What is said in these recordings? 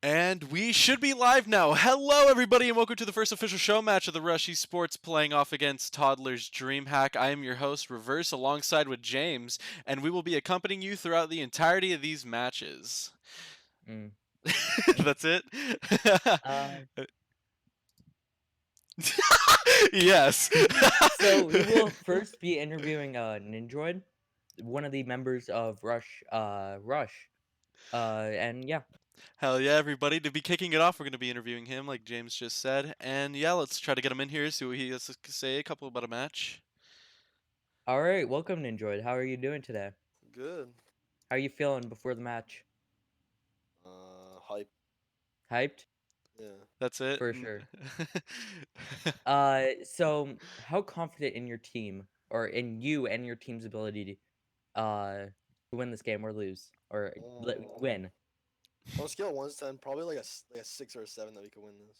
And we should be live now. Hello, everybody, and welcome to the first official show match of the Rush Esports playing off against Toddlers DreamHack. I am your host, Reverse, alongside with James, and we will be accompanying you throughout the entirety of these matches. Mm. That's it? Uh, Yes. so we will first be interviewing Ninjoid, one of the members of Rush. And yeah. Hell yeah, everybody. To be kicking it off, we're going to be interviewing him, like James just said. And yeah, let's try to get him in here, see what he has to say, a couple about a match. All right, welcome Ninjoid. How are you doing today? Good. How are you feeling before the match? Hype. Hyped? Yeah. That's it. For sure. So how confident in your team or in you and your team's ability to win this game or lose or win? On a scale of 1 to 10, probably like a 6 or a 7 that we could win this.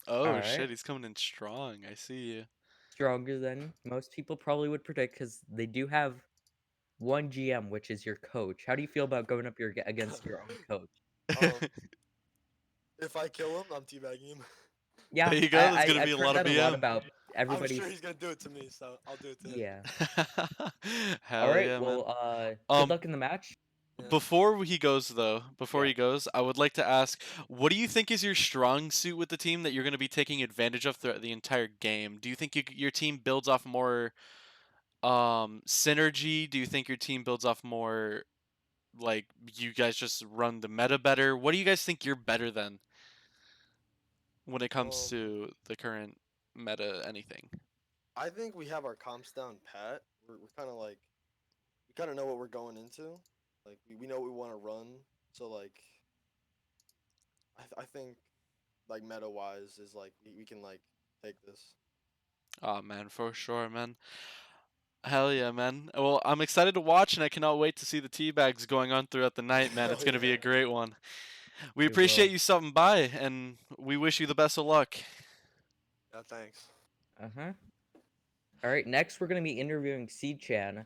All Oh right. shit, he's coming in strong. I see you. Stronger than most people probably would predict because they do have one GM, which is your coach. How do you feel about going up against your own coach? Um, if I kill him, I'm teabagging him. There Yeah, you go. There's I gonna be I've a heard lot of that a lot BM. about I'm sure everybody's. he's gonna do it to me, so I'll do it to him. Yeah. All Hell right. yeah, man. Well, good Um, luck in the match. Yeah. before he goes though, before Yeah. he goes, I would like to ask, what do you think is your strong suit with the team that you're gonna be taking advantage of throughout the entire game? Do you think your team builds off more synergy? Do you think your team builds off more like you guys just run the meta better? What do you guys think you're better than when it comes Um, to the current meta anything? I think we have our comps down pat. We're kind of like we kind of know what we're going into. Like we know what we want to run. So like I think like meta wise is like we can like take this. Oh man, for sure, man. Hell yeah, man. Well, I'm excited to watch and I cannot wait to see the teabags going on throughout the night, man. It's Hell going to be a yeah. great one. We We will. appreciate you stopping by and we wish you the best of luck. Yeah. Thanks. Uh-huh. All right. Next, we're gonna be interviewing Chan,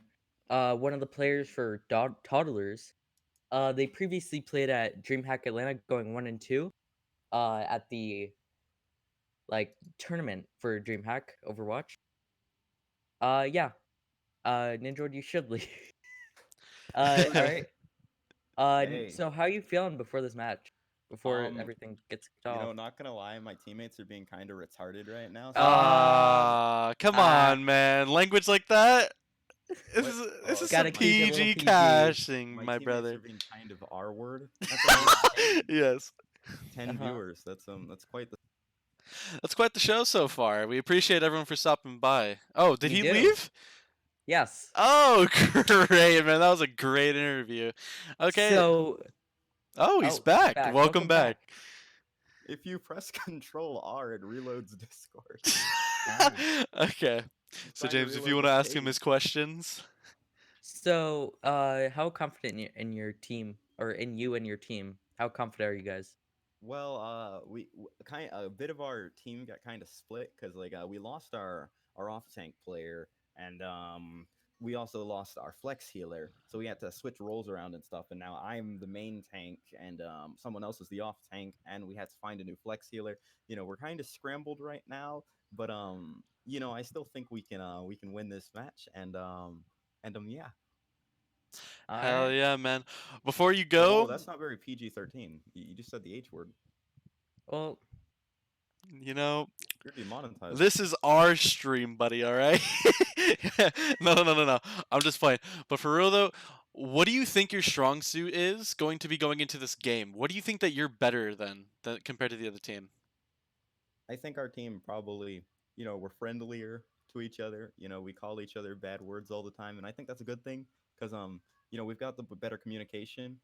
one of the players for Toddlers. They previously played at DreamHack Atlanta, going 1-2. At the tournament for DreamHack Overwatch. Yeah. Ninja, you should leave. All right. Hey, So how you feeling before this match? Before um, everything gets kicked off? not gonna lie, my teammates are being kind of retarded right now. So Ah, Come ah, on, man. Language like that? This what? is, Oh, this is okay. some gotta keep it a little PG PG. caching, My my teammates brother. are being kind of R-word at the moment. Yes. 10 Uh-huh. viewers. That's quite the. That's quite the show so far. We appreciate everyone for stopping by. Oh, did We he do. leave? Yes. Oh, great, man. That was a great interview. Okay. So, Oh, he's oh, he's back. back. Welcome Welcome back. back. If you press Control R, it reloads Discord. Ah. Okay. He's So trying to James, if you reload want to his ask him page. his questions. So, how confident in your team or in you and your team? How confident are you guys? Well, kind a bit of our team got kind of split because we lost our off tank player and we also lost our flex healer, so we had to switch roles around and stuff. And now I'm the main tank and someone else is the off tank, and we had to find a new flex healer. We're kind of scrambled right now, but I still think we can win this match and yeah. All Hell right. yeah, man. Before you Whoa, go, that's not very PG-13. You just said the H word. Well, you know, You're demonetized. this is our stream, buddy, all right? No. I'm just playing. But for real though, what do you think your strong suit is going to be going into this game? What do you think that you're better than compared to the other team? I think our team probably, we're friendlier to each other. We call each other bad words all the time, and I think that's a good thing because we've got the better communication.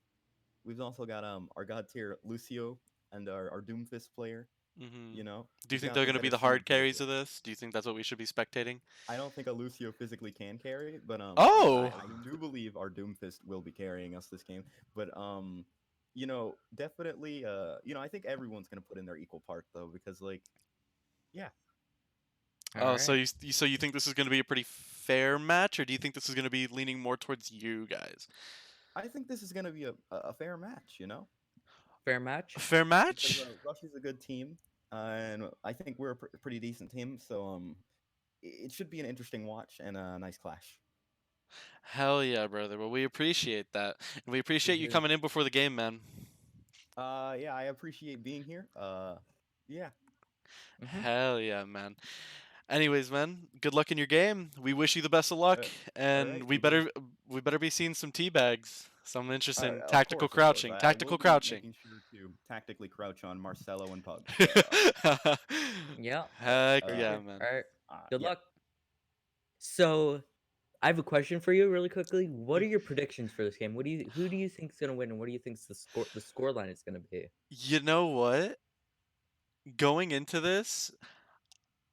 We've also got our god tier Lucio and our Doomfist player. Hmm. Do you We've think got they're the going to be better the hard synergy carries over. of this? Do you think that's what we should be spectating? I don't think a Lucio physically can carry, but Oh, I do believe our Doomfist will be carrying us this game. But definitely I think everyone's gonna put in their equal part though, because yeah, all oh, so right. you think this is going to be a pretty fair match, or do you think this is going to be leaning more towards you guys? I think this is gonna be a fair match. Fair match. Fair because match? Rush is a good team, and I think we're a pretty decent team. So it should be an interesting watch and a nice clash. Hell yeah, brother. Well, we appreciate that. And we appreciate you Yes, coming in before the game, man. yeah, I appreciate being here. Yeah. Hmm. Hell yeah, man. Anyways, man, good luck in your game. We wish you the best of luck, All and right, you too. we better be seeing some tea bags. Some interesting Of tactical course, of course. crouching. I will Tactical be crouching. making sure to tactically crouch on Marcelo and Pugs. Yeah, Heck for yeah, sure. man. All right. Good Yeah. luck. So I have a question for you, really quickly. What are your predictions for this game? Who do you think's gonna win, and what do you think's the score line is gonna be? You know what? Going into this,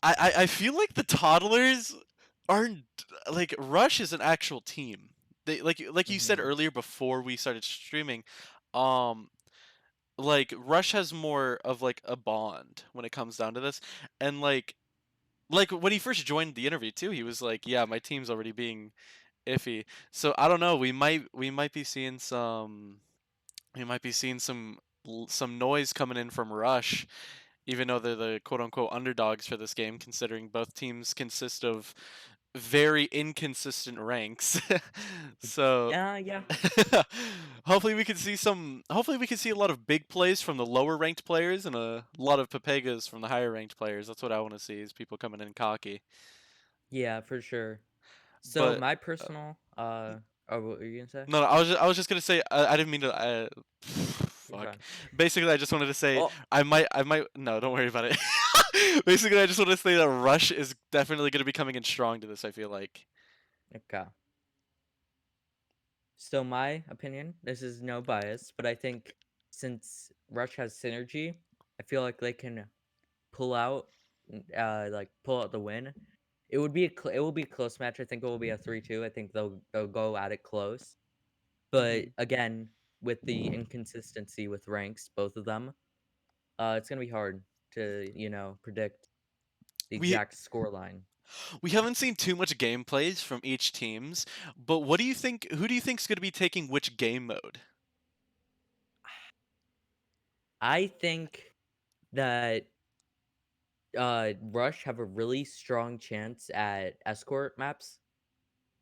I feel like the toddlers aren't like Rush is an actual team. They like you said Hmm. earlier before we started streaming, um like Rush has more of like a bond when it comes down to this. And like when he first joined the interview too, he was like, "Yeah, my team's already being iffy." So I don't know, we might be seeing some noise coming in from Rush, even though they're the quote unquote underdogs for this game, considering both teams consist of very inconsistent ranks. So Yeah. hopefully we can see a lot of big plays from the lower ranked players and a lot of Papegas from the higher ranked players. That's what I want to see, is people coming in cocky. Yeah, for sure. So But my personal oh, what were you gonna say? no, I was just gonna say, I didn't mean to. You're Fuck. fine. Basically, I just wanted to say Oh, I might. No, don't worry about it. Basically, I just want to say that Rush is definitely gonna be coming in strong to this. I feel like. okay. So my opinion, this is no bias, but I think since Rush has synergy, I feel like they can pull out pull out the win. It will be a close match. I think it will be a 3-2. I think they'll go at it close. But Mhm. again, with the inconsistency with ranks, both of them, it's gonna be hard to, predict the We exact score line. we haven't seen too much gameplays from each teams, but what do you think? Who do you think's gonna be taking which game mode? I think that Rush have a really strong chance at escort maps.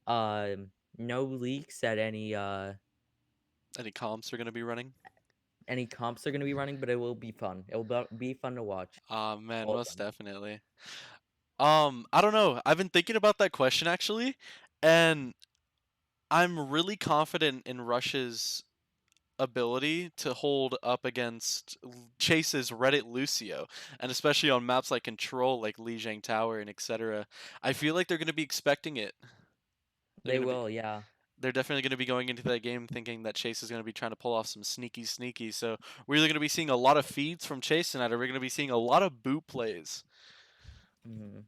No leaks at Any comps are gonna be running? any comps are gonna be running, but it will be fun. It will be fun to watch Man, all of most them. definitely. I don't know. I've been thinking about that question actually, and I'm really confident in Rush's ability to hold up against Chase's Reddit Lucio, and especially on maps like Control, like Lijiang Tower, and etc. I feel like they're going to be expecting it. They're They going to be. will, yeah. They're definitely going to be going into that game thinking that Chase is going to be trying to pull off some sneaky. So we're either going to be seeing a lot of feeds from Chase tonight, or we're going to be seeing a lot of boot plays, Mhm.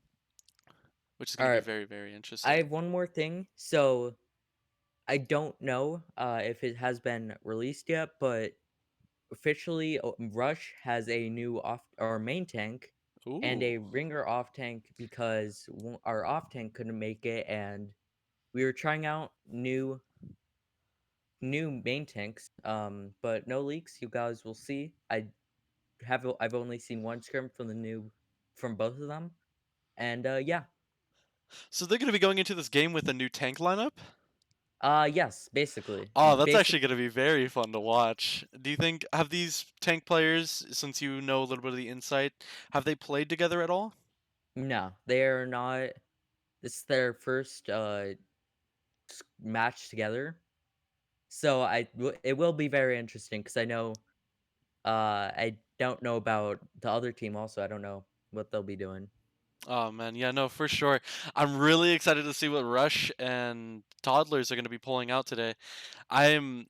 which is going All to be right. very, very I interesting. have one more thing. So I don't know if it has been released yet, but officially Rush has a new off or main tank and a Ooh. ringer off tank because our off tank couldn't make it, and we were trying out new main tanks. But no leaks. You guys will see. I've only seen one scrim from both of them, and yeah. So they're going to be going into this game with a new tank lineup? Yes, basically. Oh, that's Basic actually going to be very fun to watch. Do you think, have these tank players, since you know a little bit of the insight, have they played together at all? No, they are not. This is their first match together. So it will be very interesting because I don't know about the other team also. I don't know what they'll be doing. Oh man, yeah, no, for sure. I'm really excited to see what Rush and Toddlers are going to be pulling out today. I'm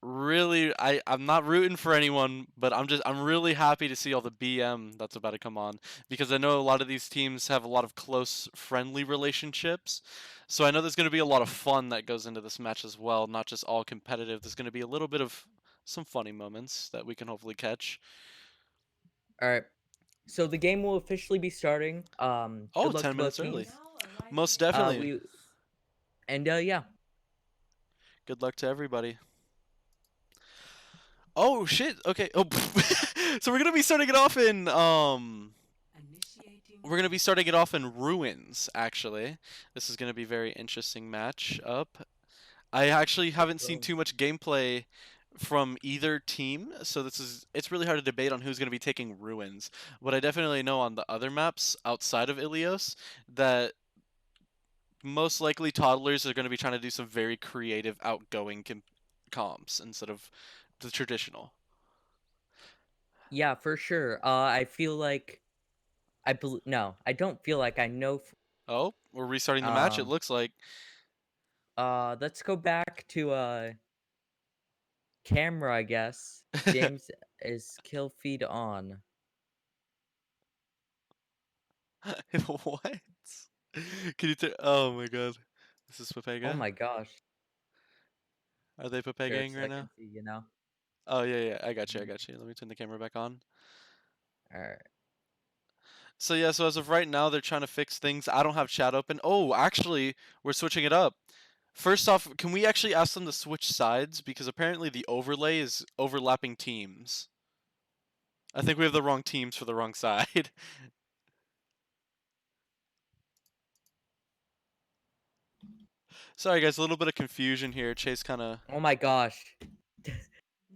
I'm not rooting for anyone, but I'm really happy to see all the BM that's about to come on, because I know a lot of these teams have a lot of close friendly relationships. So I know there's going to be a lot of fun that goes into this match as well, not just all competitive. There's going to be a little bit of some funny moments that we can hopefully catch. All right. So the game will officially be starting. Oh, Good luck 10 to both minutes early. teams. Most definitely. We and yeah. Good luck to everybody. Oh shit. Okay. Oh, so we're gonna be starting it off in We're gonna be starting it off in ruins. Actually, this is gonna be a very interesting match up. I actually haven't seen Bro. too much gameplay from either team, so it's really hard to debate on who's gonna be taking ruins. What I definitely know on the other maps outside of Ilios that most likely toddlers are going to be trying to do some very creative, outgoing comps instead of the traditional. Yeah, for sure. I feel like no, I don't feel like I know. Oh, we're restarting the match. It Um, looks like. let's go back to camera, I guess. James is kill feed on. What? Can you? Oh my god, this is Oh Pepega. my gosh. Are they Sure, Pepegaing so right I now? can see, you know. Oh yeah, yeah. I got you. I got you. Let me turn the camera back on. All right. So yeah, so as of right now, they're trying to fix things. I don't have chat open. Oh, actually, we're switching it up. First off, can we actually ask them to switch sides? Because apparently the overlay is overlapping teams. I think we have the wrong teams for the wrong side. Sorry guys, a little bit of confusion here. Chase kind of... Oh my gosh.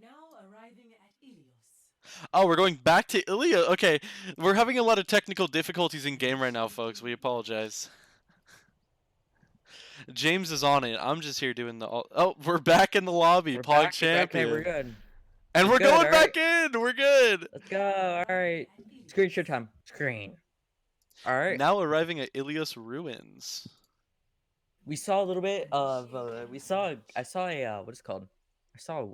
Now arriving at Ilios. Oh, we're going back to Ilya. Okay, we're having a lot of technical difficulties in game right now, folks. We apologize. James is on it. I'm just here doing the... Oh, we're back in the lobby. We're Pog back. champion. Okay, we're good. And We're we're good, going alright. back in. We're good. Let's go. All right. Screenshot time. Screen. All right. Now arriving at Ilios Ruins. We saw a little bit of. I saw a. What is it called? I saw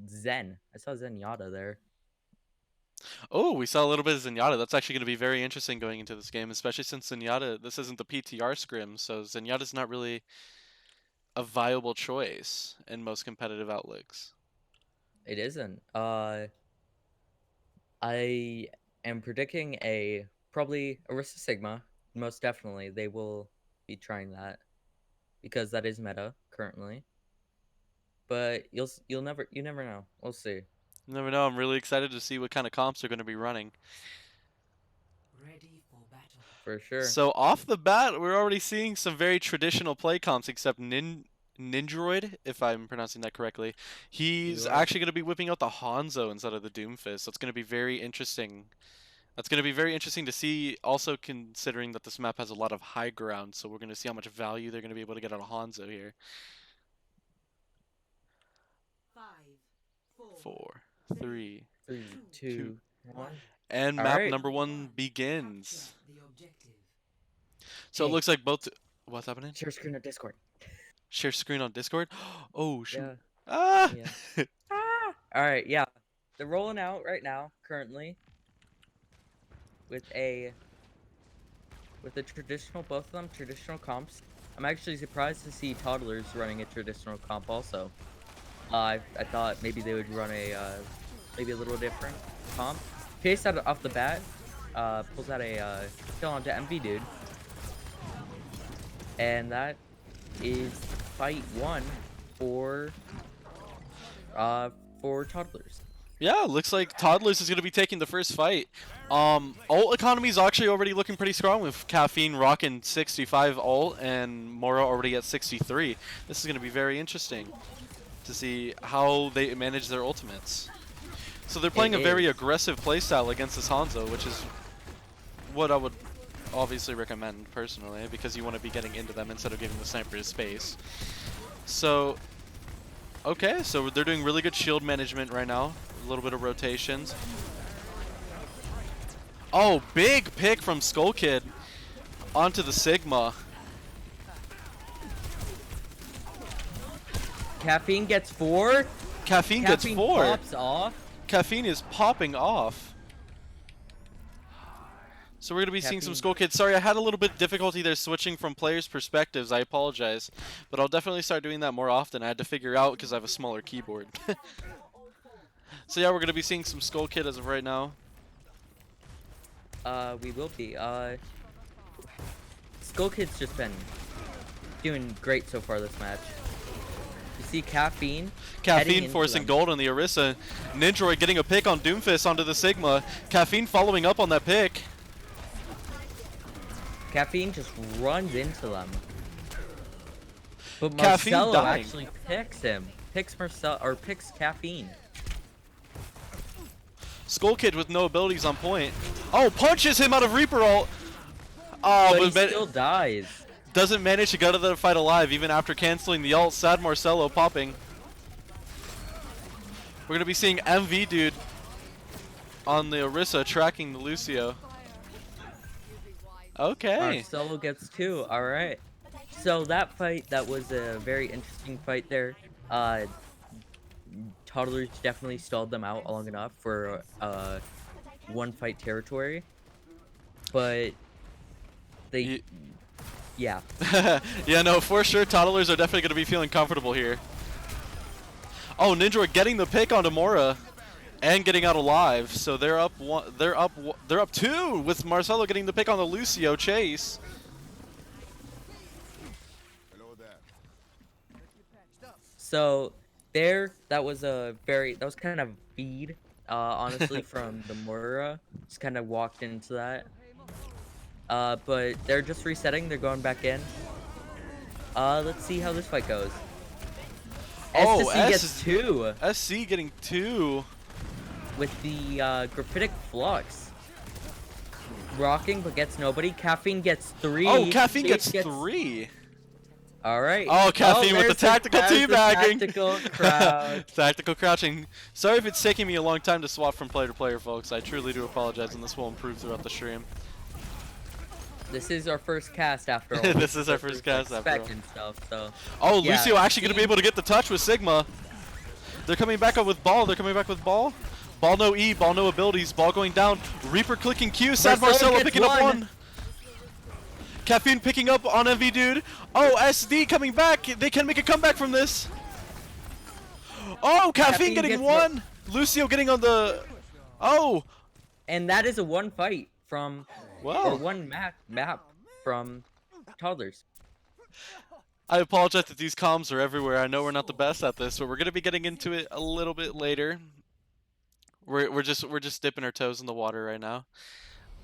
Zen. I saw Zenyatta there. Oh, we saw a little bit of Zenyatta. That's actually going to be very interesting going into this game, especially since Zenyatta, this isn't the PTR scrim, so Zenyatta's not really a viable choice in most competitive outlooks. It isn't. I am predicting probably Arista Sigma. Most definitely, they will be trying that because that is meta currently. But you never know. We'll see. You never know. I'm really excited to see what kind of comps they're going to be running. Ready for battle. For sure. So off the bat, we're already seeing some very traditional play comps, except Nindroid, if I'm pronouncing that correctly. He's You are. actually going to be whipping out the Hanzo instead of the Doomfist. That's going to be very interesting. That's going to be very interesting to see, also considering that this map has a lot of high ground, so we're going to see how much value they're going to be able to get out of Hanzo here. 5, 4, 3, 3, 2, 1. and All map right. number 1 begins. Capture the objective. So it Hey. looks like both... What's happening? Share screen on Discord. Share screen on Discord? Oh, shoot. Yeah. Ah! Yeah. All right. Yeah. They're rolling out right now, currently, with the traditional, both of them traditional comps. I'm actually surprised to see Toddlers running a traditional comp also. I thought maybe they would run maybe a little different comp. Chase out off the bat, pulls out a kill onto MV dude, and that is fight 1 for Toddlers. Yeah, looks like Toddlers is going to be taking the first fight. Ult economy is actually already looking pretty strong with Caffeine rocking 65 ult and Mora already at 63. This is going to be very interesting to see how they manage their ultimates. So they're playing a very aggressive playstyle against this Hanzo, which is what I would obviously recommend personally, because you want to be getting into them instead of giving the sniper his space. So, okay, so they're doing really good shield management right now. A little bit of rotations. Oh, big pick from Skull Kid onto the Sigma. Caffeine gets 4. Caffeine gets 4. Pops off. Caffeine is popping off. So we're going to be seeing some Skull Kids. Sorry, I had a little bit difficulty there switching from players' perspectives. I apologize. But I'll definitely start doing that more often. I had to figure out because I have a smaller keyboard. So yeah, we're going to be seeing some Skull Kid as of right now. We will be. Skull Kid's just been doing great so far this match. see Caffeine. heading Caffeine into forcing them. gold on the Orisa. Nindroid getting a pick on Doomfist onto the Sigma. Caffeine following up on that pick. Caffeine just runs into them. But Caffeine Marcelo dying. actually picks him. Picks Caffeine. Skull Kid with no abilities on point. Oh, punches him out of Reaper ult. Oh, But he but still dies. doesn't manage to get out of the fight alive even after canceling the ult. Sad Marcelo popping. We're going to be seeing MV Dude on the Orisa tracking the Lucio. Okay. Marcelo gets 2. All right. So that fight, that was a very interesting fight there. Toddlers definitely stalled them out long enough for one fight territory. But they, yeah. Yeah, no, for sure. Toddlers are definitely going to be feeling comfortable here. Oh, Ninja getting the pick onto Mora and getting out alive. So they're up one. They're up 2 with Marcelo getting the pick on the Lucio chase. So that was kind of feed, honestly, from the Mura. Just kind of walked into that. But they're just resetting. They're going back in. Let's see how this fight goes. Oh, SC gets 2 SC getting 2. with the graphitic flux. Rocking, but gets nobody. Caffeine gets 3. Oh, Caffeine Chase gets 3. All right. Oh, Caffeine with the tactical there's the teabagging. Tactical crouch. Tactical crouching. Sorry if it's taking me a long time to swap from player to player, folks. I truly do apologize, and this will improve throughout the stream. This is our first cast after all. This is our first cast after all. And stuff, so. Oh, Yeah, Lucio actually going to be able to get the touch with Sigma. They're coming back up with Ball. Ball no E, Ball no abilities. Ball going down. Reaper clicking Q. Sad Marcelo Marcelo gets picking up 1. 1. Caffeine picking up on MV Dude. Oh, SD coming back. They can make a comeback from this. Oh, Caffeine getting gets 1. Lucio getting on the... Oh. And that is a 1 fight from, or Wow. 1 map from Toddlers. I apologize that these comms are everywhere. I know we're not the best at this, but we're gonna be getting into it a little bit later. We're just dipping our toes in the water right now.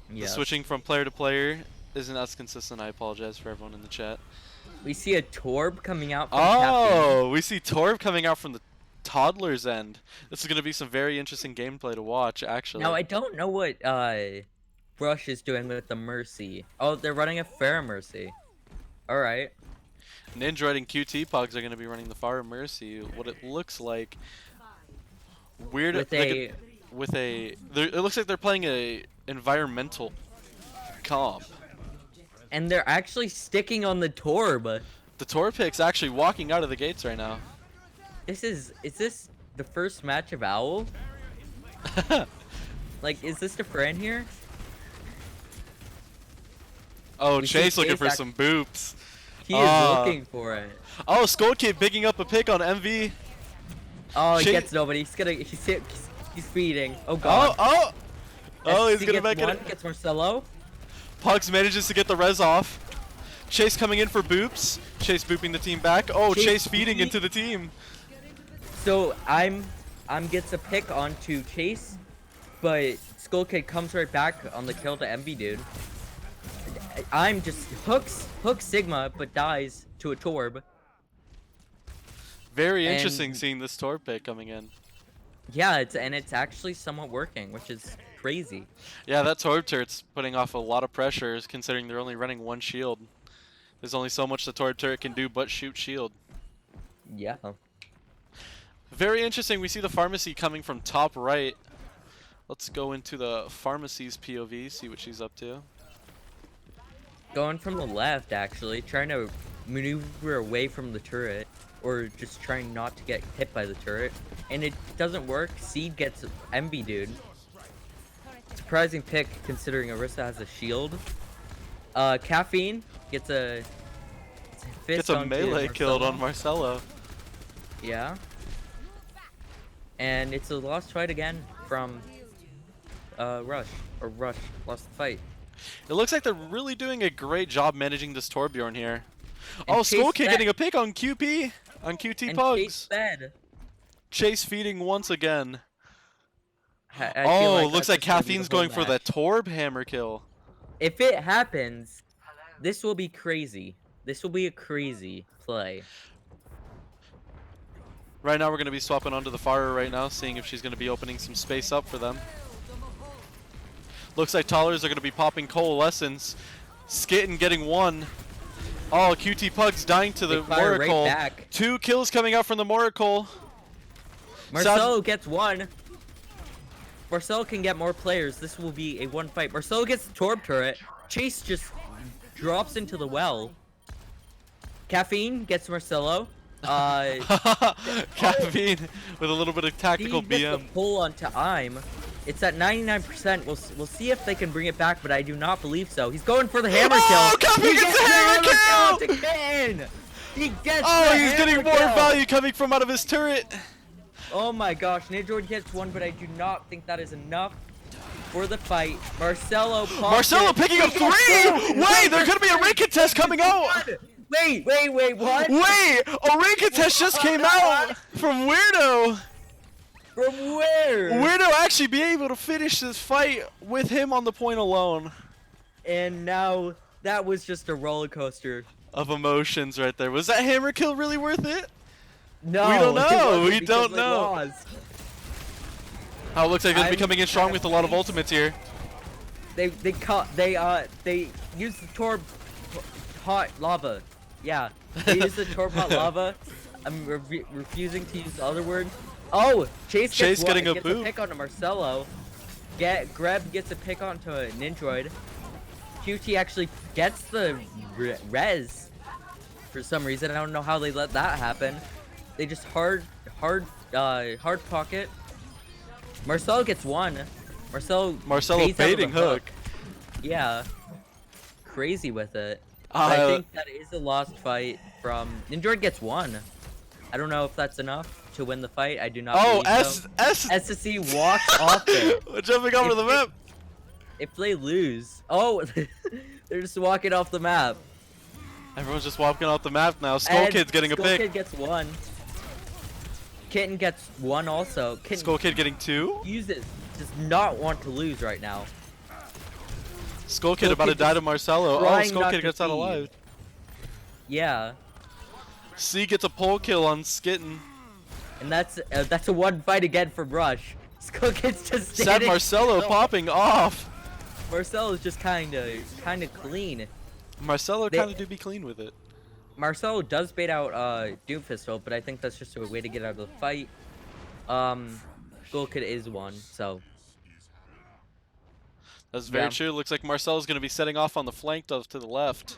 The Yeah. switching from player to player isn't as consistent. I apologize for everyone in the chat. We see a Torb coming out from Caffeine. Oh, we see Torb coming out from the Toddlers end. This is gonna be some very interesting gameplay to watch, actually. Now I don't know what Brush is doing with the Mercy. Oh, they're running a Fair Mercy. All right. Nindroid and QT Pogs are gonna be running the Far Mercy. What it looks like. Weird. With like a it looks like they're playing a environmental comp. and they're actually sticking on the Torb. The Torpic's actually walking out of the gates right now. Is this the first match of Owl? Like, is this the friend here? Oh, We see Chase looking Chase for some boops. He is looking for it. Oh, Skull Kid picking up a pick on MV. Oh, he Chase- gets nobody. He's feeding. Oh god. Oh, he's SC gonna gets make 1, it. Gets Marcelo. Pugs manages to get the res off. Chase coming in for boops. Chase booping the team back. Oh, Chase feeding into the team. So I'm gets a pick onto Chase, but Skull Kid comes right back on the kill to MV Dude. I'm just hooks Sigma, but dies to a Torb. Very And- interesting seeing this Torp pick coming in. Yeah, it's actually somewhat working, which is crazy. Yeah, that Torb turret's putting off a lot of pressure considering they're only running 1 shield. There's only so much the Torb turret can do but shoot shield. Yeah. Very interesting. We see the pharmacy coming from top right. Let's go into the pharmacy's POV, see what she's up to. Going from the left, actually, trying to maneuver away from the turret, or just trying not to get hit by the turret, and it doesn't work. Seed gets MB Dude. Surprising pick considering Orisa has a shield. Caffeine gets a fist Gets a onto melee killed Marcelo. on Marcelo. Yeah. And it's a lost fight again from Rush lost the fight. It looks like they're really doing a great job managing this Torbjorn here. And Oh, Skull Chase Kid back- getting a pick on QP. on QT And Pugs. Chase fed. Chase feeding once again. I feel like looks that's like just gonna be the Caffeine's whole going for the match. Torb hammer kill. If it happens, this will be crazy. This will be a crazy play. Right now we're going to be swapping onto the Fire right now, seeing if she's going to be opening some space up for them. Looks like Toddlers are going to be popping Coalescence. Skitten getting one. Oh, QT Pugs dying to the They fire right Moracle. back. 2 kills coming out from the Moracle. Marcelo gets one. Marcelo can get more players. This will be a one fight. Marcelo gets the Torb turret. Chase just drops into the well. Caffeine gets Marcelo. Caffeine with a little bit of tactical He gets BM. the pull onto I'm. It's at 99%. We'll see if they can bring it back, but I do not believe so. He's going for the hammer Oh, kill. Caffeine He gets the hammer kill! to Kitten. He gets Oh, the he's getting hammer more kill. value coming from out of his turret. Oh my gosh, Ninjoid gets one, but I do not think that is enough for the fight. Marcelo pops Marcelo it. picking up He gets 3! two. Wait, there's going to be a rank contest coming out! Wait, what? Wait, a rank contest just came out from Weirdo! From where? Weirdo actually be able to finish this fight with him on the point alone. And now, that was just a roller coaster. Of emotions right there. Was that hammer kill really worth it? No, We don't it know, wasn't we because don't they know. lost. Oh, it looks like they're I'm becoming in strong kind with a of lot of pissed. ultimates here. They used the Torb hot lava. Yeah, they used the Torb hot lava. I'm refusing to use the other word. Oh, Chase gets getting a gets boot. a pick onto Marcelo. Greb gets a pick onto a Ninjoid. QT actually gets the res for some reason. I don't know how they let that happen. They just hard pocket. Marcelo gets one. Marcelo baits out of baiting the hook. Yeah. Crazy with it. But I Uh, think that is a lost fight from Ninjoid gets one. I don't know if that's enough to win the fight. I do not Oh, believe so. SSC walks off it. jumping over the map. If they lose, oh, they're just walking off the map. Everyone's just walking off the map now. Skull And Kid's getting a Skull pick. Kid gets one. Kitten gets one also. Kitten Skull Kid getting 2. does not want to lose right now. Skull Kid Skull about to Kid die just to Marcelo. Oh, trying Skull not Kid to gets out feed. alive. Yeah, C gets a pole kill on Skitten. and that's a one fight again for Rush. Skull Kid's just Sad standing. Marcelo No, popping off. Marcelo's just kind of clean. Marcelo They- kind of do be clean with it. Marcelo does bait out Doom Pistol, but I think that's just a way to get out of the fight. Skull Kid is one, so That's very Yeah. true. Looks like Marcelo's going to be setting off on the flank to the left.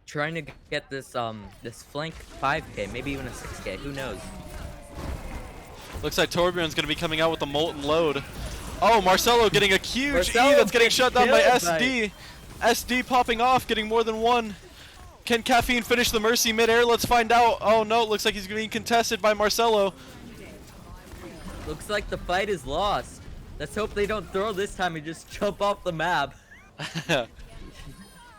trying to get this this flank 5K, maybe even a 6K. Who knows? Looks like Torbjorn's going to be coming out with a molten load. Oh, Marcelo getting a huge Marcelo E that's getting gets shut down by killed SD. SD popping off, getting more than one. Can Caffeine finish the Mercy midair? Let's find out. Oh no, looks like he's being contested by Marcelo. Looks like the fight is lost. Let's hope they don't throw this time and just jump off the map.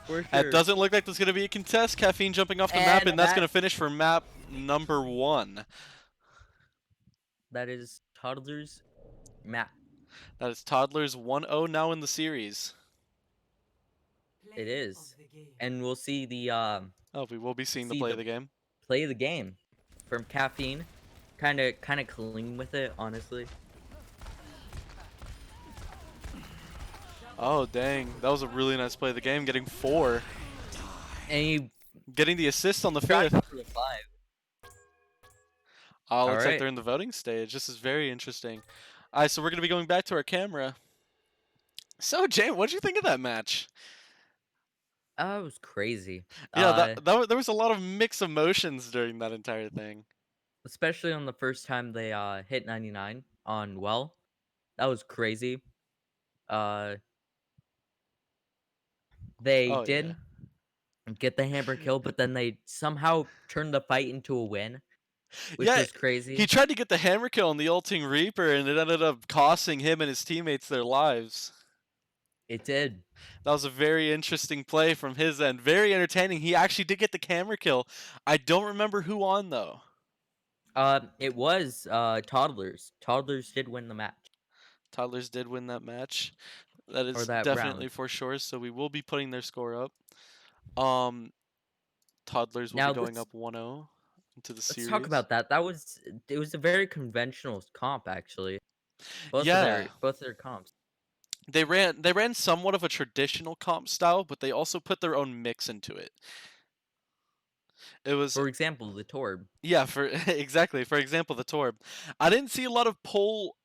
For sure. It doesn't look like there's going to be a contest. Caffeine jumping off the map, And and that's that- going to finish for map number 1. That is Toddlers map. That is Toddlers 1-0 now in the series. It is. And we'll see the Oh, we will be seeing the See play the- of the game. play of the game from Caffeine. Kind of clean with it, honestly. Oh, dang. That was a really nice play of the game, getting 4. And he Getting the assist on the got 5th. to the 5. Oh, looks like Alright. they're in the voting stage. This is very interesting. Alright, so we're going to be going back to our camera. So, James, what did you think of that match? It was crazy. Yeah, there was a lot of mixed emotions during that entire thing. Especially on the first time they hit 99 on well. That was crazy. They Oh, did get the hammer kill, but then they somehow turned the fight into a win, which Yeah, was crazy. He tried to get the hammer kill on the ulting Reaper, and it ended up costing him and his teammates their lives. It did. That was a very interesting play from his end. Very entertaining. He actually did get the camera kill. I don't remember who won, though. It was Toddlers. Toddlers did win the match Toddlers did win that match. That or is that definitely round. for sure. So we will be putting their score up. Um, Toddlers will be Now going up 1-0 into the let's talk series. about that. It was a very conventional comp actually. Yeah, Both of their comps. they ran somewhat of a traditional comp style, but they also put their own mix into it. It was For example, the Torb. Yeah, for exactly. For example, the Torb. I didn't see a lot of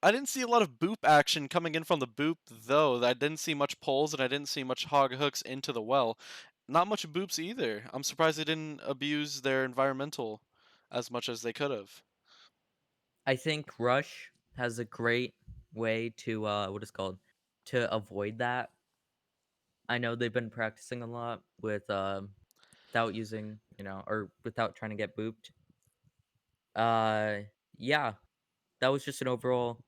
I didn't see a lot of boop action coming in from the boop though. I didn't see much pulls and I didn't see much hog hooks into the well. Not much boops either. I'm surprised they didn't abuse their environmental as much as they could have. I think Rush has a great way to what is called to avoid that. I know they've been practicing a lot with without using, or without trying to get booped. Uh yeah, that was just an overall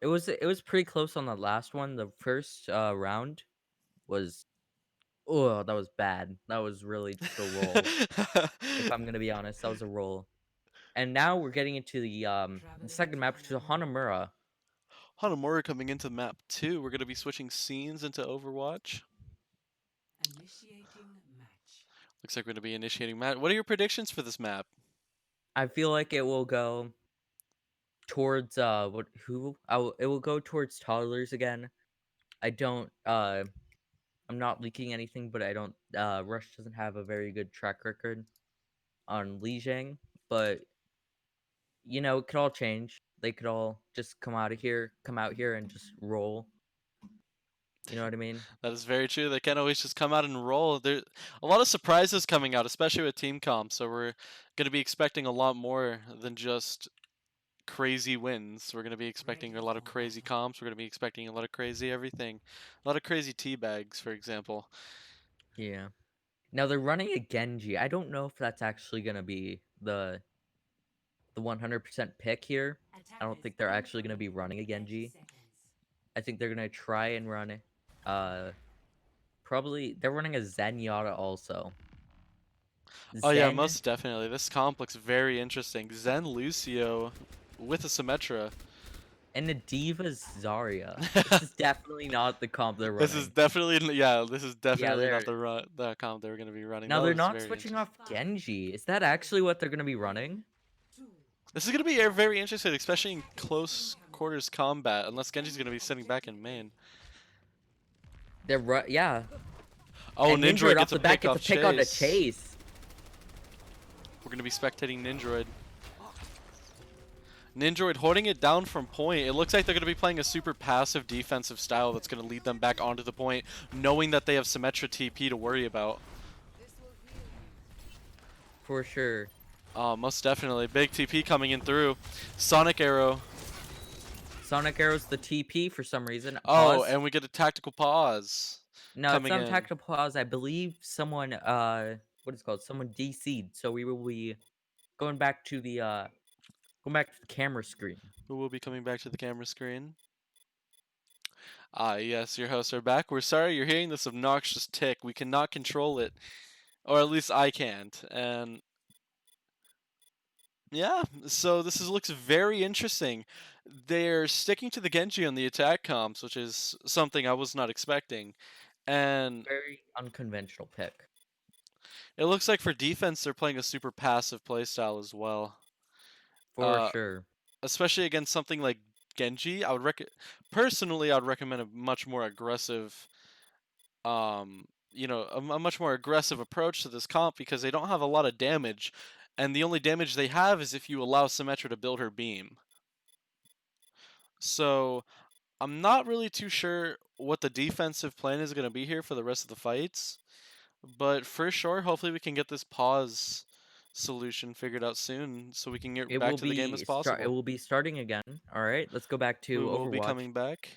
it was pretty close on the last one. The first round was oh, that was bad. That was really just a roll. If I'm going to be honest, that was a roll. And now we're getting into the second map, which is Hanamura. Hanamura coming into map 2. We're going to be switching scenes into Overwatch. Initiating match. Looks like we're going to be initiating match. What are your predictions for this map? I feel like it will go towards it will go towards Toddlers again. I'm not leaking anything, but I don't Rush doesn't have a very good track record on Lijiang, but it could all change. They could all just come out here and just roll. You know what I mean? That is very true. They can't always just come out and roll. There a lot of surprises coming out, especially with team comp. So we're going to be expecting a lot more than just crazy wins. We're going to be expecting a lot of crazy comps. We're going to be expecting a lot of crazy everything. A lot of crazy tea bags, for example. Yeah. Now they're running a Genji. I don't know if that's actually gonna be the 100% pick here. I don't think they're actually gonna be running a Genji. I think they're gonna try and run probably they're running a Zenyatta also. Oh yeah, Zen most definitely. This comp looks very interesting. Zen Lucio with a Symmetra. and a Diva Zarya. This is definitely not the comp they're running. This is definitely not they're the comp they were going to be running. now That they're was not very switching interesting. off Genji. Is that actually what they're gonna be running? This is going to be very interesting, especially in close quarters combat, unless Genji's going to be sitting back in main. Yeah. Oh, And Ninja off gets the a back pick off gets a pick on the Chase. chase. We're going to be spectating Ninjroid. Ninjroid holding it down from point. It looks like they're going to be playing a super passive defensive style that's going to lead them back onto the point, knowing that they have Symmetra TP to worry about. For sure. Most definitely. Big TP coming in through. Sonic Arrow. Sonic Arrow's the TP for some reason. Oh, Pause. and we get a tactical pause. No, it's coming not in. tactical pause. I believe someone what is it called? Someone DC'd. So we will be going back to the camera screen. Who will be coming back to the camera screen? Ah, yes, your hosts are back. We're sorry you're hearing this obnoxious tick. We cannot control it. Or at least I can't. And yeah, so looks very interesting. They're sticking to the Genji on the attack comps, which is something I was not expecting. And Very unconventional pick. it looks like for defense, they're playing a super passive playstyle as well. For sure. Especially against something like Genji, personally, I would recommend a much more aggressive, a much more aggressive approach to this comp because they don't have a lot of damage, and the only damage they have is if you allow Symmetra to build her beam. So I'm not really too sure what the defensive plan is going to be here for the rest of the fights, but for sure, hopefully we can get this pause solution figured out soon so we can get back to the game as possible. It will be starting again. All right, let's go back to Who Overwatch. will be coming back?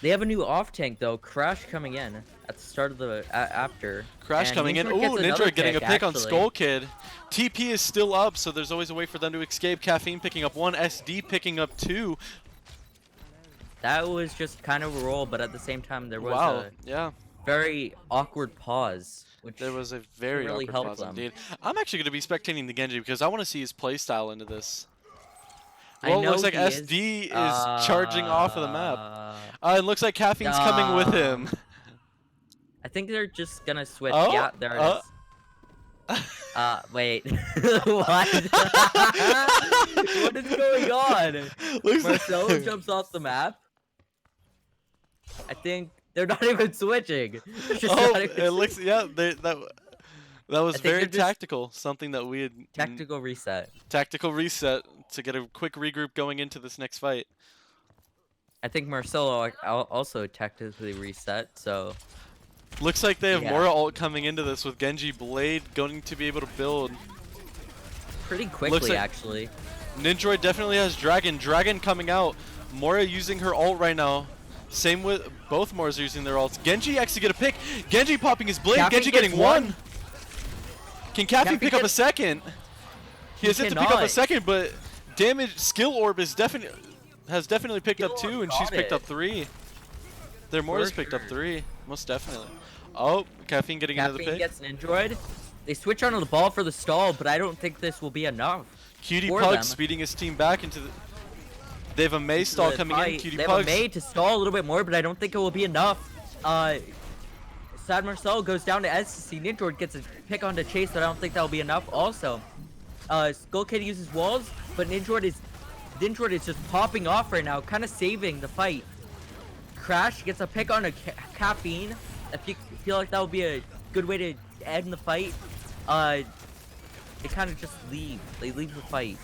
They have a new off tank though. Crash coming in at the start of the after. Crash and coming in. Ninja gets Ooh, another Ninja getting a pick on actually. Skull Kid. TP is still up, so there's always a way for them to escape. Caffeine picking up 1, SD picking up 2. That was just kind of a roll, but at the same time there was Wow, a yeah. very awkward pause, which There was a very really awkward helped pause them. indeed. I'm actually going to be spectating the Genji because I want to see his playstyle into this. I Well, know looks like he SD is charging off of the map. It looks like Caffeine's coming with him. I think they're just gonna switch. Oh, Yeah, there it is. Wait. What? What is going on? Looks Marcelo like... jumps off the map. I think they're not even switching. They're just Oh, not even it looks... Yeah, that was think very they're just- tactical. Something that we had... Tactical reset. Tactical reset to get a quick regroup going into this next fight. I think Marcelo also tactically reset, so... Looks like they have Yeah. more ult coming into this with Genji Blade going to be able to build. Pretty quickly, like- actually. Ninjroid definitely has Dragon. Dragon coming out. Mora using her ult right now. Same with both Moras using their ults. Genji actually get a pick. Genji popping his blade. Caffeine Genji getting gets one. Can Caffeine Caffeine pick up a gets- second? He has yet to pick up a cannot. second, but damage skill orb is definitely picked up Skill two, Orb and she's got picked it. up three. Their Mora's For picked up sure. three, most definitely. Oh, Caffeine getting into the Caffeine pick. gets an Android. They switch onto the ball for the stall, but I don't think this will be enough. Cutie for Pug them. speeding his team back into the... They have a Mei stall The coming in. fight. Cutie They have a Pugs. Mei to stall a little bit more, but I don't think it will be enough. Sad Marcel goes down to SC. Ninjord gets a pick onto Chase, but I don't think that will be enough. Also, Skull Kid uses walls, but Ninjord is just popping off right now, kind of saving the fight. Crash gets a pick on a Caffeine. I feel like that would be a good way to end the fight. They kind of just leave. They leave the fight.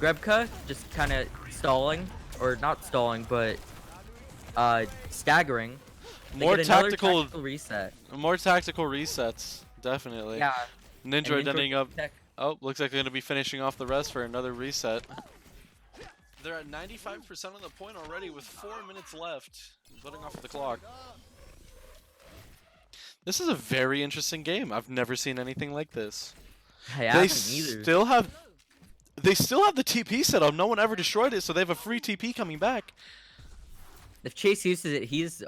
Grebka just kind of stalling, or not stalling, but staggering. They More get another tactical reset. More tactical resets, definitely. Yeah. Ninjroid and Ninjord ending up... tech- Oh, looks like they're going to be finishing off the rest for another reset. They're at 95% on the point already with 4 minutes left. Letting off the clock. This is a very interesting game. I've never seen anything like this. I They haven't either. still have... They still have the TP set up. No one ever destroyed it, so they have a free TP coming back. If Chase uses it, he's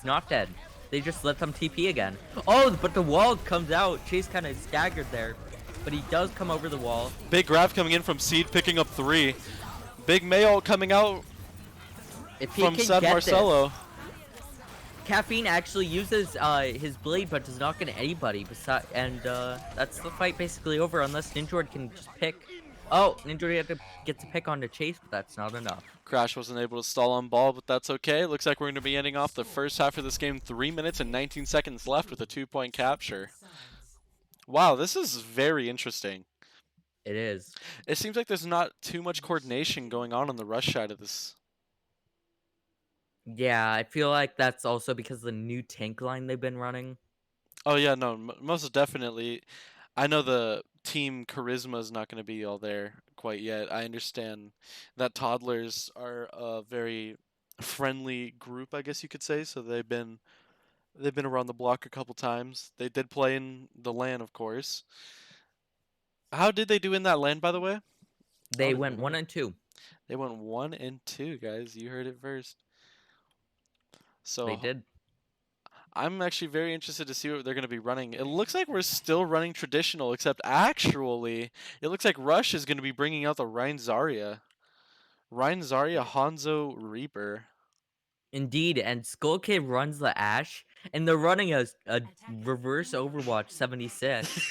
not dead. They just let them TP again. Oh, but the wall comes out. Chase kind of staggered there, but he does come over the wall. Big grab coming in from Seed, picking up 3. Big Mayo coming out If he from can Sad get Marcelo. this, Caffeine actually uses his blade, but does not get anybody. And that's the fight basically over unless Ninjord can just pick. Oh, Ninjord gets to pick onto Chase, but that's not enough. Crash wasn't able to stall on ball, but that's okay. Looks like we're going to be ending off the first half of this game. 3 minutes and 19 seconds left with a 2-point capture. Wow, this is very interesting. It is. It seems like there's not too much coordination going on the rush side of this. Yeah, I feel like that's also because of the new tank line they've been running. Oh yeah, no, most definitely. I know the team charisma is not going to be all there quite yet. I understand that Toddlers are a very friendly group, I guess you could say. So they've been around the block a couple times. They did play in the LAN, of course. How did they do in that LAN, by the way? They did went they 1 and 2. They went 1 and 2, guys. You heard it first. So They did. I'm actually very interested to see what they're going to be running. It looks like we're still running traditional, except actually, it looks like Rush is going to be bringing out the Rein Zarya. Rein Zarya, Hanzo, Reaper. Indeed, and Skull Kid runs the Ashe, and they're running a reverse Overwatch 76.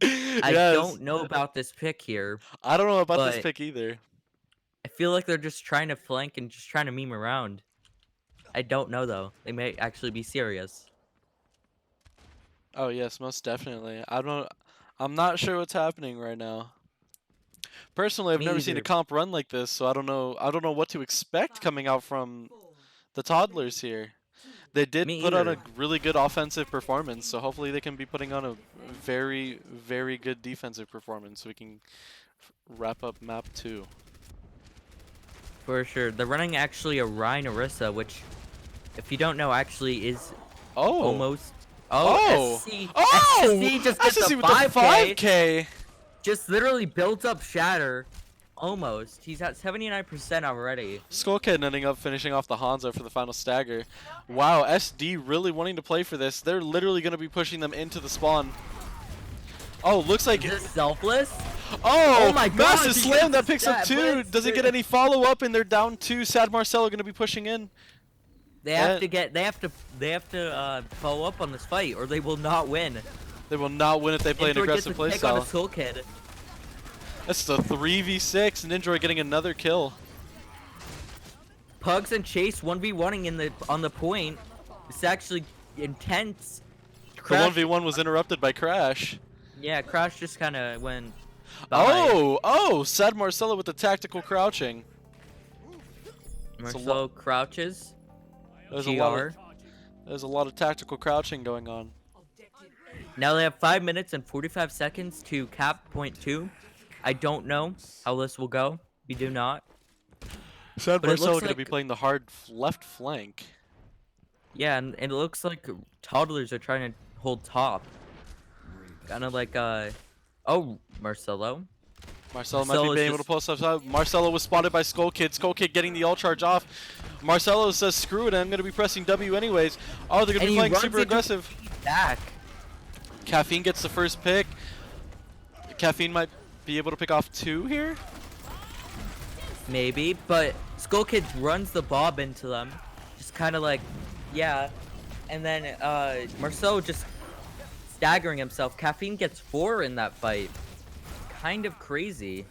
I Yes. don't know about this pick here. I don't know about this but- pick either. I feel like they're just trying to flank and just trying to meme around. I don't know though. They may actually be serious. Oh yes, most definitely. I'm not sure what's happening right now. Personally, I've Me never seen a either. comp run like this, so I don't know what to expect coming out from the Toddlers here. They did Me put on a either. really good offensive performance, so hopefully they can be putting on a very, very good defensive performance so we can wrap up map 2. For sure. They're running actually a Rhine Orisa, which, if you don't know, actually is Oh! almost. Oh! SC, Oh! SC just gets SSC a with 5K. the 5K! Just literally built up Shatter. Almost. He's at 79% already. Skull Kid ending up finishing off the Hanzo for the final stagger. Wow, SD really wanting to play for this. They're literally going to be pushing them into the spawn. Oh, looks like Is this selfless? oh, my gosh, massive he slam that gets picks up that 2. blitz. Doesn't get any follow up, and they're down 2. Sad Marcelo gonna be pushing in. They have That- to get. They have to follow up on this fight, or they will not win. They will not win if they play an Nindroid aggressive gets a pick on a playstyle. Soul Kid. That's the 3v6. Nindroid getting another kill. Pugs and Chase 1v1ing on the point. It's actually intense. Crash, The 1v1 was interrupted by Crash. yeah, Crash just kind of went. Bye. Oh, Sad Marcelo with the tactical crouching. Marcelo crouches. There's GR. There's a lot of tactical crouching going on. Now they have 5 minutes and 45 seconds to cap point 2. I don't know how this will go. We do not. Sad But it Marcelo looks gonna be like- playing the hard left flank. Yeah, and it looks like Toddlers are trying to hold top. Kind of like, oh, Marcelo Marcelo. might be Marcelo's being able to pull stuff out. Marcelo was spotted by Skull Kid. Skull Kid getting the all charge off. Marcelo says, screw it, I'm gonna be pressing W anyways. Oh, they're gonna And be he playing runs super into- aggressive. Back. Caffeine gets the first pick. Caffeine might be able to pick off 2 here. Maybe, but Skull Kid runs the bob into them. Just kind of like, yeah. And then Marcelo just staggering himself. Caffeine gets 4 in that fight. Kind of crazy.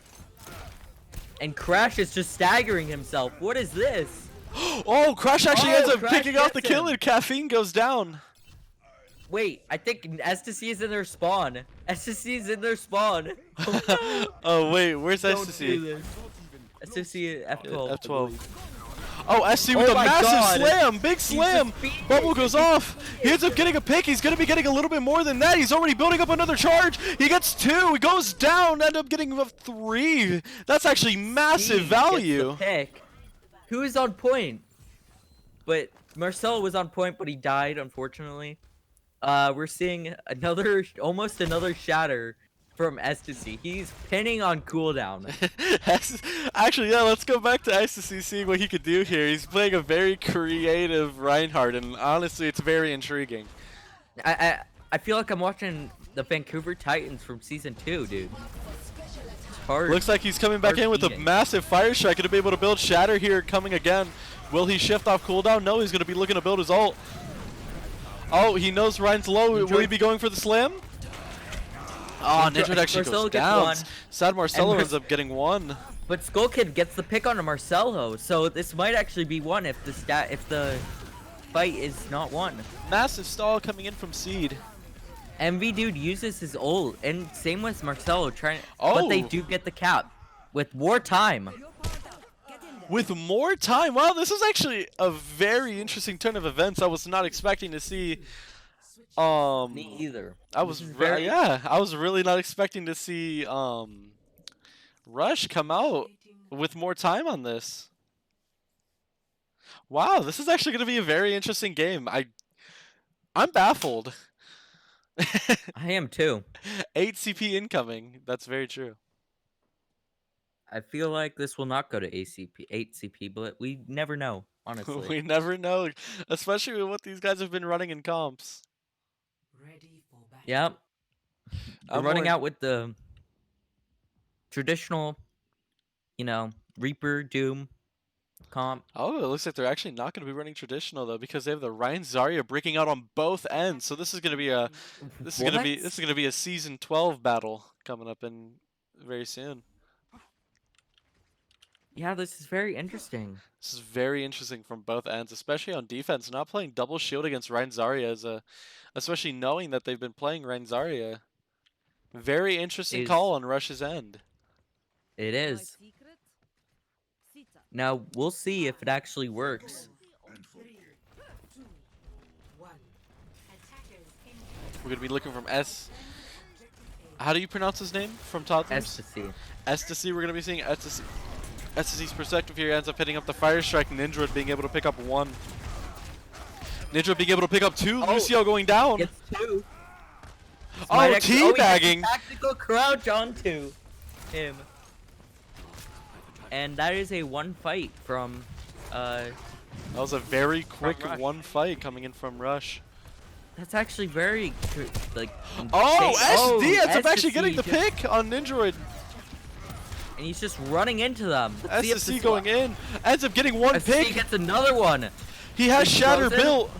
And Crash is just staggering himself. What is this? Oh, Crash actually Oh, ends up Crash picking off the gets kill him. and Caffeine goes down. Wait, I think Ecstasy is in their spawn. Ecstasy is in their spawn. Oh wait, where's Don't do Ecstasy? this. Ecstasy F12. I F12. believe. Oh, SC with Oh a my massive God. slam! Big just slam! beat Bubble it. goes off! He ends up getting a pick. He's going to be getting a little bit more than that. He's already building up another charge. He gets 2. He goes down. End up getting a 3. That's actually massive He gets the value. pick. Who is on point? But Marcelo was on point, but he died, unfortunately. We're seeing almost another shatter from Ecstasy. He's pinning on cooldown. Actually, yeah, let's go back to Ecstasy, seeing what he could do here. He's playing a very creative Reinhardt, and honestly, it's very intriguing. I feel like I'm watching the Vancouver Titans from season 2, dude. It's hard. Looks like he's coming back Hard in with a beating. massive fire strike. Going to be able to build Shatter here coming again. Will he shift off cooldown? No, he's going to be looking to build his ult. Oh, he knows Ryan's low. Will he be going for the slam? Oh, Ninja actually Marcelo goes gets down. 1. Sad Marcelo And ends up getting 1. But Skull Kid gets the pick on Marcelo, so this might actually be 1 if the fight is not 1. Massive stall coming in from Seed. MV dude uses his ult, and same with Marcelo but they Oh. do get the cap with more time. With more time. Wow, this is actually a very interesting turn of events. I was not expecting to see. Me either. I was This is very- yeah, I was really not expecting to see Rush come out with more time on this. Wow, this is actually going to be a very interesting game. I'm baffled. I am too. 8 CP incoming. That's very true. I feel like this will not go to 8 CP, but we never know, honestly. We never know, especially with what these guys have been running in comps. Ready for battle. Yep. We're I'm running more- out with the traditional, Reaper, Doom comp. Oh, it looks like they're actually not going to be running traditional though, because they have the Ryan Zarya breaking out on both ends. So this is going to be a this is going to be a season 12 battle coming up in very soon. Yeah, this is very interesting. This is very interesting from both ends, especially on defense. Not playing double shield against Ryan Zarya especially knowing that they've been playing Ryan Zarya. Very interesting call on Rush's end. It is. Now, we'll see if it actually works. 3, 2, 1. Attackers in We're going to be looking from S. How do you pronounce his name from Toddlers? Ecstasy. Ecstasy, we're going to be seeing Ecstasy. Ecstasy's perspective here ends up hitting up the Fire Strike. Ninja being able to pick up 1. Ninja being able to pick up 2. Oh. Lucio going down. Gets 2. Oh, He has teabagging. a tactical crouch onto him. And that is a 1 fight from, That was a very quick Rush. 1 fight coming in from Rush. That's actually very like. Oh, insane. SD ends up actually SSC getting the just- pick on Nindroid. and he's just running into them. Let's see if SSC this going in, ends up getting one SSC pick. gets another one. He has He's Shatter frozen. built.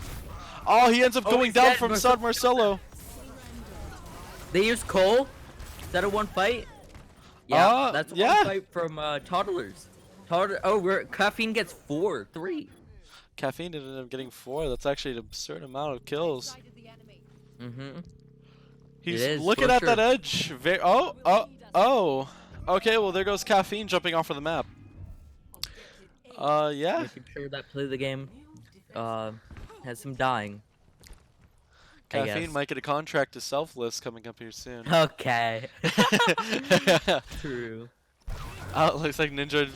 Oh, he ends up Oh, going he's down dead. from Sad Marcelo. They use Cole. Is that a one fight? Yeah, that's a yeah. one fight from Toddlers. Caffeine gets 3. Caffeine ended up getting 4. That's actually an absurd amount of kills. Mm-hmm. He's is, looking for at that sure. edge. Oh. Okay, well there goes Caffeine jumping off of the map. Yeah. Making sure that play of the game has some dying. I Caffeine guess. might get a contract to Selfless coming up here soon. Okay. True. Oh, it looks like Ninja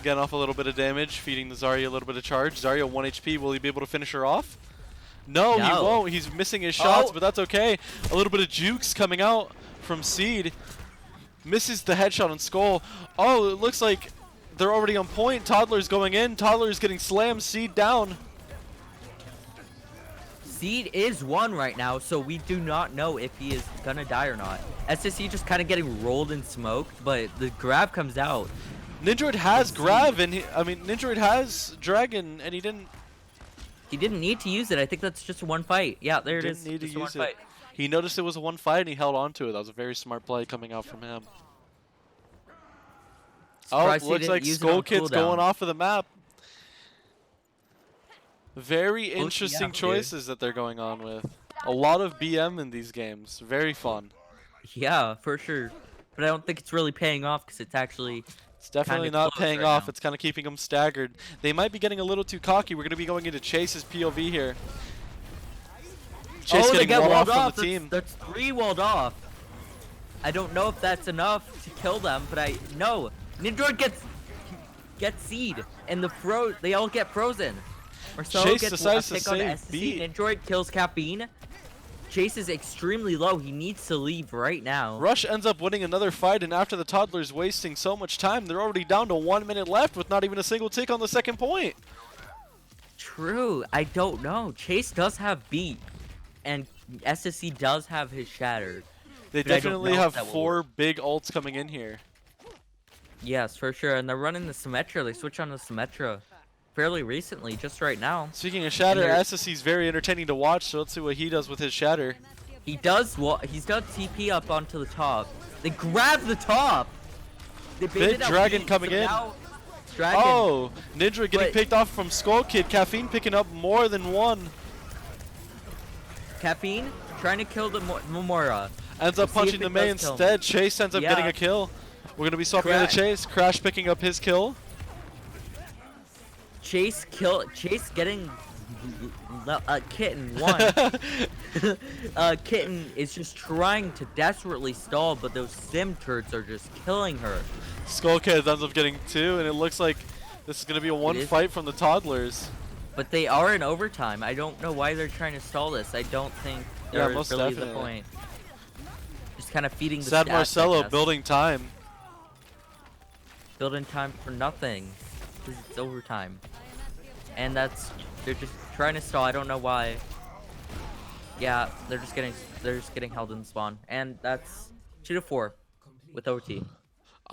getting off a little bit of damage, feeding the Zarya a little bit of charge. Zarya 1 HP. Will he be able to finish her off? No, he No. won't. He's missing his shots, Oh. but that's okay. A little bit of jukes coming out from Seed. Misses the headshot on Skull. Oh, it looks like they're already on point. Toddler's going in. Toddler's getting slammed. Seed down. Seed is 1 right now, so we do not know if he is gonna die or not. SSC just kind of getting rolled and smoked, but the grab comes out. Nindroid has Grav, and Nindroid has Dragon, and he didn't need to use it. I think that's just a one fight. Yeah, there it didn't is. need to Just a one use it. fight. He noticed it was a 1 fight, and he held on to it. That was a very smart play coming out from him. Oh, Surprised he looks didn't like use it Skull on Kid's going cooldown. off of the map. Very yeah, interesting dude. choices that they're going on with. A lot of BM in these games. Very fun. Yeah, for sure. But I don't think it's really paying off because it's actually. It's definitely Kinda not close paying right off. now. It's kind of keeping them staggered. They might be getting a little too cocky. We're going to be going into Chase's POV here. Chase Oh, they getting get walled walled off off. from the team. That's 3 walled off. I don't know if that's enough to kill them, but no. Nindroid gets seed, and they all get frozen. Marcelo Chase gets decides a to pick on save SSC. B. Nindroid kills Caffeine. Chase is extremely low. He needs to leave right now. Rush ends up winning another fight, and after the Toddlers wasting so much time, they're already down to 1 minute left with not even a single tick on the second point. True. I don't know. Chase does have beat, and SSC does have his shattered. They But I don't definitely know if have that will 4 big ults coming in here. Yes, for sure. And they're running the Symmetra. They switch on the Symmetra fairly recently, just right now. Speaking of Shatter, they're- SSC's very entertaining to watch, so let's see what he does with his Shatter. He's done TP up onto the top. They grab the top. They baited Big out Dragon B, coming so in. now Dragon. Oh, Ninja getting But- picked off from Skull Kid. Caffeine picking up more than one. Caffeine trying to kill the Momora. Ends up We'll see punching if the it May does kill him. instead. Chase ends up getting Yeah. a kill. We're going to be swapping out the Chase. Crash picking up his kill. Chase getting Kitten one. Kitten is just trying to desperately stall, but those sim turrets are just killing her. Skull Kid ends up getting 2, and it looks like this is going to be a one is. fight from the Toddlers. But they are in overtime. I don't know why they're trying to stall this. I don't think Yeah, there's most really the definitely. point. Just kind of feeding the Sad stats, I Marcelo guess. building time. Building time for nothing. 'Cause it's overtime. And they're just trying to stall. I don't know why. Yeah, they're just getting held in the spawn. And that's 2-4 with OT.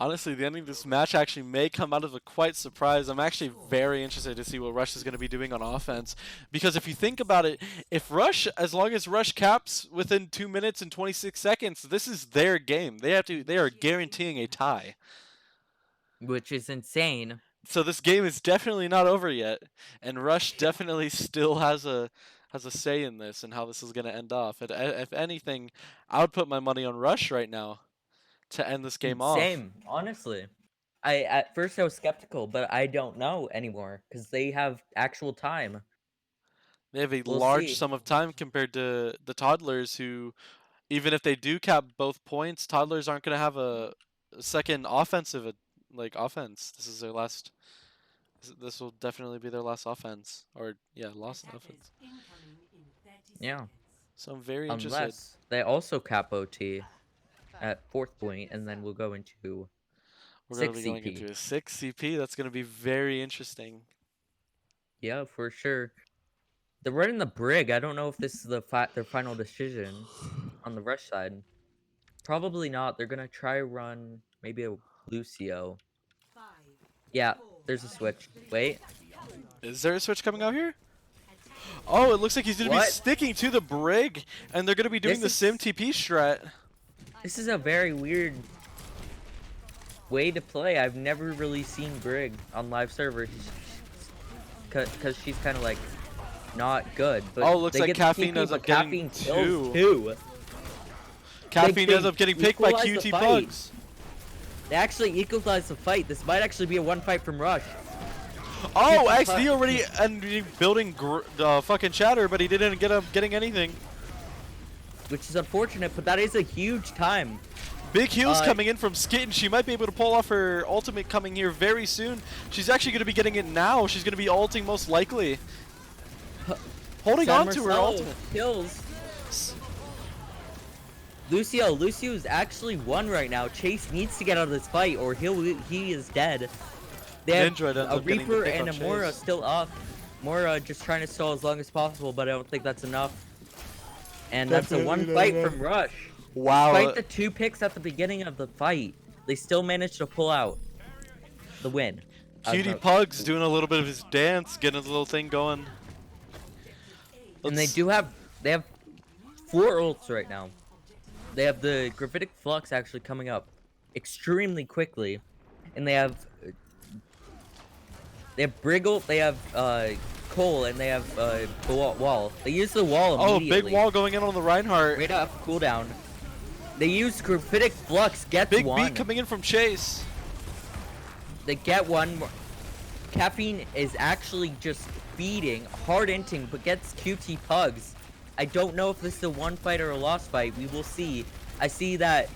Honestly, the ending of this match actually may come out of a quite surprise. I'm actually very interested to see what Rush is going to be doing on offense. Because if you think about it, if Rush, as long as Rush caps within 2 minutes and 26 seconds, this is their game. They are guaranteeing a tie. Which is insane. So this game is definitely not over yet, and Rush definitely still has a say in this and how this is going to end off. If anything, I would put my money on Rush right now to end this game off. Same, honestly. At first I was skeptical, but I don't know anymore because they have actual time. They have a We'll large see. sum of time compared to the Toddlers, who, even if they do cap both points, Toddlers aren't going to have a second offensive offense. This is their last. This will definitely be their last offense, or yeah, last offense. Yeah. So I'm very interested. Unless they also cap OT at 4th point, and then we'll go into We're going to 6 be going CP. into a 6 CP. That's going to be very interesting. Yeah, for sure. They're running the brig. I don't know if this is their final decision on the rush side. Probably not. They're gonna try run maybe a Lucio. Yeah, there's a switch. Wait, Is there a switch coming out here? Oh, it looks like he's going to be What? sticking to the brig, and they're going to be doing the This sim is- TP strat. this is a very weird way to play. I've never really seen Brig on live servers, cause she's kind of like not good. But Oh, looks they like get the Caffeine TP, ends but up getting Caffeine kills two. two. Caffeine they ends up getting picked by equalize the QT fight. Pugs. They actually equalized the fight. This might actually be a one fight from Rush. Oh, QT XD Pugs. already ended building fucking Chatter, but he didn't get up getting anything. Which is unfortunate, but that is a huge time. Big heals Uh, coming in from Skitten. She might be able to pull off her ultimate coming here very soon. She's actually going to be getting it now. She's going to be ulting most likely. Holding on to her Marcelo ultimate. kills. Lucio's actually won right now. Chase needs to get out of this fight or he is dead. They have Ninja ends a up getting the Reaper pick and on a Mora Chase. still up. Mora just trying to stall as long as possible, but I don't think that's enough. And that's a one fight from Rush. Wow. Despite the 2 picks at the beginning of the fight, they still managed to pull out the win. Cutie Pug's doing a little bit of his dance, getting his little thing going. And they Let's- they have 4 ults right now. They have the Gravitic Flux actually coming up extremely quickly, and they have Briggle, they have Cole, and they have the wall. They use the wall Oh, immediately. big wall going in on the Reinhardt. Right off cooldown. They use Gravitic Flux, gets Big one. beat coming in from Chase. They get one. Caffeine is actually just beating, hard inting, but gets QT Pugs. I don't know if this is a one fight or a lost fight. We will see. I see that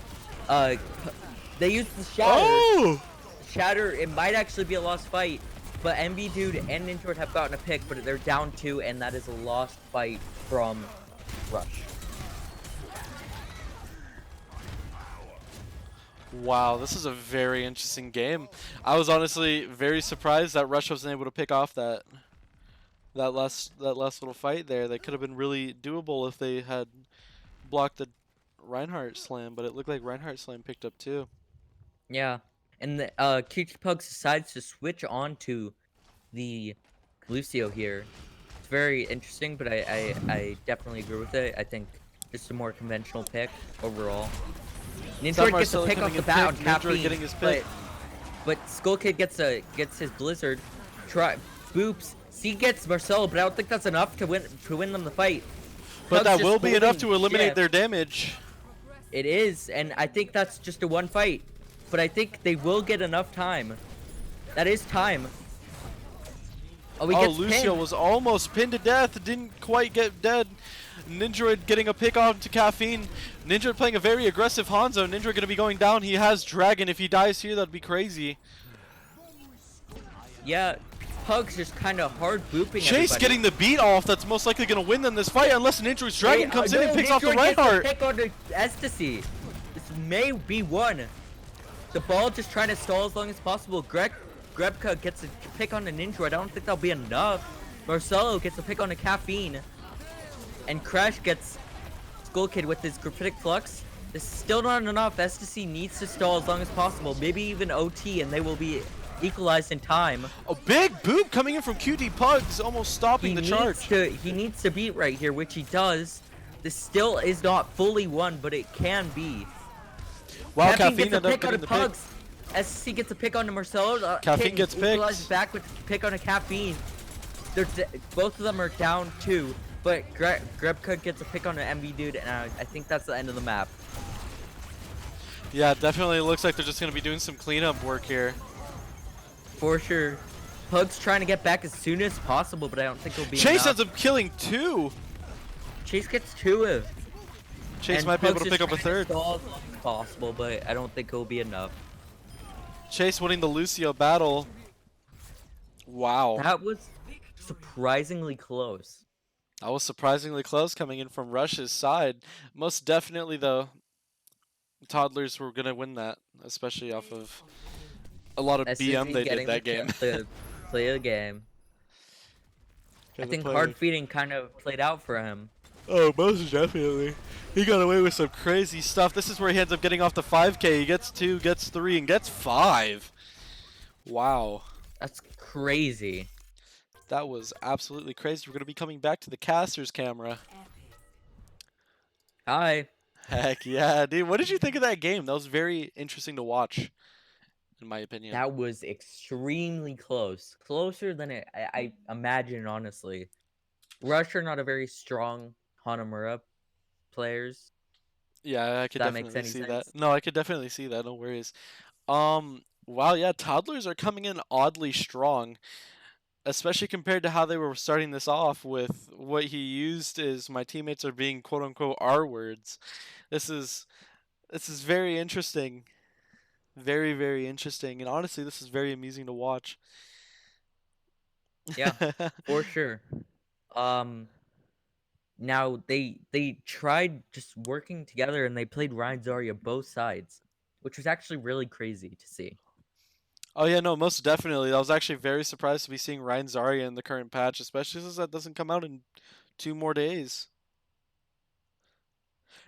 they use the Shatter. Oh! Shatter, it might actually be a lost fight, but MB Dude and Ninja have gotten a pick, but they're down 2, and that is a lost fight from Rush. Wow, this is a very interesting game. I was honestly very surprised that Rush wasn't able to pick off that last little fight there. That could have been really doable if they had blocked the Reinhardt slam, but it looked like Reinhardt slam picked up too. Yeah, and the QT Pugs decides to switch on to the Lucio here. It's very interesting, but I definitely agree with it. I think just a more conventional pick overall. Ninja gets a Marcelo pick off coming the in bat on pick, Ninja Caffeine, getting his pick. but Skull Kid gets his Blizzard. Boops. C gets Marcelo, but I don't think that's enough to win them the fight. But Pugs that just will be enough holding to eliminate Jeff. their damage. It is, and I think that's just a one fight. But I think they will get enough time. That is time. Oh, he Oh, gets Lucio pinned. was almost pinned to death. Didn't quite get dead. Ninja getting a pick off to Caffeine. Ninja playing a very aggressive Hanzo. Ninja going to be going down. He has Dragon. If he dies here, that'd be crazy. Yeah, Pugs just kind of hard booping. Chase everybody. getting the beat off. That's most likely going to win them this fight unless Ninja's Dragon Wait, comes in no, and picks off the Ninja gets a Reinhardt. Pick on the Ecstasy. This may be one. The ball just trying to stall as long as possible. Grebka gets a pick on the Ninja. I don't think that'll be enough. Marcelo gets a pick on the Caffeine. And Crash gets Skull Kid with his Gravitic Flux. This is still not enough. Ecstasy needs to stall as long as possible. Maybe even OT, and they will be equalized in time. A big boop coming in from QT Pugs, almost stopping the charge. He needs to beat right here, which he does. This still is not fully won, but it can be. Wow, Caffeine Caffeine gets a ended up pick on getting the the pick. Pugs. SC gets a pick on the Marcelo. Caffeine gets picked. Equalizes back with a pick on a Caffeine. Both of them are down 2, but Grebka gets a pick on an MV Dude, and I think that's the end of the map. Yeah, definitely looks like they're just going to be doing some cleanup work here. For sure. Pugs trying to get back as soon as possible, but I don't think it'll be Chase enough. ends up killing 2. Chase gets 2 of. Chase and might be able Pugs to is pick up a trying to third. stall as long as possible, but I don't think it'll be enough. Chase winning the Lucio battle. Wow. That was surprisingly close. That was surprisingly close coming in from Rush's side. Most definitely, though, Toddlers were going to win that, especially off of a lot of BM they did that game. Play a game. I the think player. hard feeding kind of played out for him. Oh, most definitely. He got away with some crazy stuff. This is where he ends up getting off the 5K. He gets 2, gets 3, and gets 5. Wow. That's crazy. That was absolutely crazy. We're going to be coming back to the caster's camera. Epic. Hi. Heck yeah, dude. What did you think of that game? That was very interesting to watch, in my opinion. That was extremely close. Closer than I imagined, honestly. Rush are not a very strong Hanamura players. Yeah, I If could that makes definitely any see that. sense. No, I could definitely see that. No worries. Wow, yeah, Toddlers are coming in oddly strong, especially compared to how they were starting this off with what he used is my teammates are being quote unquote R words. This is very interesting. Very, very interesting. And honestly, this is very amusing to watch. Yeah, for sure. Now they tried just working together and they played Ryan Zarya both sides, which was actually really crazy to see. Oh yeah, no, most definitely. I was actually very surprised to be seeing Ryan Zarya in the current patch, especially since that doesn't come out in 2 more days.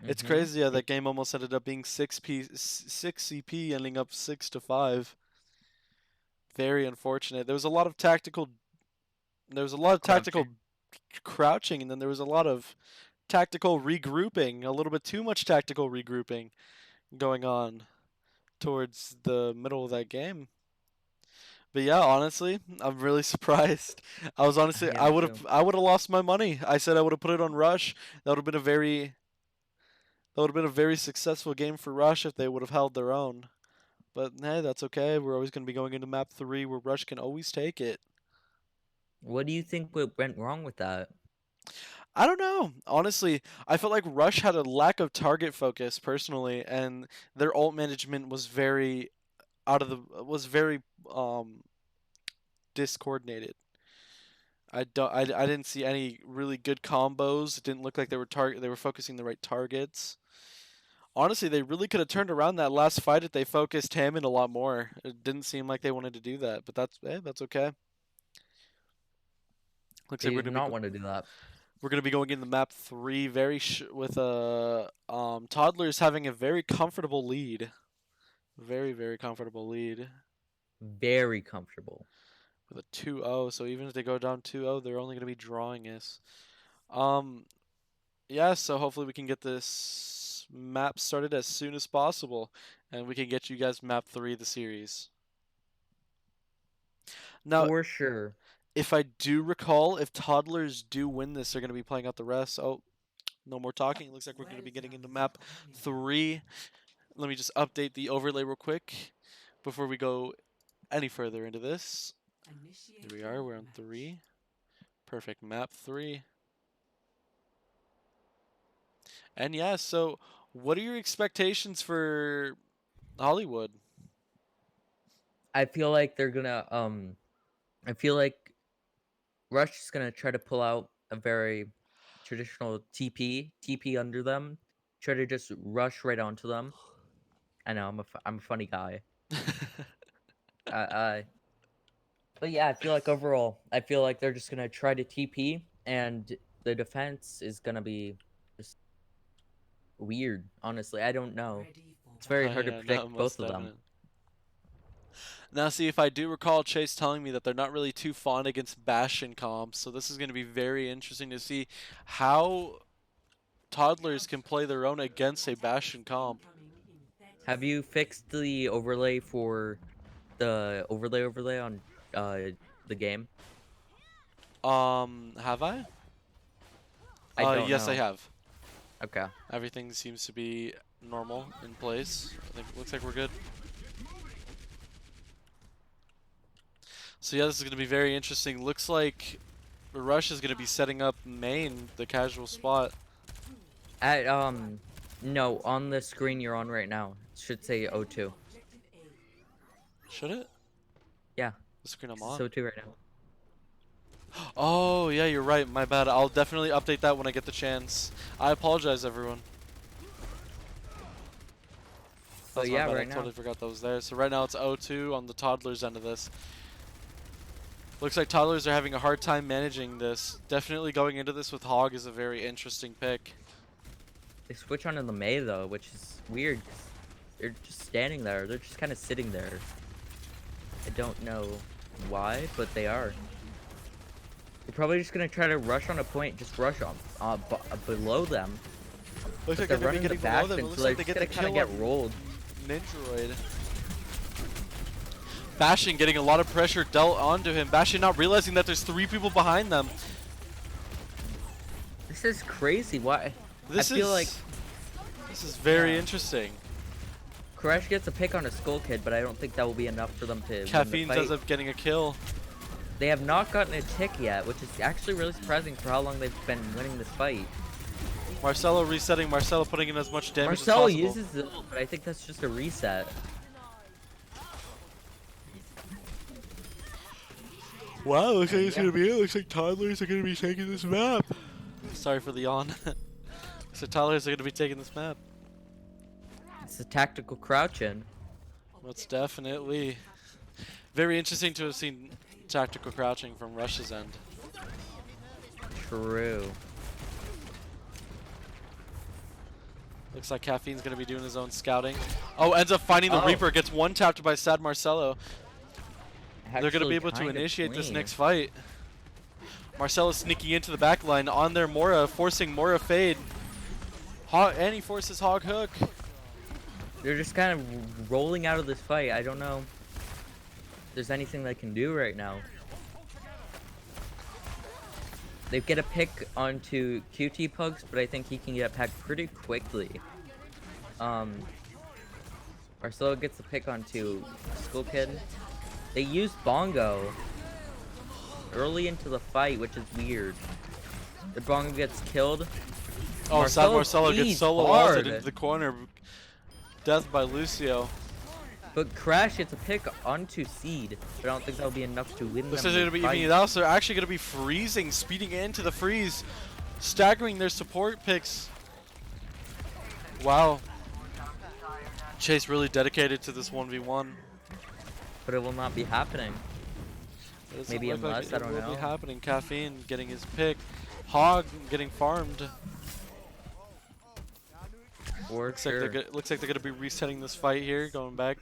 It's Mm-hmm. crazy how that game almost ended up being 6 CP, ending up 6-5. Very unfortunate. There was a lot of tactical crouching, and then there was a lot of tactical regrouping, a little bit too much tactical regrouping going on towards the middle of that game. But yeah, honestly, I'm really surprised. I was honestly, Yeah, me too. I would have lost my money. I said I would have put it on Rush. That would have been a very successful game for Rush if they would have held their own. But hey, that's okay. We're always going to be going into map 3 where Rush can always take it. What do you think went wrong with that? I don't know. Honestly, I felt like Rush had a lack of target focus personally, and their ult management was very um discoordinated. I didn't see any really good combos. It didn't look like they were focusing the right targets. Honestly, they really could have turned around that last fight if they focused him in a lot more. It didn't seem like they wanted to do that, but that's okay. Looks They like did not want to do that. we're gonna be going into map 3 with Toddlers having a very comfortable lead. Very, very comfortable lead Very comfortable. with a 2-0. So even if they go down 2-0, they're only gonna be drawing us. Um, yeah. So hopefully we can get this map started as soon as possible, and we can get you guys map 3 of the series. Now, For sure. if I do recall, if Toddlers do win this, they're gonna be playing out the rest. Oh, no more talking. It looks like we're gonna be getting into map 3. Let me just update the overlay real quick before we go any further into this. Here we are, we're on 3. Perfect, map 3. And yeah, so what are your expectations for Hollywood? I feel like they're gonna I feel like Rush is gonna try to pull out a very traditional TP under them, try to just rush right onto them. I know I'm a funny guy. I But yeah, I feel like overall, I feel like they're just gonna try to TP, and the defense is gonna be just weird. Honestly, I don't know. It's very Oh, hard to yeah, no, predict most both of them. definite. Now, see, if I do recall Chase telling me that they're not really too fond against Bastion comps, so this is going to be very interesting to see how Toddlers can play their own against a Bastion comp. Have you fixed the overlay for the overlay on the game? Have I? I don't yes, I know. have. Okay. Everything seems to be normal in place. I think it looks like we're good. So yeah, this is going to be very interesting. Looks like Rush is going to be setting up main, the casual spot. At no, on the screen you're on right now, it should say O2. Should it? Yeah. The screen I'm on. So O2 right now. Oh, yeah, you're right. My bad. I'll definitely update that when I get the chance. I apologize, everyone. So That's my Oh, yeah, bad. I right now. totally forgot that was there. So right now it's O2 on the Toddlers end of this. Oh, Now, see, if I do recall, Chase telling me that they're not really too fond against Bastion comps, so this is going to be very interesting to see how Toddlers can play their own against a Bastion comp. yeah, right now. Looks like Toddlers are having a hard time managing this. Definitely going into this with Hog is a very interesting pick. They switch onto the Mei though, which is weird. 'Cause they're just standing there. They're just kind of sitting there. I don't know why, but they are. They're probably just gonna try to rush on a point, just rush on below them. Looks like They're they're going to running be getting the below them. It bastion, looks so they're like they just get the gonna kind kill of on get rolled. Ninjaroid. Bastion getting a lot of pressure dealt onto him. Bastion not realizing that there's 3 people behind them. This is crazy. Why? This I feel is like this is very Yeah. interesting. Crash gets a pick on a Skull Kid, but I don't think that will be enough for them to win the Caffeine fight. ends up getting a kill. They have not gotten a tick yet, which is actually really surprising for how long they've been winning this fight. Marcelo resetting. Marcelo putting in as much damage Marcelo as possible. uses the ult, but I think that's just a reset. Wow, looks like it's Yeah. gonna be it. Looks like Toddlers are gonna be taking this map. Sorry for the yawn. So Toddlers are gonna be taking this map. It's a tactical crouch in. Most definitely. Very interesting to have seen tactical crouching from Rush's end. True. Looks like Caffeine's gonna be doing his own scouting. Oh, ends up finding the Oh. Reaper. Gets one tapped by Sad Marcelo. They're gonna be Actually able to kinda initiate this clean. next fight. Marcelo's sneaking into the back line on their Mora, forcing Mora fade. And he forces Hog Hook. They're just kind of rolling out of this fight. I don't know if there's anything they can do right now. They get a pick onto QT Pugs, but I think he can get packed pretty quickly. Marcelo gets a pick onto Skull Kid. They use Bongo early into the fight, which is weird. The Bongo gets killed. Oh, Sad Marcelo gets leads solo hard. ulted into the corner. Death by Lucio. But Crash gets a pick onto Seed, but I don't think that'll be enough to win Looks them like they're the going to be fight. evening it out, so they're actually going to be freezing, speeding into the freeze, staggering their support picks. Wow. Chase really dedicated to this 1v1. But it will not be happening. It doesn't Maybe look like unless, I don't it will know. be happening. Caffeine getting his pick. Hog getting farmed. For Looks sure. like they're going to be resetting this fight here, going back.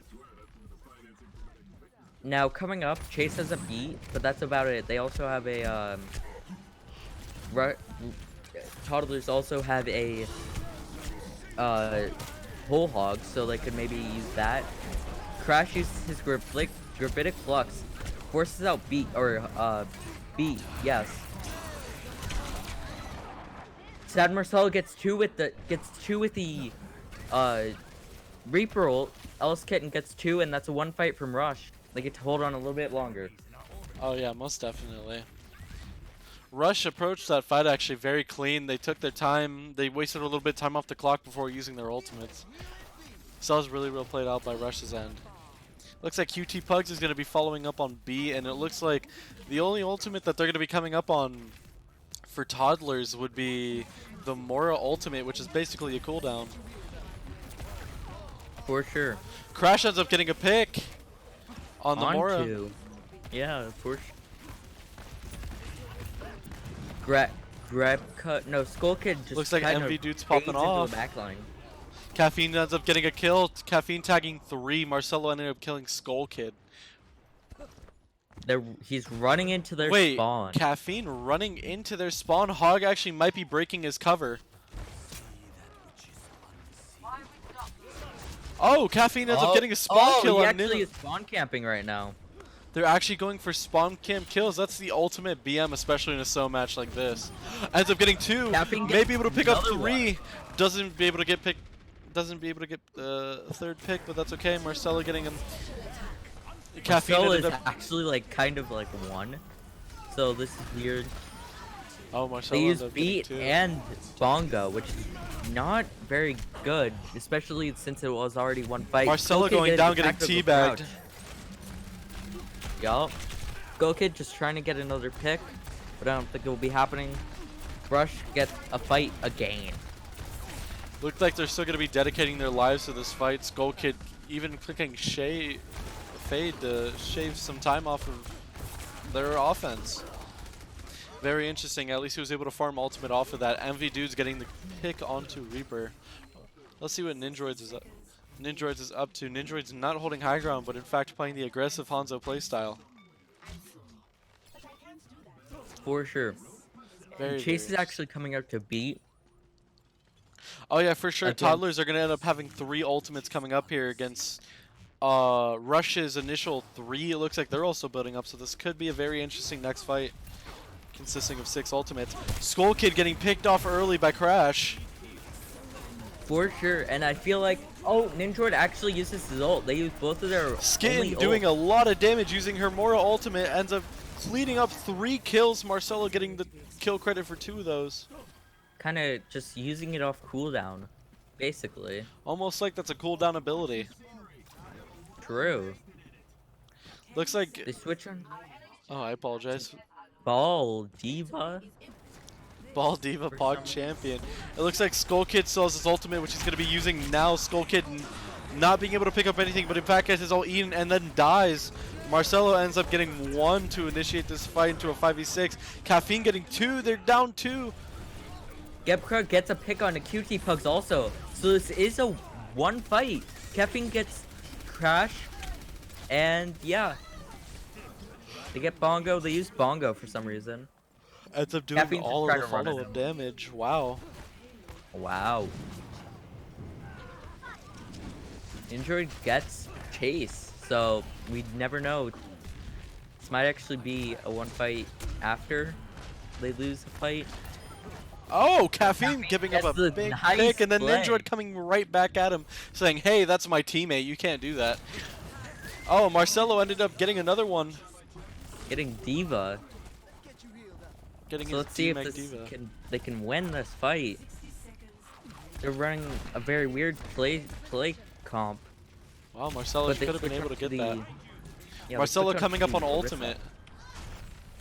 Now coming up, Chase has a beat, but that's about it. They also have a Toddlers also have a whole hog, so they could maybe use that. Crash uses his gravitic flux, forces out beat beat, yes. Sad Marcelo gets two with the Reaper ult. Ellis Kitten gets 2, and that's a 1 fight from Rush. They get to hold on a little bit longer. Oh yeah, most definitely. Rush approached that fight actually very clean. They took their time. They wasted a little bit of time off the clock before using their ultimates. So that was really well played out by Rush's end. Looks like QT Pugs is going to be following up on B, and it looks like the only ultimate that they're going to be coming up on for Toddlers would be the Mora ultimate, which is basically a cooldown. For sure. Crash ends up getting a pick on the Mora. Onto. Yeah, for sure. Grab cut. No, Skull Kid just Looks like kind MV of dude's popping fades into off. the backline. Caffeine ends up getting a kill. Caffeine tagging 3. Marcelo ended up killing Skull Kid. He's running into their Wait, spawn. Caffeine running into their spawn. Hog actually might be breaking his cover. Oh, Caffeine ends up getting a spawn kill he on actually Nim. is spawn camping right now. They're actually going for spawn camp kills. That's the ultimate BM, especially in a so match like this. Ends up getting 2. Caffeine May gets be able to pick up another 3. Doesn't be able to get the 3rd pick, but that's okay. Marcelo getting him. Caffeine Marcelo ended is up. actually like kind of like 1. So this is weird. Oh, Marcelo They use ended up getting beat 2. and bongo, which is not very good, especially since it was already 1 fight. Marcelo Skull Kid going down, getting tactical teabagged. crouch. Yup. Skull Kid just trying to get another pick, but I don't think it will be happening. Brush gets a fight again. Looked like they're still going to be dedicating their lives to this fight. Skull Kid even clicking fade to shave some time off of their offense. Very interesting. At least he was able to farm ultimate off of that. MV Dude's getting the pick onto Reaper. Let's see what Ninjroids is up. Ninjroids is up to. Ninjroids not holding high ground, but in fact playing the aggressive Hanzo playstyle. For sure. Very, Chase very is actually coming out to beat. Oh yeah, for sure. Again. Toddlers are going to end up having 3 ultimates coming up here against Rush's initial 3. It looks like they're also building up, so this could be a very interesting next fight consisting of 6 ultimates. Skull Kid getting picked off early by Crash. For sure, and I feel like, oh, Ninjroid actually uses his ult. They use both of their Skitten doing a lot of damage using her Mora ultimate, ends up cleaning up 3 kills. Marcelo getting the kill credit for 2 of those. Kind of just using it off cooldown, basically. Almost like that's a cooldown ability. True. Looks like... They switch on Oh, I apologize. Ball Diva. Ball Diva Pog Champion. It looks like Skull Kid still has his ultimate, which he's going to be using now. Skull Kid not being able to pick up anything, but in fact gets his ult eaten and then dies. Marcelo ends up getting 1 to initiate this fight into a 5v6. Caffeine getting 2. They're down 2. Gebkrug gets a pick on the QT Pugs also. So this is a 1 fight. Caffeine gets Crash. And yeah. They get Bongo. They use Bongo for some reason. Ends up doing Caffeine's all just of the trying to run at follow-up him. damage. Wow. Wow. Android gets Chase. So we never know. This might actually be a 1 fight after they lose the fight. Oh, Caffeine giving up gets a the big nice pick, and then play. Ninjroid coming right back at him, saying, hey, that's my teammate. You can't do that. Oh, Marcelo ended up getting another one. Getting Diva. Getting So his let's see if teammate this Diva. they can win this fight. They're running a very weird play comp. Wow, Marcelo But they could have been switch able to on get the- that. yeah, they Marcelo switch coming up to on Orisa. ultimate.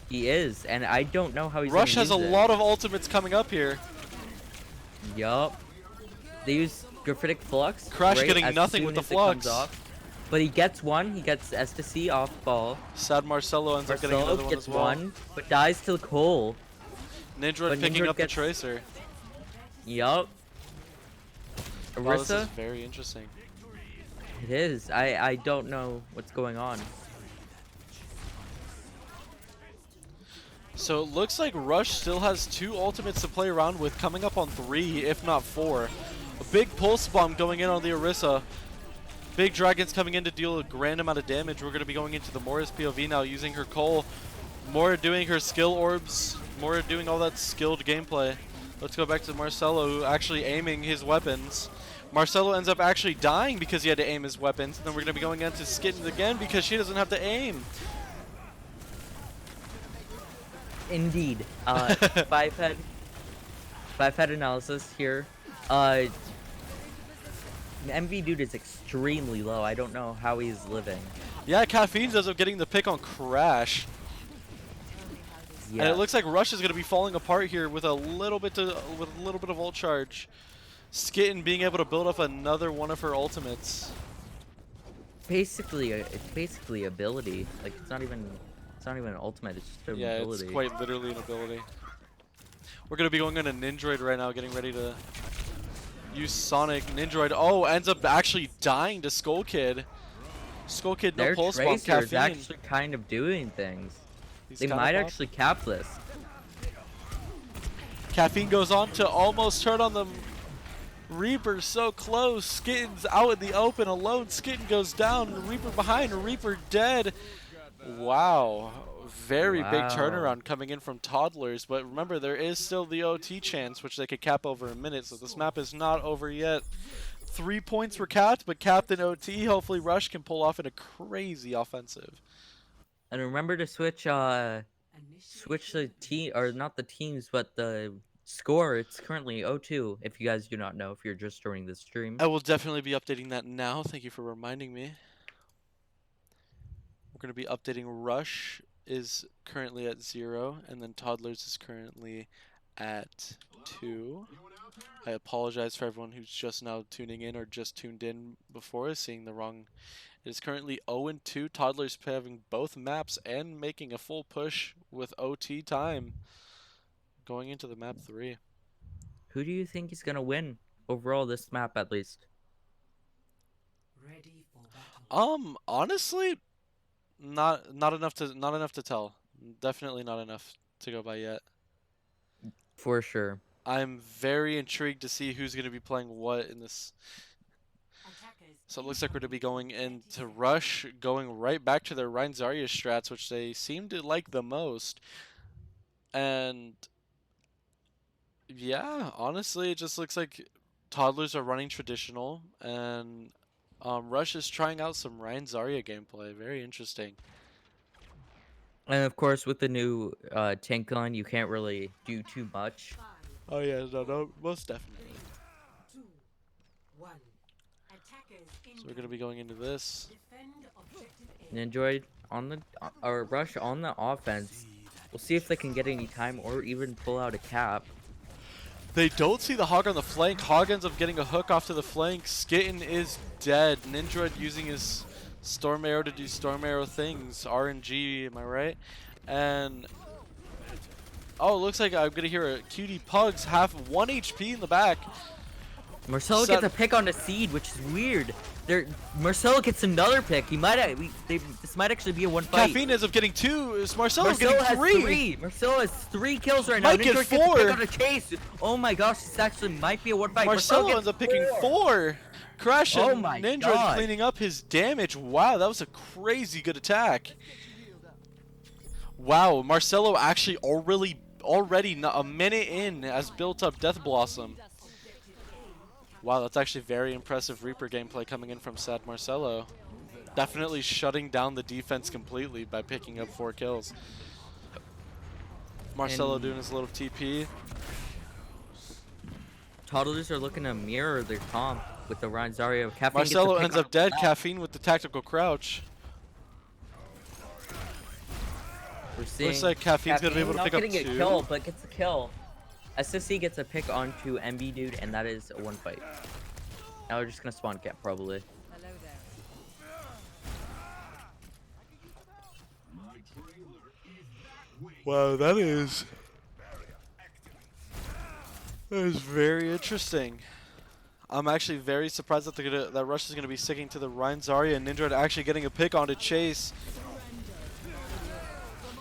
He is, and I don't know how he's Rush gonna has a use it. lot of ultimates coming up here. Yup. They use Graphitic Flux. Crash right getting as nothing soon with the as it comes Flux. off. But he gets one. He gets S to C off ball. Sad Marcelo ends up getting Marcelo another one gets as well. one, but dies to the Cole. Ninjroid But picking Ninjroid up the gets- Tracer. Yup. Wow, this is Orisa. very interesting. It is. I don't know what's going on. So it looks like Rush still has 2 ultimates to play around with, coming up on 3, if not 4. A big pulse bomb going in on the Orisa. Big Dragons coming in to deal a grand amount of damage. We're going to be going into the Mora's POV now, using her Cole. Mora doing her skill orbs. Mora doing all that skilled gameplay. Let's go back to Marcelo, who actually aiming his weapons. Marcelo ends up actually dying because he had to aim his weapons. And then we're going to be going into Skitten again because she doesn't have to aim. Indeed. Five head analysis here. MV Dude is extremely low. I don't know how he's living. Yeah, Caffeine ends up getting the pick on Crash. Yeah. And it looks like Rush is going to be falling apart here with a little bit of ult charge. Skitten being able to build up another one of her ultimates. Basically, it's basically ability. Like it's not even an ultimate. It's just an Yeah, ability. it's quite literally an ability. We're going to be going on a Ninjroid right now, getting ready to use Sonic. Ninjroid, oh, ends up actually dying to Skull Kid. Skull Kid, no Their pulse bomb, Tracer is Caffeine. actually kind of doing things. He's They kinda might pop. actually cap this. Caffeine goes on to almost turn on the Reaper, so close. Skitten's out in the open alone. Skitten goes down. Reaper behind. Reaper dead. Wow. Very big Wow. turnaround coming in from Toddlers. But remember, there is still the OT chance, which they could cap over a minute. So this map is not over yet. 3 points were capped, but capped in OT. Hopefully Rush can pull off in a crazy offensive. And remember to switch the team, or not the teams, but the score. It's currently 0-2. If you guys do not know, if you're just joining the stream. I will definitely be updating that now. Thank you for reminding me. We're going to be updating Rush is currently at 0, and then Toddlers is currently at 2. I apologize for everyone who's just now tuning in or just tuned in before, seeing the wrong It is currently 0-2. Toddlers having both maps and making a full push with OT time going into the map 3. Who do you think is gonna win overall this map at least? Ready for battle. Honestly, not enough to tell. Definitely not enough to go by yet. For sure. I'm very intrigued to see who's going to be playing what in this. Attackers So it looks like we're going to be incoming. going into 30 Rush, going right back to their Rein Zarya strats, which they seem to like the most. And yeah, honestly, it just looks like Toddlers are running traditional, and Rush is trying out some Rein Zarya gameplay. Very interesting. And of course, with the new tank gun, you can't really do too much. 5, Oh yeah, no, most definitely. 2, 1. Attackers So we're going to be going into this. defend objective A. And enjoyed on the or Rush on the offense. We'll see if they can get any time or even pull out a cap. They don't see the Hog on the flank. Hog ends up getting a hook off to the flank. Skitten is dead. Nindroid using his Storm Arrow to do Storm Arrow things. RNG, am I right? And oh, it looks like I'm gonna hear a Cutie Pugs have 1 HP in the back. Marcelo gets a pick on the seed, which is weird. Marcelo gets another pick. He might this might actually be a one fight. Caffeine ends up getting 2. Marcelo Marcelo getting has 3. 3. Marcelo has 3 kills right now. Might get Ninja gets a 4. pick on a chase. Oh my gosh, this actually might be a one fight. Marcelo gets ends up picking 4. 4. Crash Oh and my Nindroid God. cleaning up his damage. Wow, that was a crazy good attack. Wow, Marcelo actually already a minute in has built up Death Blossom. Wow, that's actually very impressive Reaper gameplay coming in from Sad Marcelo. Definitely shutting down the defense completely by picking up 4 kills. Marcelo And- doing his little TP. Toddlers are looking to mirror their comp with the Rein Zarya. Caffeine gets a Marcelo pick ends on up dead. the left. Caffeine with the tactical crouch. We're seeing Looks like Caffeine's gonna be able to not pick up getting 2. a kill, but gets a kill. SSC gets a pick onto MB dude, and that is a one fight. Now we're just gonna spawn cap probably. Wow, that is very interesting. I'm actually very surprised that that Rush is gonna be sticking to the Rein Zarya and Nindroid actually getting a pick onto Chase.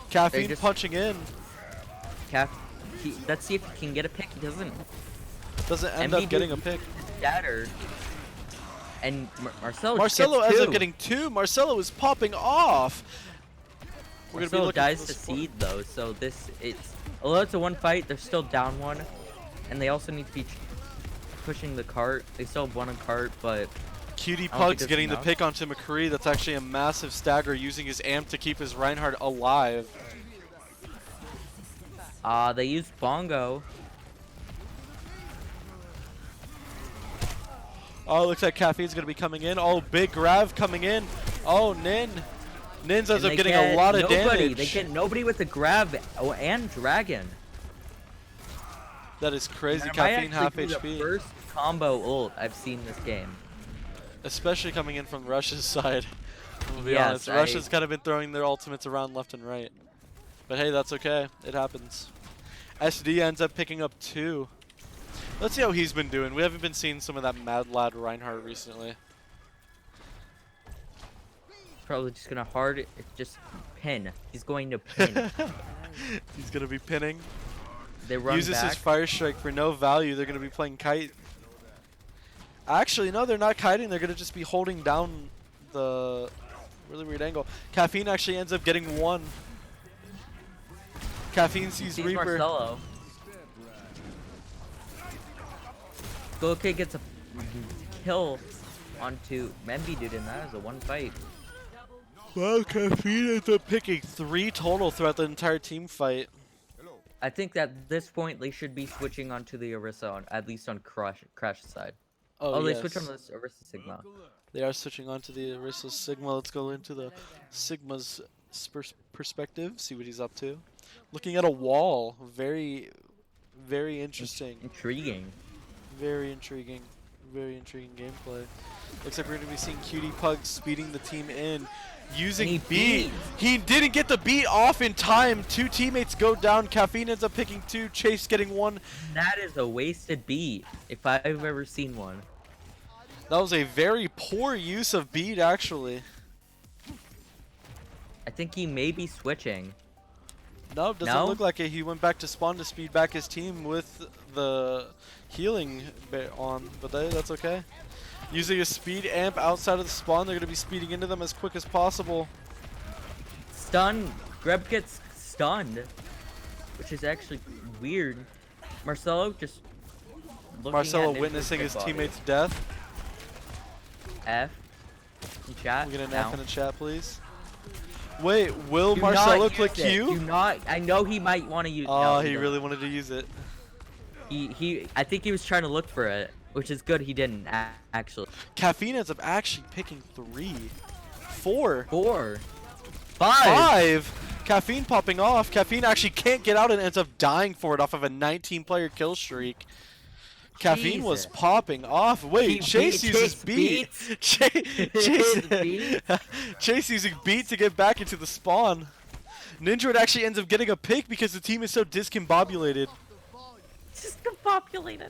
Caffeine just- punching in. Let's see if he can get a pick. He doesn't. Doesn't end MB up getting a dude pick. Shattered. And Marcelo Marcelo gets ends up 2. getting 2. Marcelo is popping off. We're gonna be Marcelo looking dies for to the score. seed though, so although it's a one fight, they're still down 1, and they also need to be pushing the cart. They still have 1 on cart, but Cutie I don't think Pugs that's getting enough. the pick onto McCree. That's actually a massive stagger using his amp to keep his Reinhardt alive. they used Bongo. Oh, looks like Caffeine's going to be coming in. Oh, big Grav coming in. Oh, Nin's ends And up they getting get a lot of nobody. damage. They get nobody with the grab and dragon. That is crazy. That might Caffeine half actually be HP. the first combo ult I've seen this game. Especially coming in from Rush's side. I'll be Yes, honest. Rush has kind of been throwing their ultimates around left and right. But hey, that's okay. It happens. SD ends up picking up 2. Let's see how he's been doing. We haven't been seeing some of that Mad Lad Reinhardt recently. Probably just gonna just pin. He's going to pin. He's going to be pinning. They run Uses back. his Fire Strike for no value. They're going to be playing Kite. Actually, no, they're not kiting. They're going to just be holding down the really weird angle. Caffeine actually ends up getting 1. Caffeine sees Sees Reaper. Marcelo. Goke gets a kill onto Membi dude, and that is a one fight. Wow, Caffeine ends up picking 3 total throughout the entire team fight. I think that at this point they should be switching onto the Orisa, at least on Crash's side. Oh, they switch on yes. the Orisa Sigma. They are switching on to the Aristo's Sigma. Let's go into the Sigma's perspective, see what he's up to. Looking at a wall. Very, very interesting. Intriguing. Very intriguing. Very intriguing gameplay. Looks like we're going to be seeing Cutie Pug speeding the team in. Using he beat. beat. He didn't get the beat off in time. 2 teammates go down. Caffeine ends up picking 2. Chase getting 1. That is a wasted beat, if I've ever seen one. That was a very poor use of beat, actually. I think he may be switching. No, doesn't No? look like it. He went back to spawn to speed back his team with the healing bit on, but that's okay. Using a speed amp outside of the spawn, they're going to be speeding into them as quick as possible. Stun. Greb gets stunned, which is actually weird. Marcelo just looking Marcelo at Ninja's witnessing dead his body. teammate's death. F in chat. Can we get an now. F in the chat, please? Wait, will Do Marcelo not click use it. Q? Do not. I know he might want to use. Oh, no, he doesn't. really wanted to use it. He. I think he was trying to look for it, which is good. He didn't actually. Caffeine ends up actually picking 3. 4. 4. 5. 5. Caffeine popping off. Caffeine actually can't get out and ends up dying for it off of a 19-player kill streak. Caffeine was Jesus. popping off. Wait, Chase uses Chase beat. Chase using beat to get back into the spawn. Ninja actually ends up getting a pick because the team is so discombobulated. Discombobulated.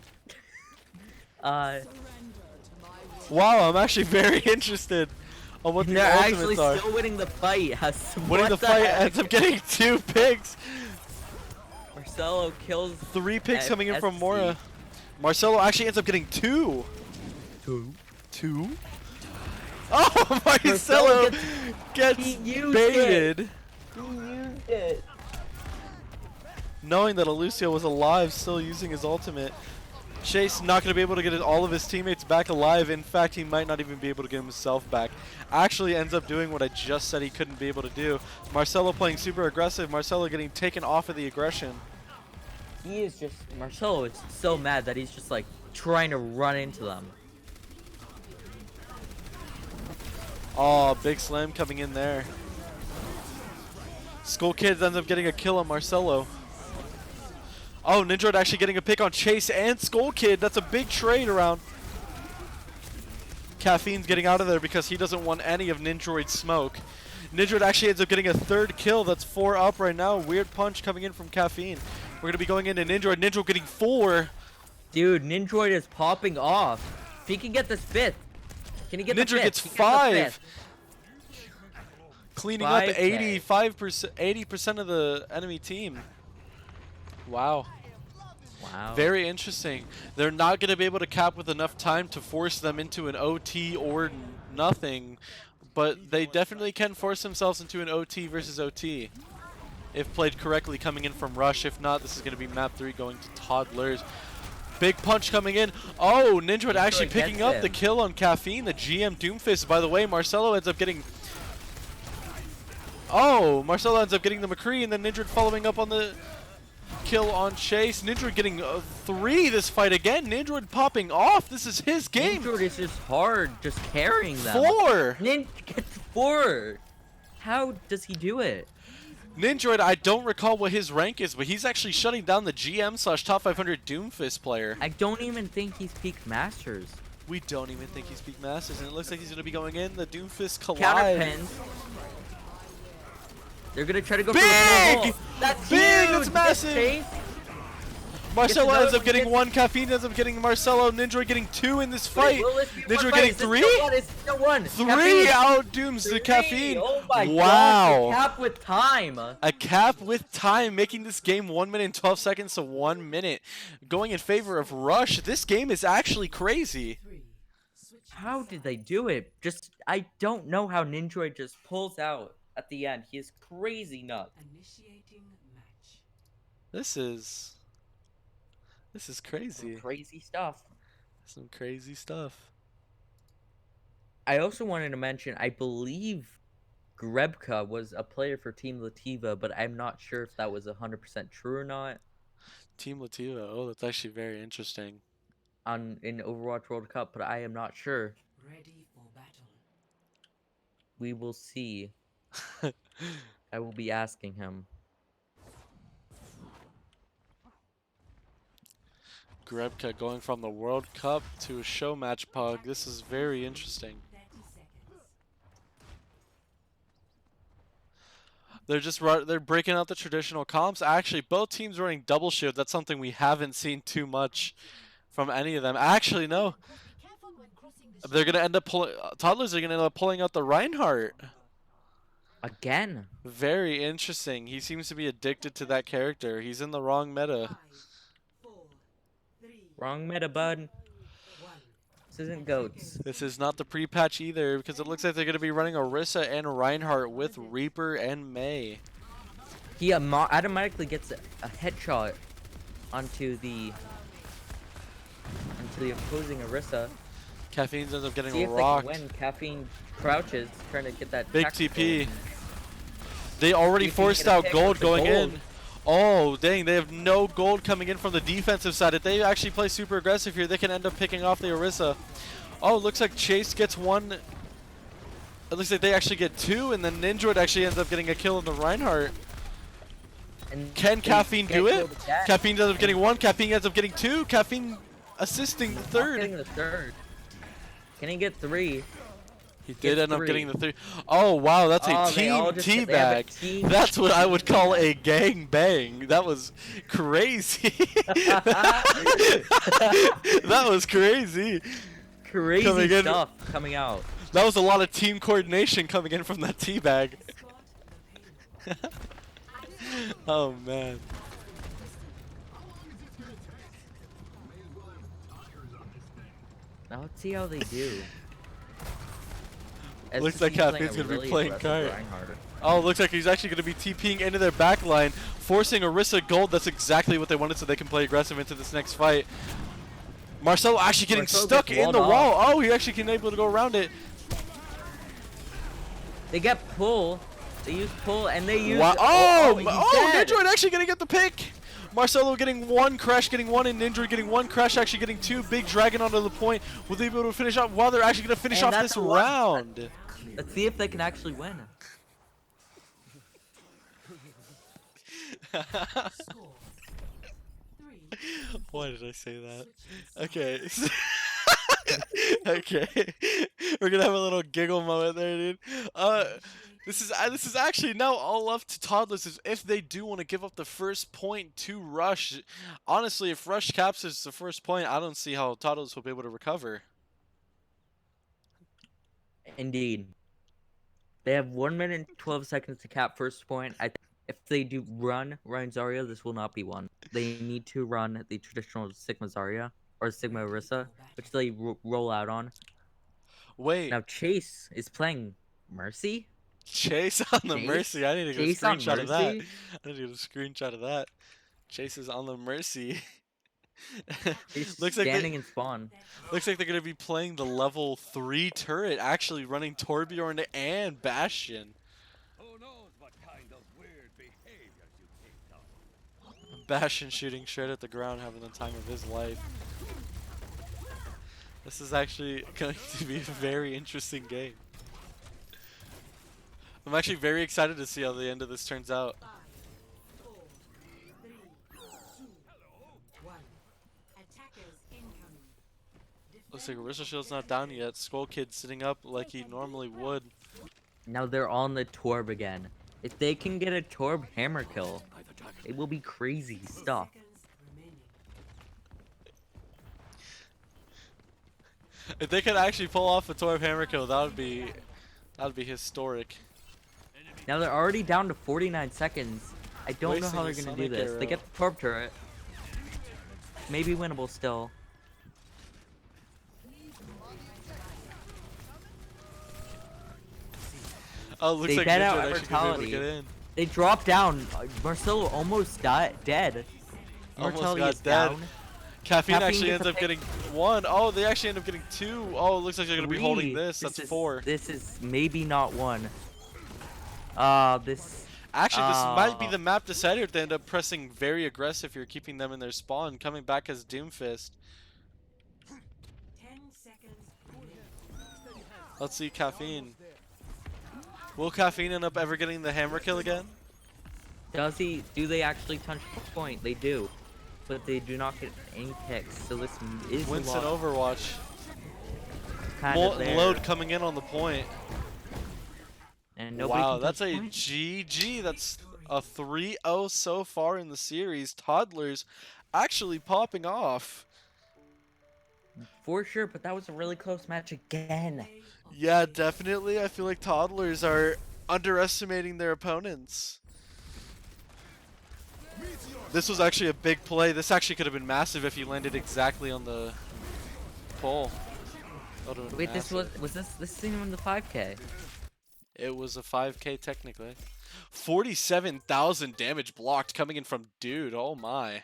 Wow, I'm actually very interested on what the They're actually ultimates are. still winning the fight. Winning the fight ends up getting 2 picks. Marcelo kills 3 picks coming in from SC. Mora. Marcelo actually ends up getting 2. 2. 2? Oh, Marcelo gets he used baited. He used it. Knowing that Alucio was alive, still using his ultimate. Chase not going to be able to get all of his teammates back alive. In fact, he might not even be able to get himself back. Actually ends up doing what I just said he couldn't be able to do. Marcelo playing super aggressive. Marcelo getting taken off of the aggression. He is just Marcelo is so mad that he's just like trying to run into them. Oh, big slam coming in there. Skull Kid ends up getting a kill on Marcelo. Oh, Ninja actually getting a pick on Chase and Skull Kid. That's a big trade around. Caffeine's getting out of there because he doesn't want any of Ninjroid's smoke. Ninja actually ends up getting a 3rd kill. That's 4 up right now. Weird punch coming in from Caffeine. We're going to be going into Ninja. Ninja getting 4. Dude, Ninjroid is popping off. If he can get this 5th. Can he get the 5th? Ninja gets He 5. Cleaning up 5K. 80% of the enemy team. Wow. Wow. Very interesting. They're not going to be able to cap with enough time to force them into an OT or nothing, but they definitely can force themselves into an OT versus OT if played correctly coming in from Rush. If not, this is going to be map 3 going to Toddlers. Big punch coming in. Oh, Ninja actually picking gets up the him. kill on Caffeine. The GM Doomfist, by the way. Marcelo ends up getting... Oh, Marcelo ends up getting the McCree, and then Ninja following up on the kill on Chase. Ninja getting 3 this fight again. Ninja popping off. This is his game. Ninjroid is just hard, just carrying them. 4. Ninja gets 4. How does he do it? Ninja, I don't recall what his rank is, but he's actually shutting down the GM/top 500 Doomfist player. I don't even think he's peaked Masters. We don't even think he's peak Masters, and it looks like he's going to be going in. The Doomfist collide. Counterpins. They're gonna try to go Big! for the hole. That's Big! huge. That's massive! Chase. Marcelo another ends up one, getting gets- 1. Caffeine ends up getting Marcelo. Ninja getting 2 in this fight. Wait, will this be Ninja one getting fight? 3? It's still one. 3 Caffeine. outdooms the 3. Caffeine. Oh my Wow. gosh, the cap with time. A cap with time, making this game 1 minute and 12 seconds to 1 minute. Going in favor of Rush. This game is actually crazy. 3. Switch. How did they do it? Just, I don't know how Ninja just pulls out at the end. He is crazy nuts. Initiating match. This is crazy. Crazy stuff. Some crazy stuff. I also wanted to mention, I believe Grebka was a player for Team Lativa, but I'm not sure if that was 100% true or not. Team Lativa. Oh, that's actually very interesting. In Overwatch World Cup, but I am not sure. Ready for battle. We will see. I will be asking him. Grebka going from the World Cup to a show match pug. This is very interesting. 30 seconds. They're breaking out the traditional comps. Actually, both teams running double shift. That's something we haven't seen too much from any of them. Actually, no. They're gonna end up pulling. Toddlers are gonna end up pulling out the Reinhardt. Again. Very interesting. He seems to be addicted to that character. He's in the wrong meta. 5, 4, 3, Wrong meta, bud. 1. This isn't goats. This is not the pre-patch either, because it looks like they're gonna be running Orisa and Reinhardt with Reaper and May. He automatically gets a headshot onto the opposing Orisa. Caffeine ends up getting See if they rocked. can win. Caffeine crouches, trying to get that Big tactical. TP. They already See if he can forced get a out pick gold with the going gold. in. Oh, dang, they have no gold coming in from the defensive side. If they actually play super aggressive here, they can end up picking off the Orisa. Oh, it looks like Chase gets one. It looks like they actually get two, and then Ninja actually ends up getting a kill in the Reinhardt. And Can they Caffeine get do it? killed again. Caffeine ends up getting one. Caffeine ends up getting two. Caffeine assisting the Not third. getting the third. Can he get three? He did gets end up three. getting the three. Oh, wow, that's a Oh, they all team just- they have a teabag. team That's what I would call a gang bang. That was crazy. That was crazy. Crazy Coming in- stuff coming out. That was a lot of team coordination coming in from that teabag. Spot the payload. Oh, man. Now let's see how they do. Looks like SSC playing Caffeine's a gonna be really playing aggressive kart. Reinhardt. Oh, looks like he's actually going to be TPing into their back line, forcing Orisa gold. That's exactly what they wanted so they can play aggressive into this next fight. Marcelo actually getting Marcelo stuck gets in the walled wall. off. Oh, he actually can able to go around it. They get pull. They use pull and they use. Wow. He's Oh, dead. Nindroid actually going to get the pick. Marcelo getting one, Crash getting one, and Nindroid getting one. Crash actually getting two. Big Dragon onto the point. Will they be able to finish off? Wow, they're actually going to finish And off that's this a lot. round. Let's see if they can actually win. Score 3. Why did I say that? Switch sides. Okay. Okay. We're gonna have a little giggle moment there, dude. This is actually now all up to Toddlers if they do want to give up the first point to Rush. Honestly, if Rush captures the first point, I don't see how Toddlers will be able to recover. Indeed. They have 1 minute and 12 seconds to cap first point. If they do run Zarya, this will not be one. They need to run the traditional Sigma Zarya or Sigma Orisa, which they roll out on. Wait, Now Chase is playing Mercy. Chase on the Chase? Mercy. I need to get a Chase on screenshot of that. Mercy? I need to get a screenshot of that. Chase is on the Mercy. He's Looks like they- standing in spawn. Looks like they're going to be playing the level 3 turret, actually running Torbjorn and Bastion. Who knows what kind of weird behaviors you picked up? Bastion shooting straight at the ground, having the time of his life. This is actually going to be a very interesting game. I'm actually very excited to see how the end of this turns out. 5, 4, 3, 2, 1. Attackers incoming. Looks like Orisa Shield's not down yet. Skull Kid sitting up like he normally would. Now they're on the Torb again. If they can get a Torb hammer kill, it will be crazy stuff. Seconds remaining. If they could actually pull off a Torb hammer kill, that would be historic. Now they're already down to 49 seconds. I don't know Wasting how they're a gonna do Sonic this. They arrow. get the Torb turret. Maybe winnable still. Oh, looks They like dead Ninja out actually gonna be able to Immortality. get in. They drop down. Marcelo almost dead. Almost Immortality got is dead. down. Caffeine Caffeine actually gets ends a up pick. getting one. Oh, they actually end up getting two. Oh, it looks like they're going to be holding Three. this. That's is, 4. This is maybe not one. This. Actually, this might be Oh. the map decider if they end up pressing very aggressive here, keeping them in their spawn, coming back as Doomfist. 10 seconds remaining. Let's see Caffeine. Will Caffeine end up ever getting the hammer kill again? Does he? Do they actually touch the point? They do. but they do not get any picks. So this is a Winston lot Overwatch. kind of Molten there. Load coming in on the point. And nobody Wow, can that's touch a point. GG. That's a 3-0 so far in the series. Toddlers actually popping off. For sure, but that was a really close match again. Yeah, definitely. I feel like Toddlers are underestimating their opponents. This was actually a big play. This actually could have been massive if he landed exactly on the pole. That would've been Wait, this was massive. this scene in the 5K? It was a 5K technically. 47,000 damage blocked coming in from Dude. Oh my.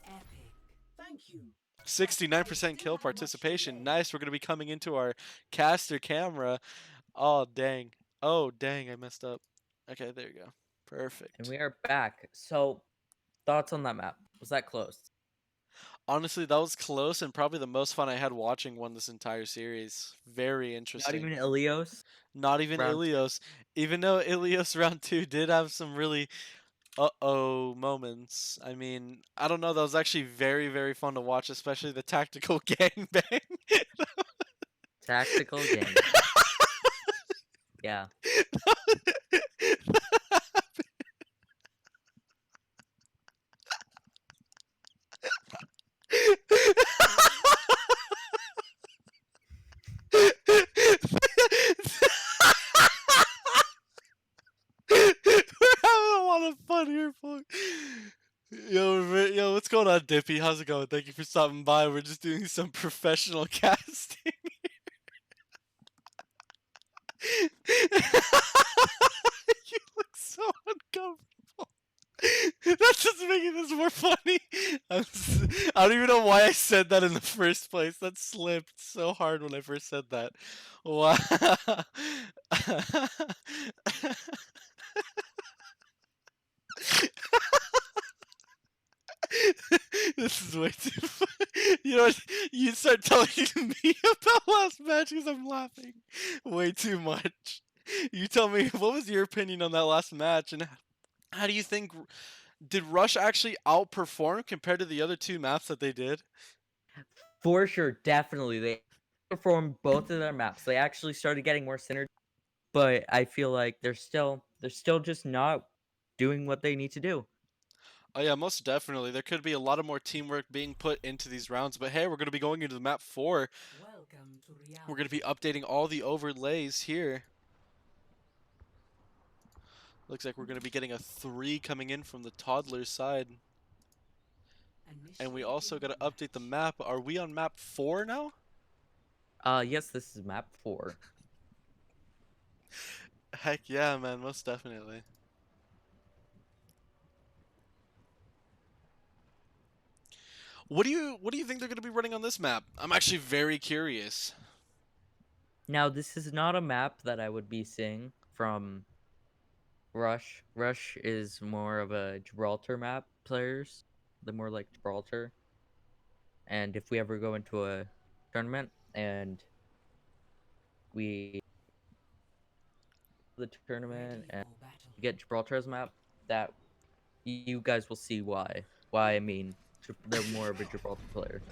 Epic. Thank you. 69% kill participation. Nice. We're going to be coming into our caster camera. Oh, dang. Oh, dang. I messed up. Okay, there you go. Perfect. And we are back. So, thoughts on that map? Was that close? Honestly, that was close and probably the most fun I had watching one this entire series. Very interesting. Not even Ilios? Not even round two? Ilios. Even though Ilios round 2 did have some really uh-oh moments. I mean, I don't know. That was actually very, very fun to watch, especially the tactical gangbang. Tactical game. Yeah. We're having a lot of fun here, folks. Yo, what's going on, Dippy? How's it going? Thank you for stopping by. We're just doing some professional casting. You look so uncomfortable. That's just making this more funny. I don't even know why I said that in the first place. That slipped so hard when I first said that. Wow. This is way too funny. You know what? You start telling me about last match because I'm laughing way too much. You tell me, what was your opinion on that last match, and how do you think, did Rush actually outperform compared to the other two maps that they did? For sure, definitely. They performed both of their maps. They actually started getting more synergy, but I feel like they're still just not doing what they need to do. Oh yeah, most definitely. There could be a lot of more teamwork being put into these rounds, but hey, we're going to be going into the map 4. Welcome to reality. We're going to be updating all the overlays here. Looks like we're going to be getting a 3 coming in from the Toddlers side. And we also got to update the map. Are we on map 4 now? Yes, this is map 4. Heck yeah, man, most definitely. What do you think they're going to be running on this map? I'm actually very curious. Now, this is not a map that I would be seeing from Rush. Rush is more of a Gibraltar map players. They're more like Gibraltar. And if we ever go into a tournament and we the tournament and get Gibraltar as a map, that you guys will see why. Why I mean they're more of a Gibraltar player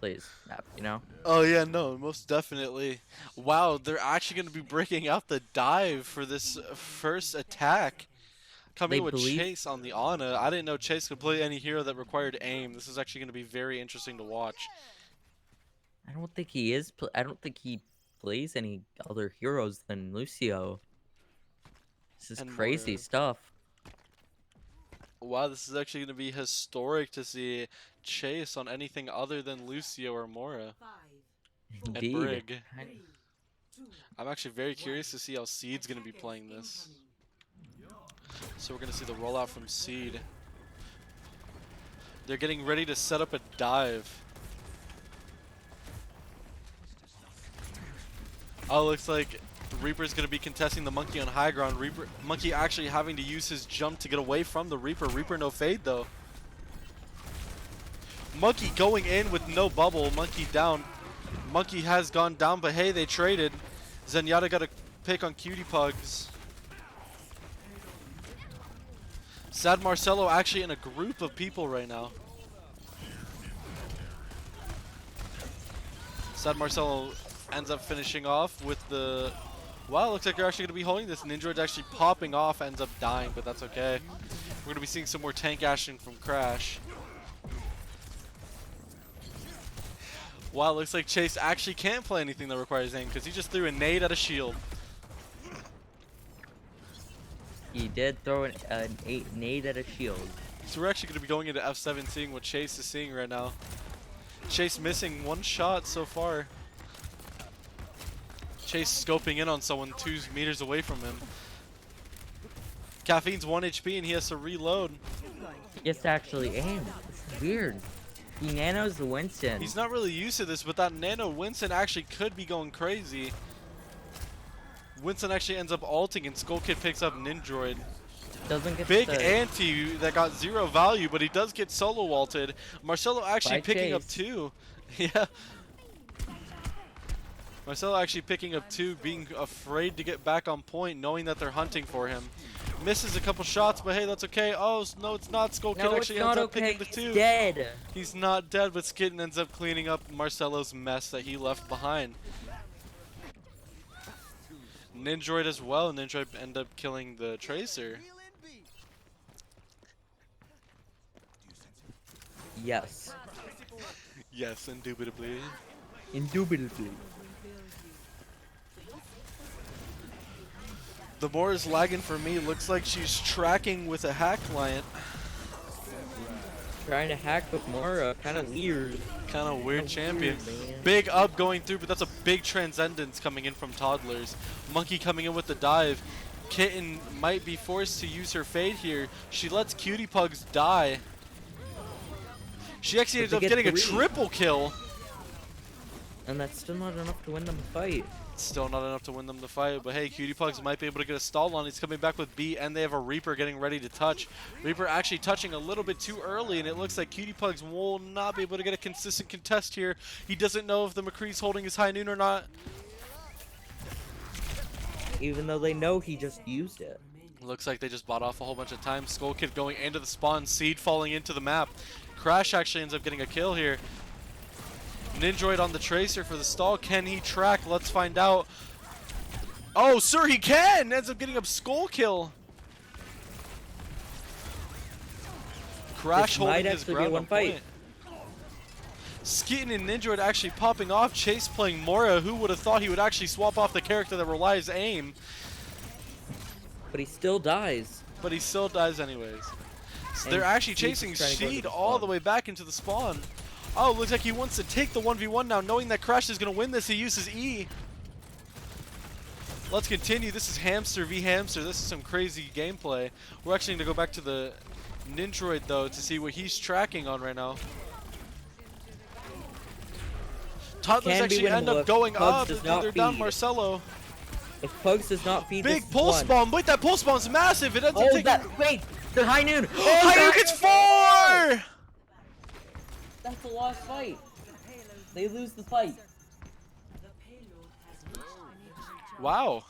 plays map, you know? Oh yeah, no, most definitely. Wow, they're actually going to be breaking out the dive for this first attack. Coming They with believe- Chase on the Ana. I didn't know Chase could play any hero that required aim. This is actually going to be very interesting to watch. I don't think he is. I don't think he plays any other heroes than Lucio. This is And crazy Moira. stuff. Wow, this is actually going to be historic to see Chase on anything other than Lucio or Mora. 5, And Indeed. Brig. 3, 2, I'm actually very curious to see how Seed's going to be playing this. So we're going to see the rollout from Seed. They're getting ready to set up a dive. Oh, looks like Reaper's going to be contesting the Monkey on high ground. Monkey actually having to use his jump to get away from the Reaper. Reaper no fade though. Monkey going in with no bubble. Monkey down. Monkey has gone down, but hey, they traded. Zenyatta got a pick on Cutie Pugs. Sad Marcelo actually in a group of people right now. Sad Marcelo ends up finishing off with the... Wow, looks like they're actually going to be holding this. Ninjroid's actually popping off, ends up dying, but that's okay. We're going to be seeing some more tank action from Crash. Wow, looks like Chase actually can't play anything that requires aim because he just threw a nade at a shield. He did throw an nade at a shield. So we're actually going to be going into F7 seeing what Chase is seeing right now. Chase missing one shot so far. Chase scoping in on someone 2 meters away from him. Caffeine's 1 HP and he has to reload. He has to actually aim. It's weird. He nanos the Winston. He's not really used to this, but that nano Winston actually could be going crazy. Winston actually ends up ulting and Skull Kid picks up Ninjroid. Doesn't get Big the... anti that got 0 value, but he does get solo ulted. Marcelo actually By picking up Chase. 2. Yeah. Marcelo actually picking up 2, being afraid to get back on point, knowing that they're hunting for him. Misses a couple shots, but hey, that's okay. Oh, no, it's not. Skull Kid No, it's actually not ends up okay. picking the He's 2. dead. He's not dead, but Skitten ends up cleaning up Marcelo's mess that he left behind. Ninjroid as well, and Ninjroid end up killing the Tracer. Yes. Yes, indubitably. Indubitably. The more is lagging for me. Looks like she's tracking with a hack client. Trying to hack with Mora. Kind of weird. Kind of weird champion. Weird, man. Big up going through, but that's a big transcendence coming in from Toddlers. Monkey coming in with the dive. Kitten might be forced to use her fade here. She lets Cutie Pugs die. She actually ends But up they get getting a 3. triple kill. And that's still not enough to win them a fight. Still not enough to win them the fight, but hey, Cutie Pugs might be able to get a stall on. He's coming back with B, and they have a Reaper getting ready to touch. Reaper actually touching a little bit too early, and it looks like Cutie Pugs will not be able to get a consistent contest here. He doesn't know if the McCree's holding his high noon or not. Even though they know he just used it. Looks like they just bought off a whole bunch of time. Skull Kid going into the spawn, Seed falling into the map. Crash actually ends up getting a kill here. Ninjroid on the Tracer for the stall. Can he track? Let's find out. Oh, sir, he can! Ends up getting a Skull kill. Crash This holding might his actually be a ground one on fight. point. Skitten and Ninjroid actually popping off. Chase playing Mora. Who would have thought he would actually swap off the character that relies aim? But he still dies. But he still dies anyways. So And they're actually Seed's chasing trying to go to Seed the all spawn. the way back into the spawn. Oh, looks like he wants to take the 1v1 now, knowing that Crash is going to win this. He uses E. Let's continue. This is Hamster v Hamster. This is some crazy gameplay. We're actually going to go back to the Ninjroid, though, to see what he's tracking on right now. Toddlers Can be actually end winnable up if going Pugs up. does not They're down feed. Marcelo. If Pugs does not feed Big this pulse one. bomb. Wait, that pulse bomb's massive. It ends up Oh, taking... that, wait, the high noon. Hayu gets 4! That's a lost fight. They lose the fight. Wow.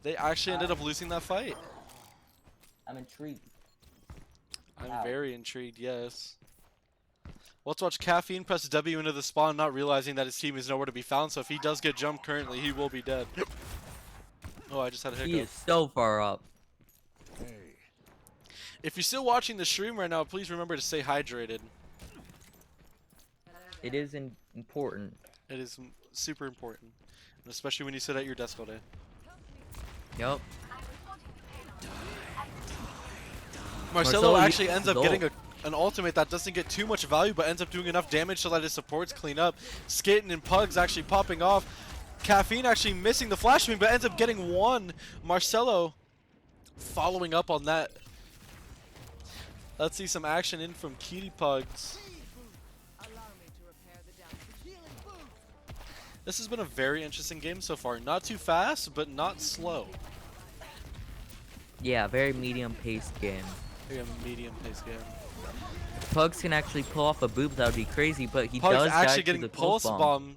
They actually ended up losing that fight. I'm intrigued. I'm Wow. very intrigued, yes. Let's watch Caffeine press W into the spawn, not realizing that his team is nowhere to be found, so if he does get jumped currently, he will be dead. Oh, I just had a He hiccup. is so far up. If you're still watching the stream right now, please remember to stay hydrated. It is important. It is super important, and especially when you sit at your desk all day. Yep. Marcelo Marcelo actually uses ends up his getting ult. an ultimate that doesn't get too much value, but ends up doing enough damage to let his supports clean up. Skitten and Pugs actually popping off. Caffeine actually missing the flash beam, but ends up getting one. Marcelo following up on that. Let's see some action in from Cutie Pugs. This has been a very interesting game so far. Not too fast, but not slow. Yeah, very medium-paced game. Very medium-paced game. If Pugs can actually pull off a boob, that would be crazy, but he Pugs does die actually to getting the pulse bomb.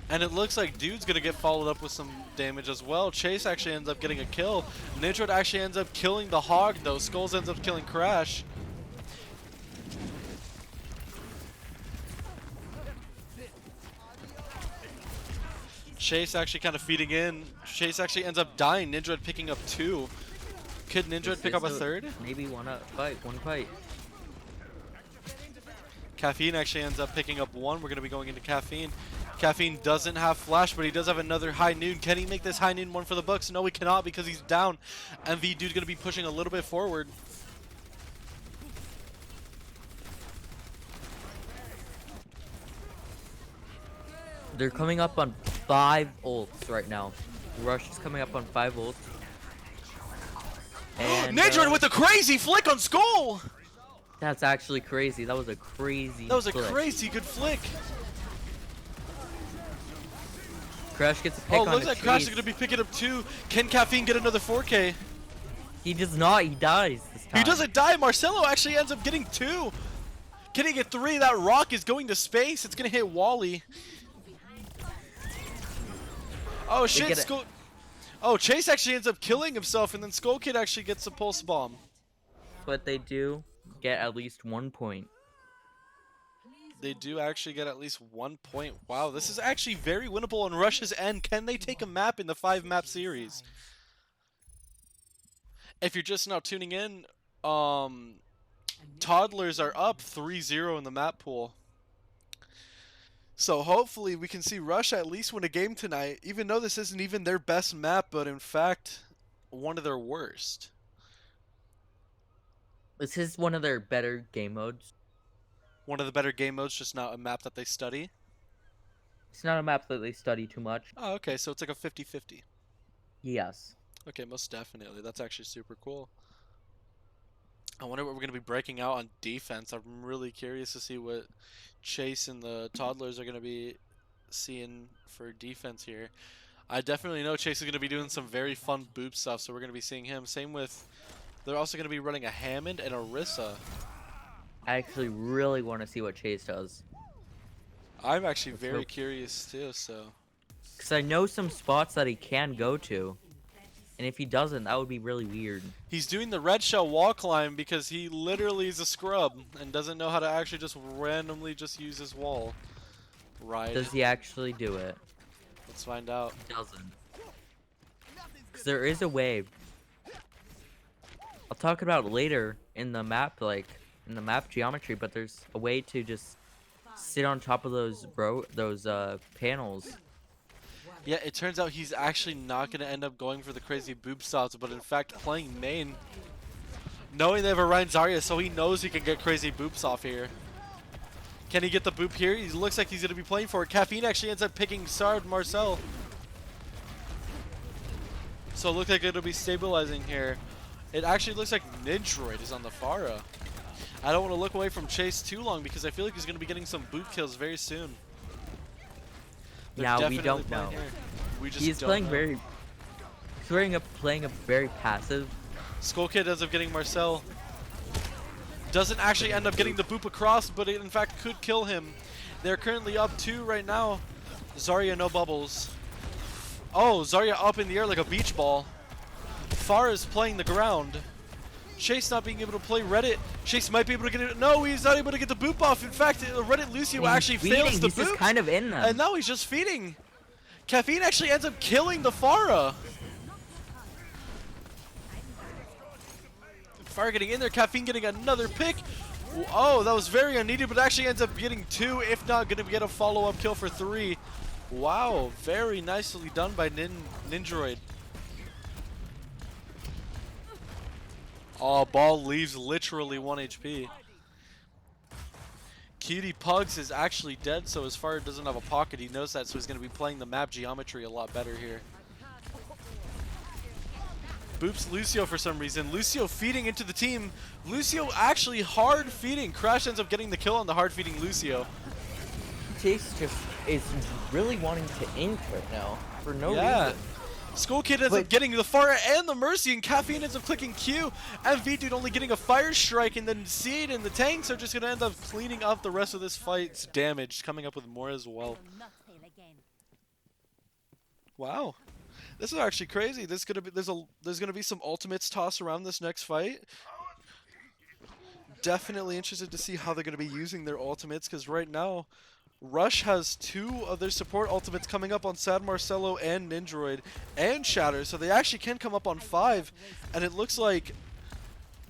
And it looks like Dude's gonna get followed up with some damage as well. Chase actually ends up getting a kill. Nidroid actually ends up killing the Hog though. Skulls ends up killing Crash. Chase actually kind of feeding in. Chase actually ends up dying. Nidroid picking up 2. Could Nidroid pick up a 3rd? Maybe one fight. Caffeine actually ends up picking up 1. We're going to be going into Caffeine. Caffeine doesn't have Flash, but he does have another High Noon. Can he make this High Noon one for the Bucks? No, he cannot because he's down. MV Dude's going to be pushing a little bit forward. They're coming up on 5 ults right now. Rush is coming up on 5 ults. And, Nidroid with a crazy flick on Skull! That's actually crazy. That was a crazy That was a flick. crazy good flick. Crash gets a pick Oh, on looks the like Crash is chase. going to be picking up 2. Can Caffeine get another 4K? He does not. He dies this time. He doesn't die. Marcelo actually ends up getting 2. Can he get 3? That rock is going to space. It's going to hit Wally. Oh shit, get it. Skull. Oh, Chase actually ends up killing himself, and then Skull Kid actually gets a pulse bomb. But they do get at least 1 point. They do actually get at least 1 point. Wow, this is actually very winnable on Rush's end. Can they take a map in the 5-map series? If you're just now tuning in, Toddlers are up 3-0 in the map pool. So hopefully we can see Rush at least win a game tonight, even though this isn't even their best map, but in fact, one of their worst. This is one of their better game modes. One of the better game modes, just not a map that they study. It's not a map that they study too much. Oh, okay, so it's like a 50-50. Yes. Okay, most definitely. That's actually super cool. I wonder what we're going to be breaking out on defense. I'm really curious to see what Chase and the Toddlers are going to be seeing for defense here. I definitely know Chase is going to be doing some very fun boop stuff, so we're going to be seeing him. Same with, they're also going to be running a Hammond and a Rissa. I actually really want to see what Chase does. I'm actually Let's very hope. curious too, so. Because I know some spots that he can go to. And if he doesn't, that would be really weird. He's doing the red shell wall climb because he literally is a scrub and doesn't know how to actually just randomly just use his wall. Right. Does he actually do it? Let's find out. He doesn't. Because there is a way. I'll talk about it later in the map, like, in the map geometry, but there's a way to just sit on top of those panels. Yeah, it turns out he's actually not going to end up going for the crazy boob stops, but in fact playing main. Knowing they have a Ryan Zarya, so he knows he can get crazy boops off here. Can he get the boop here? He looks like he's going to be playing for it. Caffeine actually ends up picking Sard Marcel. So it looks like it'll be stabilizing here. It actually looks like Nidroid is on the Pharah. I don't want to look away from Chase too long because I feel like he's going to be getting some boot kills very soon. They're Now we definitely don't playing know. here. We just He's don't playing know. playing a very passive. Skull Kid ends up getting Marcel. Doesn't actually end up getting the boop across, but it in fact could kill him. They're currently up 2 right now. Zarya no bubbles. Oh, Zarya up in the air like a beach ball. Far is playing the ground. Chase not being able to play Reddit. Chase might be able to get it. No, he's not able to get the boop off. In fact, Reddit Lucio And he's actually feeding, fails the he's boop. just kind of in them. And now he's just feeding. Caffeine actually ends up killing the Pharah. Pharah getting in there. Caffeine getting another pick. Oh, that was very unneeded, but actually ends up getting 2, if not going to get a follow-up kill for 3. Wow, very nicely done by Nindroid. Oh, ball leaves literally 1 HP. Cutie Pugs is actually dead, so as far as doesn't have a pocket, he knows that, so he's going to be playing the map geometry a lot better here. Boops Lucio for some reason. Lucio feeding into the team. Lucio actually hard feeding. Crash ends up getting the kill on the hard feeding Lucio. Chase just is really wanting to ink right now for no reason. Skull Kid ends up getting the Pharah and the Mercy, and Caffeine ends up clicking Q. MV Dude only getting a Fire Strike, and then Seed and the tanks are just going to end up cleaning up the rest of this fight's damage, coming up with more as well. Wow. This is actually crazy. There's gonna be some ultimates tossed around this next fight. Definitely interested to see how they're gonna be using their ultimates, because right now Rush has 2 of their support ultimates coming up on Sad Marcello and Nindroid and Shatter, so they actually can come up on 5, and it looks like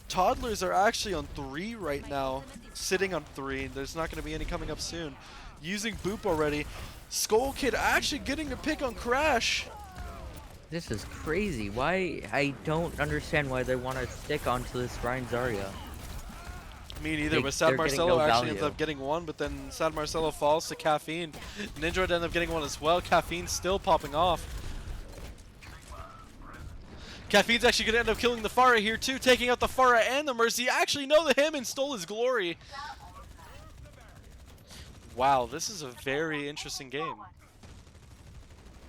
Toddlers are actually on 3 right now, sitting on 3. There's not going to be any coming up soon. Using Boop already. Skull Kid actually getting a pick on Crash. This is crazy. Why? I don't understand why they want to stick onto this Ryan Zarya. Me neither, They- but Sad they're getting Marcello no actually ends value. up getting one, but then Sad Marcello falls to Caffeine. Nindroid ends up getting one as well. Caffeine's still popping off. Caffeine's actually going to end up killing the Pharah here too, taking out the Pharah and the Mercy. Actually, no, the him and stole his glory. Wow, this is a very interesting game.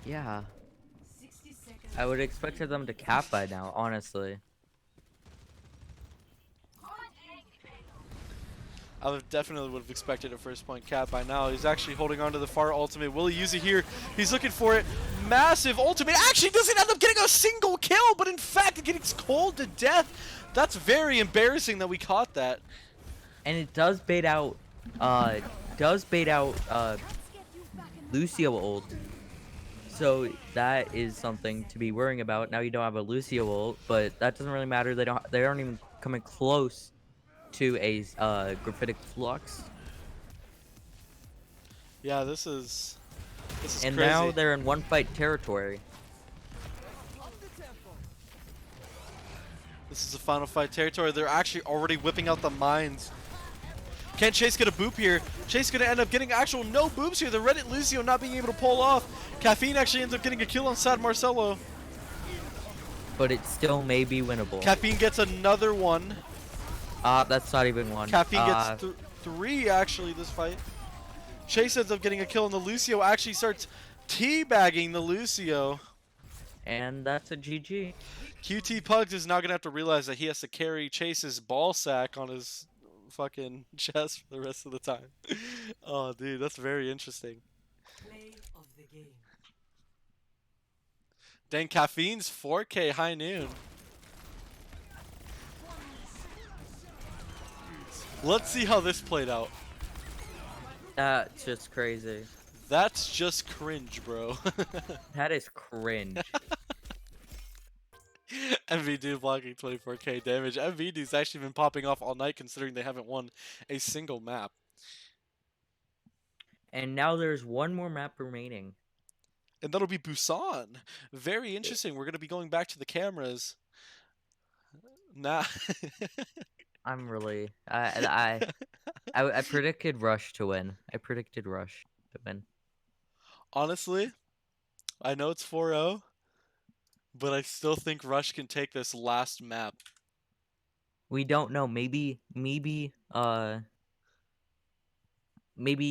Yeah. 60 seconds. I would expect them to cap by now, honestly. Definitely would have expected a first point cap by now. He's actually holding on to the Pharah ultimate. Will he use it here? He's looking for it. Massive ultimate. Actually doesn't end up getting a single kill, but in fact it gets cold to death. That's very embarrassing that we caught that. And it does bait out Lucio ult. So that is something to be worrying about. Now you don't have a Lucio ult, but that doesn't really matter. They aren't even coming close to a graphitic flux. Yeah, this is And crazy. now they're in one fight territory. This is a final fight territory. They're actually already whipping out the mines. Can Chase get a boop here? Chase gonna end up getting actual no boops here. The Reddit Lucio not being able to pull off. Caffeine actually ends up getting a kill on Sad Marcello. But it still may be winnable. Caffeine gets another one. That's not even one. Caffeine gets 3 actually this fight. Chase ends up getting a kill and the Lucio actually starts teabagging the Lucio. And that's a GG. QT Pugs is now going to have to realize that he has to carry Chase's ball sack on his fucking chest for the rest of the time. Oh, dude, that's very interesting. Play of the game. Dang, Caffeine's 4K high noon. Let's see how this played out. That's just crazy. That's just cringe, bro. That is cringe. MVD blocking 24k damage. MVD's actually been popping off all night considering they haven't won a single map. And now there's one more map remaining. And that'll be Busan. Very interesting. We're going to be going back to the cameras. Nah. I'm really I predicted Rush to win. I predicted Rush to win. Honestly, I know it's 4-0, but I still think Rush can take this last map. We don't know. Maybe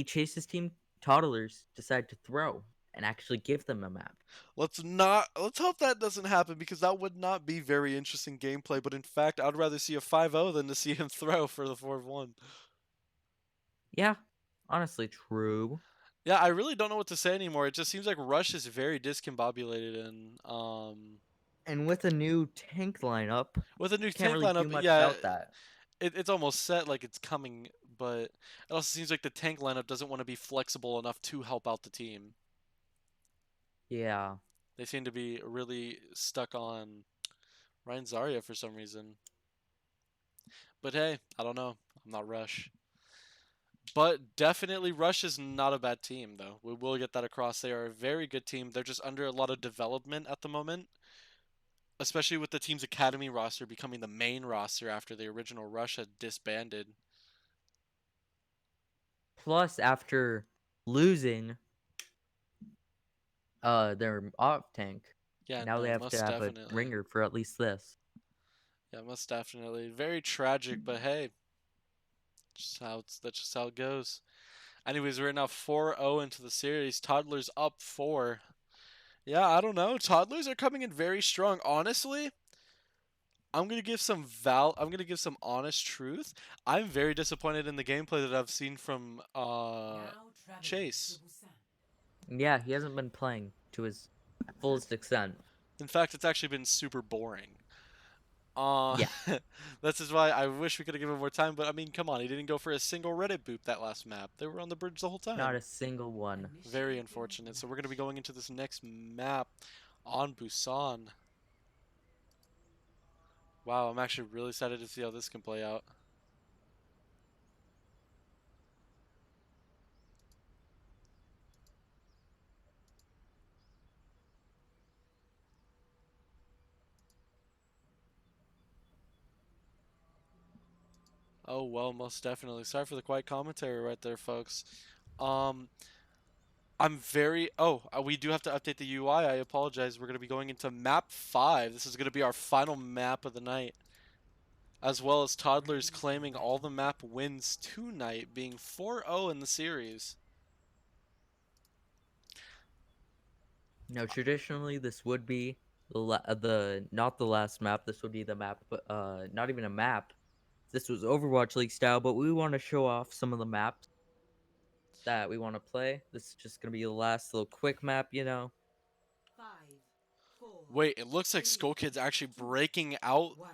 Chase's team Toddlers decide to throw and actually give them a map. Let's hope that doesn't happen, because that would not be very interesting gameplay, but in fact, I'd rather see a 5-0 than to see him throw for the 4-1. Yeah, honestly, true. Yeah, I really don't know what to say anymore. It just seems like Rush is very discombobulated, And with a new tank lineup, with a new can't tank really do lineup, much yeah, about that. it's almost set like it's coming, but it also seems like the tank lineup doesn't want to be flexible enough to help out the team. Yeah. They seem to be really stuck on Ryan Zarya for some reason. But hey, I don't know. I'm not Rush. But definitely Rush is not a bad team, though. We will get that across. They are a very good team. They're just under a lot of development at the moment, especially with the team's academy roster becoming the main roster after the original Rush had disbanded. Plus, after losing their off tank, Yeah, now no, they have most to have definitely. a ringer for at least this. Yeah, most definitely. Very tragic, but hey, that's just how it goes. Anyways, we're now 4-0 into the series. Toddlers up 4. Yeah, I don't know. Toddlers are coming in very strong. Honestly, I'm gonna give some honest truth. I'm very disappointed in the gameplay that I've seen from Now traveling Chase. to Busan. Yeah, he hasn't been playing to his fullest extent. In fact, it's actually been super boring. Yeah. This is why I wish we could have given him more time, but I mean, come on, he didn't go for a single Reddit boop that last map. They were on the bridge the whole time. Not a single one. Very unfortunate. So we're going to be going into this next map on Busan. Wow, I'm actually really excited to see how this can play out. Oh, well, most definitely. Sorry for the quiet commentary right there, folks. I'm very... Oh, we do have to update the UI. I apologize. We're going to be going into map 5. This is going to be our final map of the night. As well as Toddlers claiming all the map wins tonight, being 4-0 in the series. No, traditionally this would be the not the last map. This would be the map, but not even a map. This was Overwatch League style, but we want to show off some of the maps that we want to play. This is just gonna be the last little quick map, you know. 5, 4, Wait, it looks like Skull Kid's actually breaking out 1.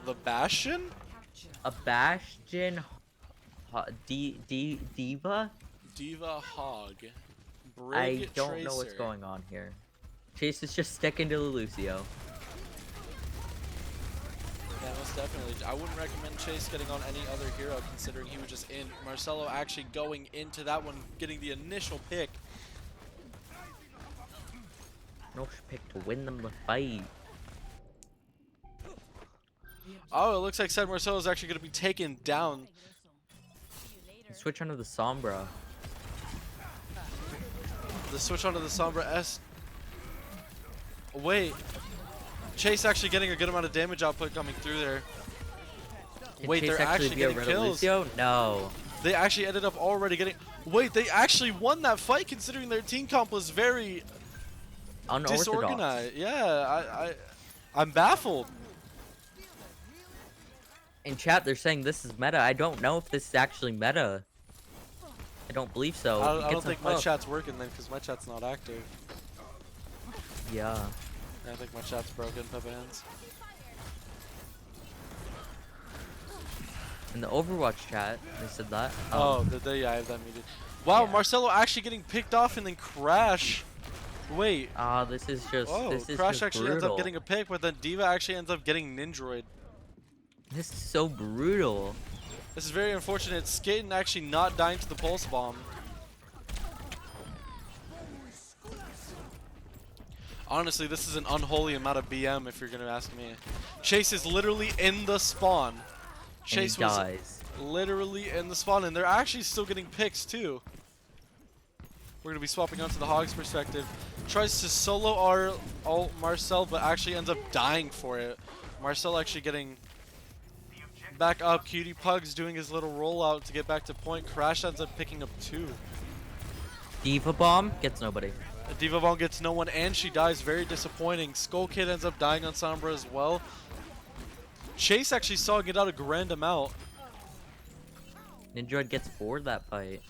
the Bastion? Capture. A Bastion, Diva. Diva Hog. I Brig don't know what's Tracer. going on here. Chase is just sticking to the Lucio. Yeah, most definitely. I wouldn't recommend Chase getting on any other hero, considering he was just in. Marcelo actually going into that one, getting the initial pick. No pick to win them the fight. Oh, it looks like said Marcelo is actually going to be taken down. Switch onto the Sombra. The switch onto the Sombra S. Wait. Chase actually getting a good amount of damage output coming through there. Can Wait, Chase they're actually be a getting Red kills. Lucio? No. They actually ended up already getting... Wait, they actually won that fight considering their team comp was very Unorthodox. disorganized. Yeah, I'm baffled. In chat, they're saying this is meta. I don't know if this is actually meta. I don't believe so. I It don't gets a think my hook. chat's working then because my chat's not active. Yeah. I think my chat's broken, Peppa Hands. In the Overwatch chat, they said that. Oh, did they? Yeah, I have that muted. Wow, Yeah. Marcelo actually getting picked off and then Crash. Wait. This is just. Oh, this is Crash just actually brutal. ends up getting a pick, but then Diva actually ends up getting Nindroid. This is so brutal. This is very unfortunate. Skaten actually not dying to the Pulse Bomb. Honestly, this is an unholy amount of BM if you're going to ask me. Chase is literally in the spawn. Chase and he was dies. literally in the spawn, and they're actually still getting picks too. We're going to be swapping onto the Hog's perspective. Tries to solo our Marcel, but actually ends up dying for it. Marcel actually getting back up. Cutie Pug's doing his little rollout to get back to point. Crash ends up picking up 2. Diva Bomb gets nobody. Diva Bomb gets no one, and she dies. Very disappointing. Skull Kid ends up dying on Sombra as well. Chase actually saw it get out a grand amount. Nindroid gets 4 that fight.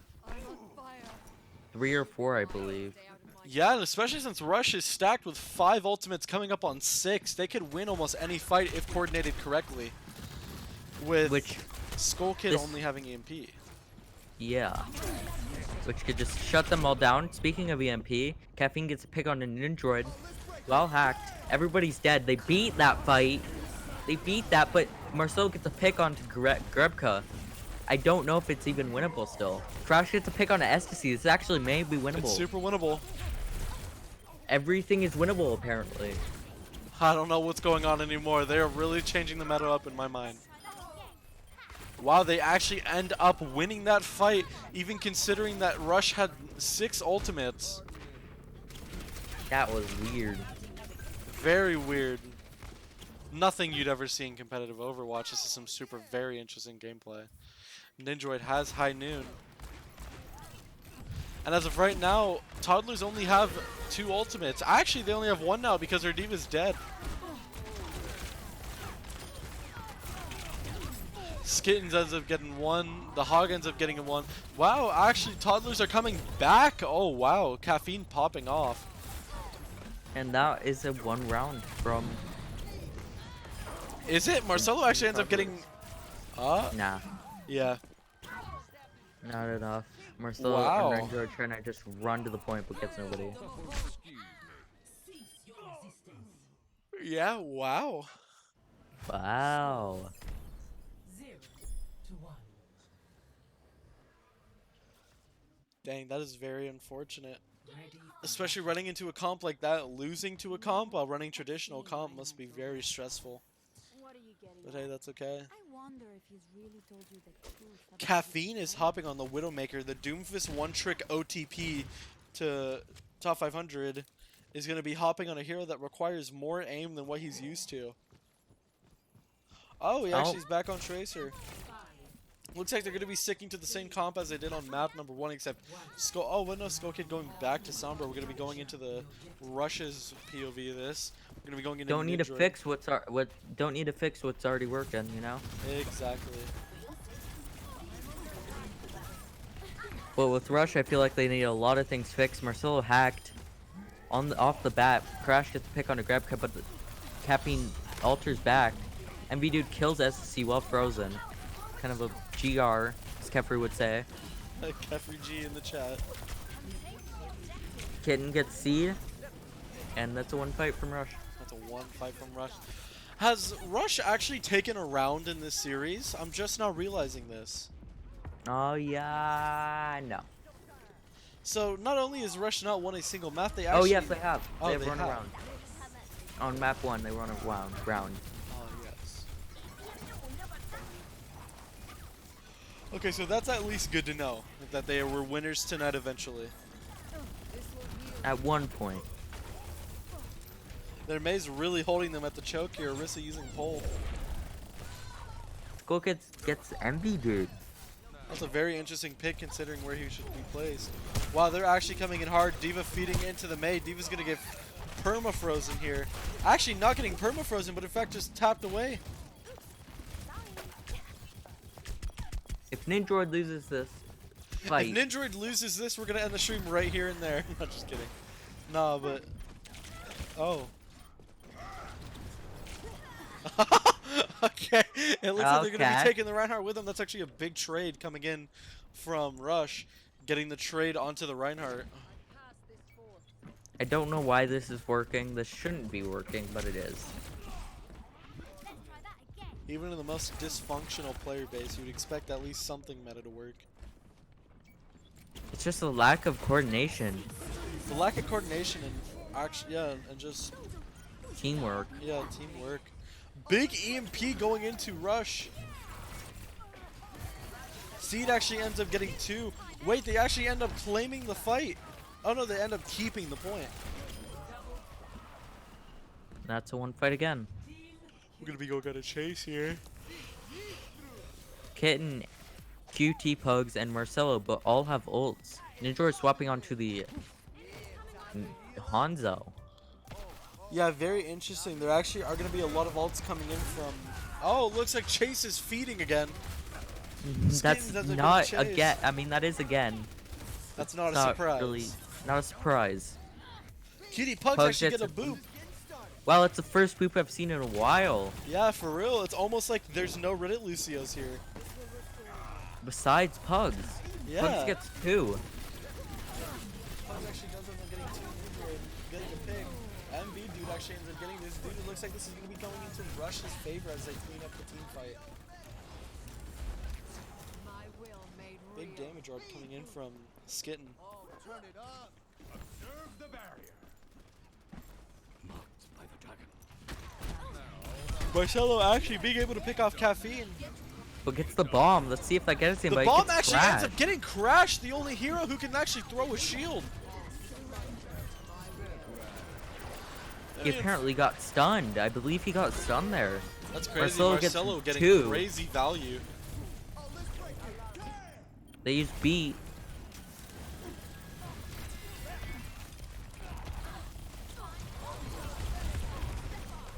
3 or 4, I believe. Yeah, and especially since Rush is stacked with 5 ultimates coming up on 6, they could win almost any fight if coordinated correctly. With Skull Kid this- only having EMP. Yeah. Which could just shut them all down. Speaking of EMP, Caffeine gets a pick on a Nindroid. Well hacked. Everybody's dead. They beat that fight. They beat that, but Marcel gets a pick onto Grebka. I don't know if it's even winnable still. Crash gets a pick on Ecstasy. This actually may be winnable. It's super winnable. Everything is winnable, apparently. I don't know what's going on anymore. They are really changing the meta up in my mind. Wow, they actually end up winning that fight, even considering that Rush had 6 ultimates. That was weird. Very weird. Nothing you'd ever see in competitive Overwatch. This is some super very interesting gameplay. Nindroid has High Noon. And as of right now, Toddlers only have 2 ultimates. Actually, they only have 1 now because their Diva's dead. Skittens ends up getting 1. The Hog ends up getting a 1. Wow, actually, Toddlers are coming back. Oh, wow. Caffeine popping off. And that is a 1 round from Is it? Marcelo actually ends up getting. nah, Yeah. not enough. Marcelo Wow. and Renzo are trying to just run to the point but gets nobody. Yeah. Wow. Wow. 0 to 1. Dang, that is very unfortunate. Ready for Especially running into a comp like that, losing to a comp while running traditional comp must be very stressful. What are you getting But hey, at? that's okay. I wonder if he's really told you the truth about Caffeine his is plan. hopping on the Widowmaker. The Doomfist one-trick OTP to top 500 is going to be hopping on a hero that requires more aim than what he's used to. Oh, he actually is back on Tracer. Looks like they're going to be sticking to the same comp as they did on map number 1, except Skull. Oh, well, no, Skull Kid going back to Sombra. We're going to be going into the Rush's POV of this. We're going to be going into Don't need to mid-droid. fix don't need to fix what's already working, you know? Exactly. But with Rush, I feel like they need a lot of things fixed. Marcelo hacked off the bat. Crash gets a pick on a grab cut, but the capping alters back. MV dude kills SSC while frozen. Kind of a GR, as Kefri would say. Kefri G in the chat. Kitten gets C, and that's a 1 fight from Rush. That's a 1 fight from Rush. Has Rush actually taken a round in this series? I'm just now realizing this. Oh yeah, no. So not only has Rush not won a single map, they Oh actually. yes, they have. Oh, They have they run have. around. On map 1, they run a round. Oh yes. Okay, so that's at least good to know that they were winners tonight eventually. At one point. Their May's really holding them at the choke here. Orisa using pole. Skull gets MV dude. That's a very interesting pick considering where he should be placed. Wow, they're actually coming in hard. Diva feeding into the May. Diva's gonna get perma-frozen here. Actually not getting perma-frozen, but in fact just tapped away. If Ninjord loses this fight, If Ninjord loses this, we're gonna end the stream right here and there. Not just kidding. Nah, but oh. Okay, it looks like they're gonna Okay. be taking the Reinhardt with them. That's actually a big trade coming in from Rush, getting the trade onto the Reinhardt. I don't know why this is working. This shouldn't be working, but it is. Even in the most dysfunctional player base, you'd expect at least something meta to work. It's just a lack of coordination, The lack of coordination and actually, yeah, and just teamwork. yeah, teamwork. Big EMP going into Rush. Seed actually ends up getting 2. Wait, they actually end up claiming the fight. Oh no, they end up keeping the point. That's a 1 fight again. We're gonna be going on a chase here. Kitten, QT Pugs, and Marcelo, but all have ults. Ninjor is swapping onto the Hanzo. Yeah, very interesting. There actually are gonna be a lot of ults coming in from. Oh, it looks like Chase is feeding again. That's Skins ends up not getting chased. again. I mean, that is again. That's not a Not surprise. really, not a surprise. Cutie Pugs Pugs actually gets get a boop. Wow, it's the first boop I've seen in a while. Yeah, for real. It's almost like there's no Reddit Lucios here. Besides Pugs. Yeah. Pugs gets 2. Pugs actually does end up getting 2 Android, getting a pick. MV dude actually ends up getting this dude. It looks like this is going to be going into Rush's favor as they clean up the team fight. my will made Big real. damage orb coming in from Skitten. Turn it up. Observe the barrier. Marked by the dragon. Marcelo actually being able to pick off Caffeine. But gets the bomb. Let's see if that gets him. The but it bomb gets actually ends crashed. up getting crashed. The only hero who can actually throw a shield. He apparently got stunned. I believe he got stunned there. That's crazy. Marcelo gets Marcelo getting 2. crazy value. They use B.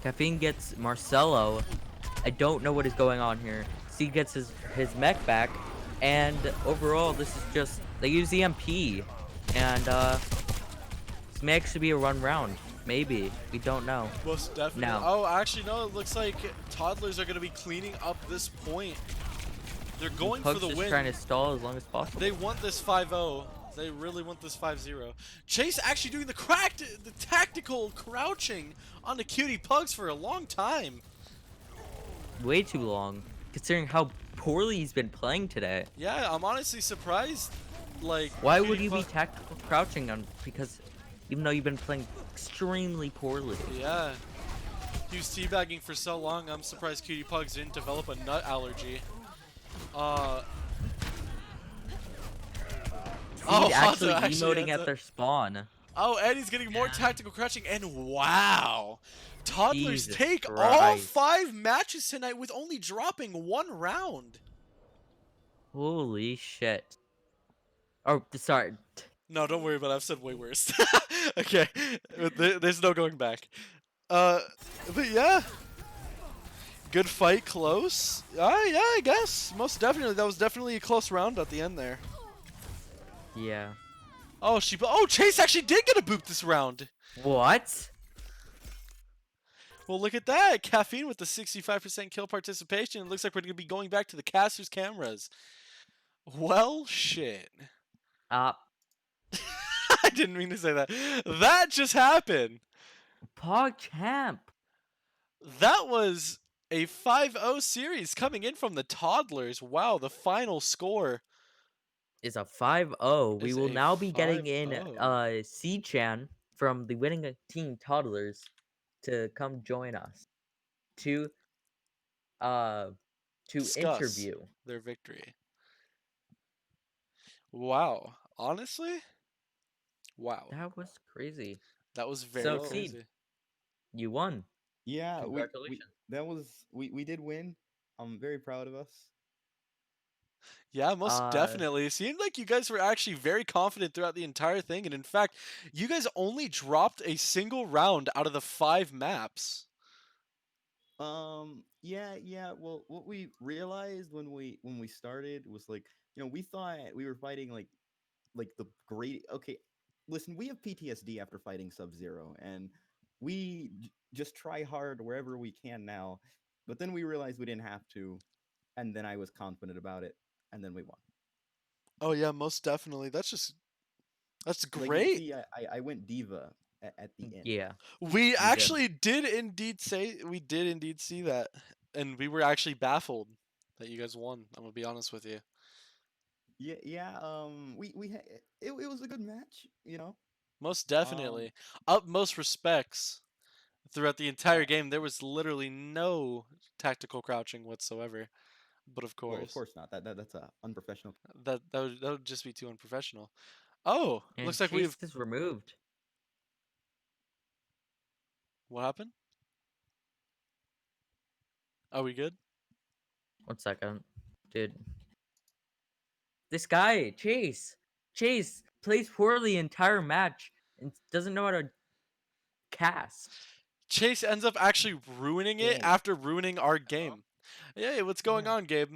Caffeine gets Marcelo. I don't know what is going on here. C gets his mech back. And overall, this is just... They use EMP. And, this may actually be a run round. Maybe. We don't know. Most definitely. No. Oh, actually, no. It looks like Toddlers are going to be cleaning up this point. They're going for Pug's the just win. trying to stall as long as possible. They want this 5-0. They really want this 5-0. Chase actually doing the tactical crouching on the cutie pugs for a long time. Way too long, considering how poorly he's been playing today. Yeah, I'm honestly surprised. Like, Why Cutie would you be Pug- tactical crouching on? Because even though you've been playing extremely poorly. Yeah. He was teabagging for so long, I'm surprised Cutie Pugs didn't develop a nut allergy. He's actually Hanzo emoting ends at up- their spawn. Oh, and he's getting more tactical crouching, and wow! Toddlers Jesus take all Christ. 5 matches tonight with only dropping 1 round. Holy shit. Oh, sorry. No, don't worry about it. I've said way worse. Okay, there's no going back. But yeah. Good fight, close. Yeah, I guess. Most definitely. That was definitely a close round at the end there. Yeah. Oh, Chase actually did get a boop this round. What? Well, look at that. Caffeine with the 65% kill participation. It looks like we're going to be going back to the caster's cameras. Well, shit. Uh, I didn't mean to say that. That just happened. Pog champ. That was a 5-0 series coming in from the Toddlers. Wow, the final score. Is a 5-0. We Is will a now be getting 5-0. in C-Chan from the winning team Toddlers to come join us to Discuss interview. their victory. Wow. Honestly? Wow. That was crazy. That was very So, crazy. Seed, you won. Yeah, Congratulations. we did win. I'm very proud of us. Yeah, most definitely. It seemed like you guys were actually very confident throughout the entire thing. And in fact, you guys only dropped a single round out of the 5 maps. Yeah. Well, what we realized when we started was like, we thought we were fighting like the great. Okay, listen, we have PTSD after fighting Sub-Zero, and we just try hard wherever we can now. But then we realized we didn't have to, and then I was confident about it, and then we won. Oh yeah, most definitely. That's Like, great. see, I went diva at the end. Yeah. We did. actually did indeed see that, and we were actually baffled that you guys won. I'm gonna be honest with you. Yeah. It was a good match. Most definitely. Utmost respects. Throughout the entire game, there was literally no tactical crouching whatsoever. But of Well, course, of course not. That's unprofessional. that would just be too unprofessional. Oh, And looks like Chase we've. is removed. What happened? Are we good? 1 second. Dude. This guy, Chase, plays poorly entire match and doesn't know how to cast. Chase ends up actually ruining it Gabe. after ruining our game. Hey, what's going on, Gabe?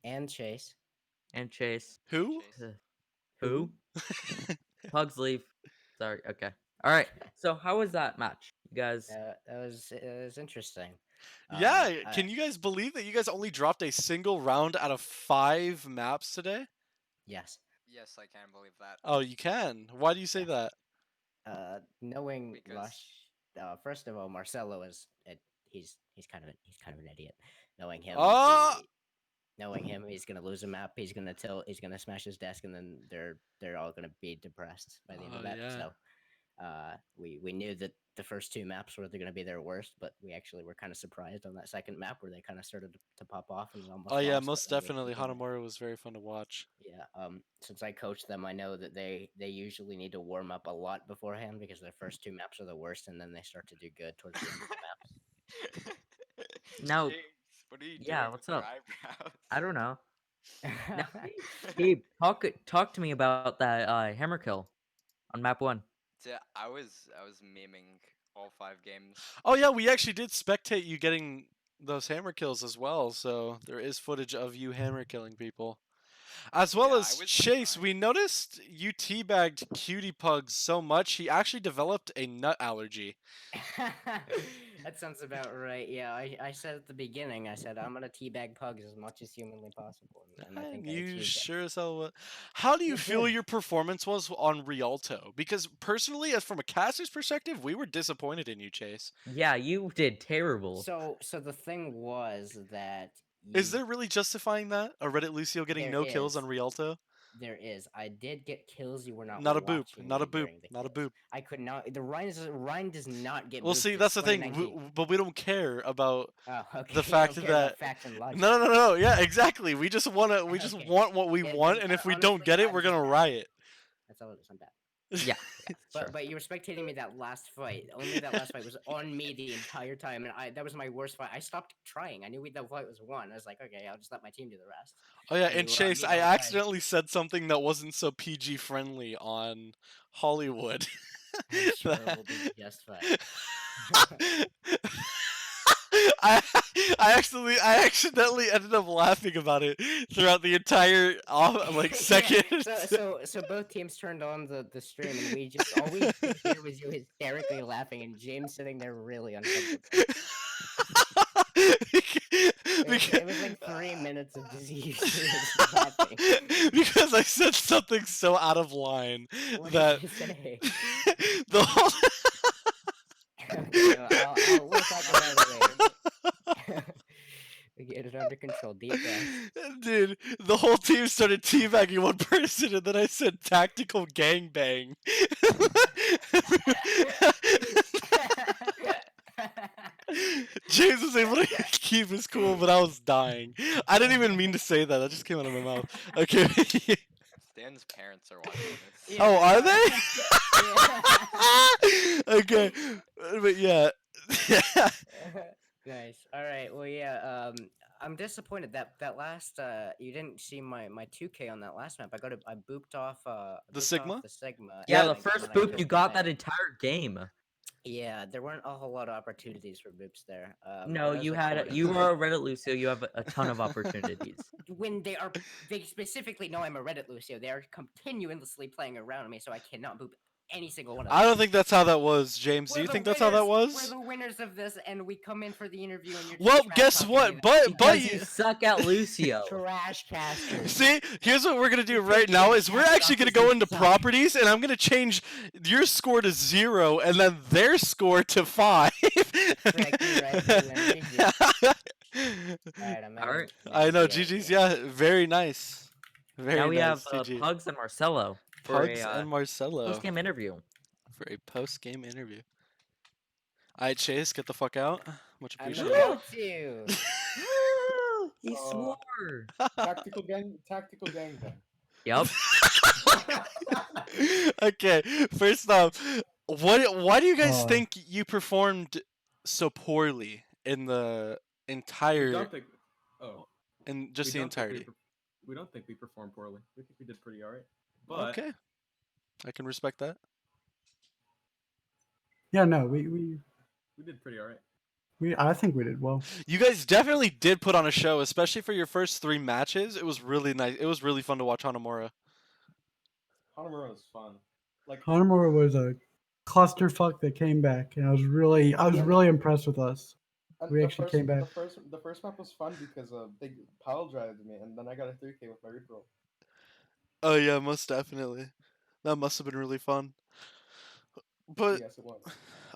And Chase. And Chase. Who? Who? Pugs leave. Sorry. Okay. All right. So how was that match, you guys? It was interesting. Yeah, I- can you guys believe that you guys only dropped a single round out of 5 maps today? Yes. Yes, I can believe that. Oh, you can. Why do you say Yeah. that? Knowing Because- Lush. First of all, Marcelo is he's kind of an idiot. Knowing him. Ah! Knowing him, he's gonna lose a map. He's gonna he's gonna smash his desk, and then they're all gonna be depressed by the end Oh, of that. yeah. So, we knew that the first 2 maps were gonna be their worst, but we actually were kind of surprised on that second map where they kind of started to pop off and we almost. Oh yeah, lost, most but then we definitely. continued. Hanamura was very fun to watch. Yeah. Since I coach them, I know that they usually need to warm up a lot beforehand because their first 2 maps are the worst, and then they start to do good towards the end of the maps. Now, James, what are you yeah, doing what's with your up? eyebrows? I don't know. Now, Gabe, talk to me about that hammer kill on map 1. Yeah, I was memeing all 5 games. Oh yeah, we actually did spectate you getting those hammer kills as well, so there is footage of you hammer killing people. As well Yeah, I as was Chase, surprised. we noticed you teabagged Cutie Pug so much he actually developed a nut allergy. That sounds about right. Yeah, I said at the beginning, I said I'm gonna teabag pugs as much as humanly possible, and I think I You achieved it. sure as hell. How do you feel your performance was on Rialto? Because personally, as from a caster's perspective, we were disappointed in you, Chase. Yeah, you did terrible. So the thing was that Is you there really justifying that? A Reddit Lucio getting there no kills on is Rialto? there is. I did get kills you were not Not a boop. watching Not a me boop. during the Not a kills. boop. I could not. The Ryan does not get Well, booped. see, It's that's the thing. 2019. But we don't care about Oh, okay. the You fact don't care that about facts and logic. no. Yeah, exactly. We just wanna. We just Okay. want what we Yeah, want, then, and if we don't honestly, get it, I'm we're just gonna bad. riot. That's all it is. I'm bad. Yeah, sure. But you were spectating me that last fight. Only that last fight was on me the entire time, and that was my worst fight. I stopped trying. I knew that fight was won. I was like, okay, I'll just let my team do the rest. Oh yeah, And and you were on Chase, me I the whole time. accidentally said something that wasn't so PG friendly on Hollywood. I'm sure it will be just fine. I I accidentally ended up laughing about it throughout the entire Yeah, second. so both teams turned on the stream, and we just all we could hear was you hysterically laughing, and James sitting there really uncomfortable. It was like 3 minutes of disease laughing. Because I said something so out of line What that did you say? the whole Okay, well, we'll talk about it later. We get it under control. Deep breath. Dude, the whole team started teabagging one person, and then I said tactical gangbang. James was able to keep his cool, but I was dying. I didn't even mean to say that. That just came out of my mouth. Okay. Stan's parents are watching this. Oh, are Yeah. they? Okay. But yeah. Nice. All right. Well, yeah. I'm disappointed that last you didn't see my 2K on that last map. I booped off The Sigma? the Sigma. Yeah, and the then first I boop killed you got Ryan. that entire game. Yeah, there weren't a whole lot of opportunities for boops there. No, that was you like had 40. you were a Reddit Lucio. You have a ton of opportunities. When they specifically know I'm a Reddit Lucio, they are continuously playing around me, so I cannot boop any single one of them. I don't think that's how that was, James. Do you think that's how that We're was? the winners of this, and we come in for the interview, and you're just Well, trash guess talking what? me But Because you you suck at Lucio. trash casters. see, here's what we're gonna do You right think now you're is we're bad actually gonna because go you into suck. properties, and I'm gonna change your score to 0 and then their score to 5. Frick, you're right, GG. Alright, I'm Alright. I know, GG's, yeah, very nice. Very Now we nice, have GG. Pugs and Marcelo for Pugs a and Marcelo post-game interview. for a post-game interview. Alright, Chase, get the fuck out. Much I'm appreciated. about to. He swore. Tactical gangbang. Yep. Okay, first off, why do you guys Uh, think you performed so poorly in the We entire don't think. Oh, in just we the don't think entirety? we don't think we performed poorly. We think we did pretty alright. But Okay. I can respect that. Yeah, no, we did pretty alright. I think we did well. You guys definitely did put on a show, especially for your first 3 matches. It was really nice. It was really fun to watch Hanamura. Hanamura was fun. Like Hanamura was a clusterfuck that came back, and I was really impressed with us. and We the actually first, came back. The first map was fun because they pile drived me, and then I got a 3K with my reroll. Oh yeah, most definitely. That must have been really fun. But Yes, it was.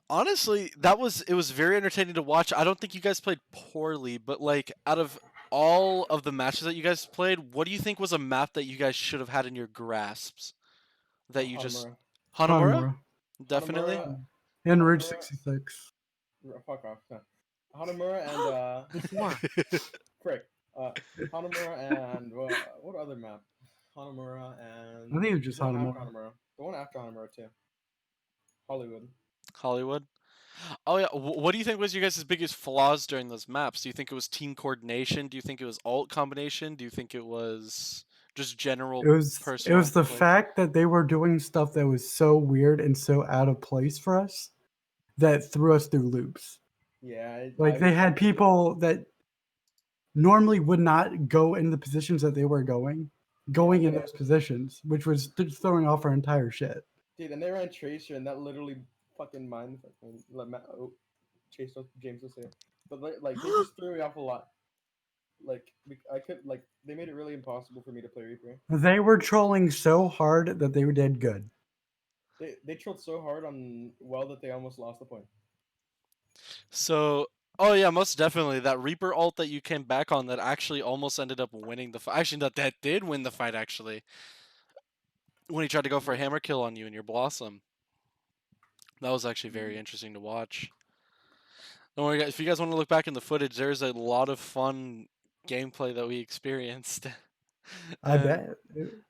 honestly, it was very entertaining to watch. I don't think you guys played poorly, but like out of all of the matches that you guys played, what do you think was a map that you guys should have had in your grasps? That you just Hanamura? Definitely. Hanamura, And Ridge Hanamura- 66. Fuck off. No. Hanamura and frick. Hanamura and what other map? Hanamura and I think it was just the one Hanamura. after Hanamura. The one after Hanamura too. Hollywood. Hollywood. Oh yeah. What do you think was your guys' biggest flaws during those maps? Do you think it was team coordination? Do you think it was alt combination? Do you think it was just general It was personal the play? fact that they were doing stuff that was so weird and so out of place for us that threw us through loops. Yeah. Like they had people that normally would not go in the positions that they were going, going in Yeah. those positions, which was throwing off our entire shit. Dude, and they ran Tracer, and that literally fucking mind fucking Chase James will say it. But like they just threw me off a lot. Like I could like they made it really impossible for me to play Reaper. They were trolling so hard that they did good. They trolled so hard on well that they almost lost the point. So, oh yeah, most definitely that Reaper ult that you came back on that actually almost ended up winning the fight. Actually, that did win the fight actually. When he tried to go for a hammer kill on you and your Blossom. That was actually very interesting to watch. Don't worry, guys. If you guys want to look back in the footage, there's a lot of fun gameplay that we experienced. I bet.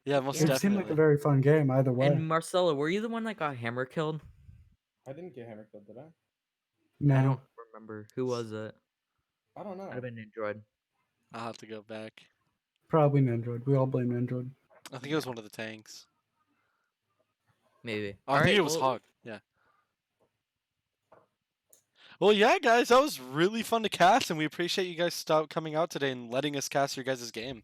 Yeah, most It definitely. seemed like a very fun game either way. And Marcella, were you the one that got hammer killed? I didn't get hammer killed, did I? No, I don't remember. Who was it? I don't know. Might have been Android. I'll have to go back. probably an Android. We all blame Android. I think it was one of the tanks. Maybe. Oh, I think it was Hog. Yeah. Well, yeah, guys, that was really fun to cast, and we appreciate you guys coming out today and letting us cast your guys' game.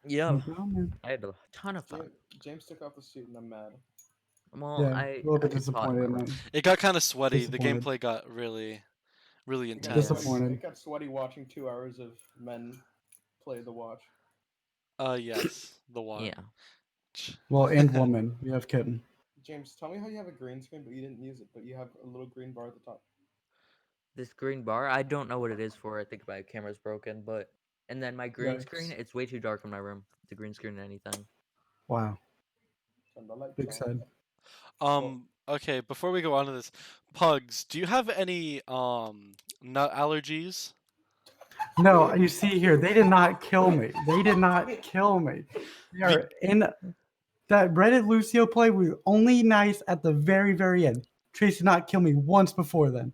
Yeah, Oh, man. I had a ton of fun. James took off the suit, and I'm mad. Well, Yeah, I a little bit it's hot in disappointed. my in room. it. It got kind of sweaty. The Disappointed. gameplay got really It got intense. Disappointed. It got sweaty watching 2 hours of men play the watch. Yes, the one. Yeah. Well, and woman. You have kitten. James, tell me how you have a green screen, but you didn't use it, but you have a little green bar at the top. This green bar, I don't know what it is for. I think my camera's broken, but and then my green screen, Yikes. it's way too dark in my room. It's a green screen or anything. Wow. Turn the lights Big on. sad. Okay, before we go on to this, Pugs, do you have any nut allergies? No, you see here, they did not kill me. They did not kill me. They are in that Reddit Lucio play was only nice at the very, very end. Trace did not kill me once before then.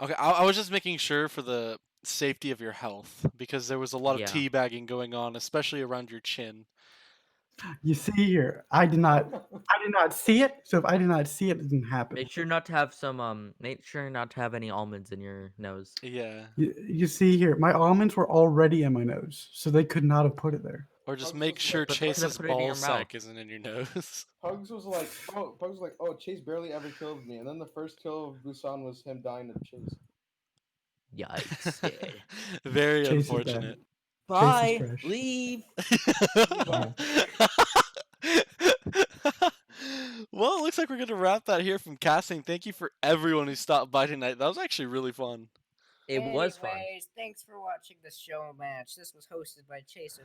Okay, I was just making sure for the safety of your health because there was a lot of Yeah. teabagging going on, especially around your chin. You see here, I did not see it. So if I did not see it, it didn't happen. Make sure not to have some make sure not to have any almonds in your nose. Yeah. You see here, my almonds were already in my nose, so they could not have put it there. Or just Pugs make was sure like- But they could've Chase's put it in your ball sack mouth. isn't in your nose. Pugs was like, oh, Chase barely ever killed me, and then the first kill of Busan was him dying to Chase. Yikes, dude. Very Chase is bad. unfortunate. Bye. trash. Leave. Well, it looks like we're going to wrap that here from casting. Thank you for everyone who stopped by tonight. That was actually really fun. It was fun. Anyways, thanks for watching the show match. This was hosted by Jamezoh.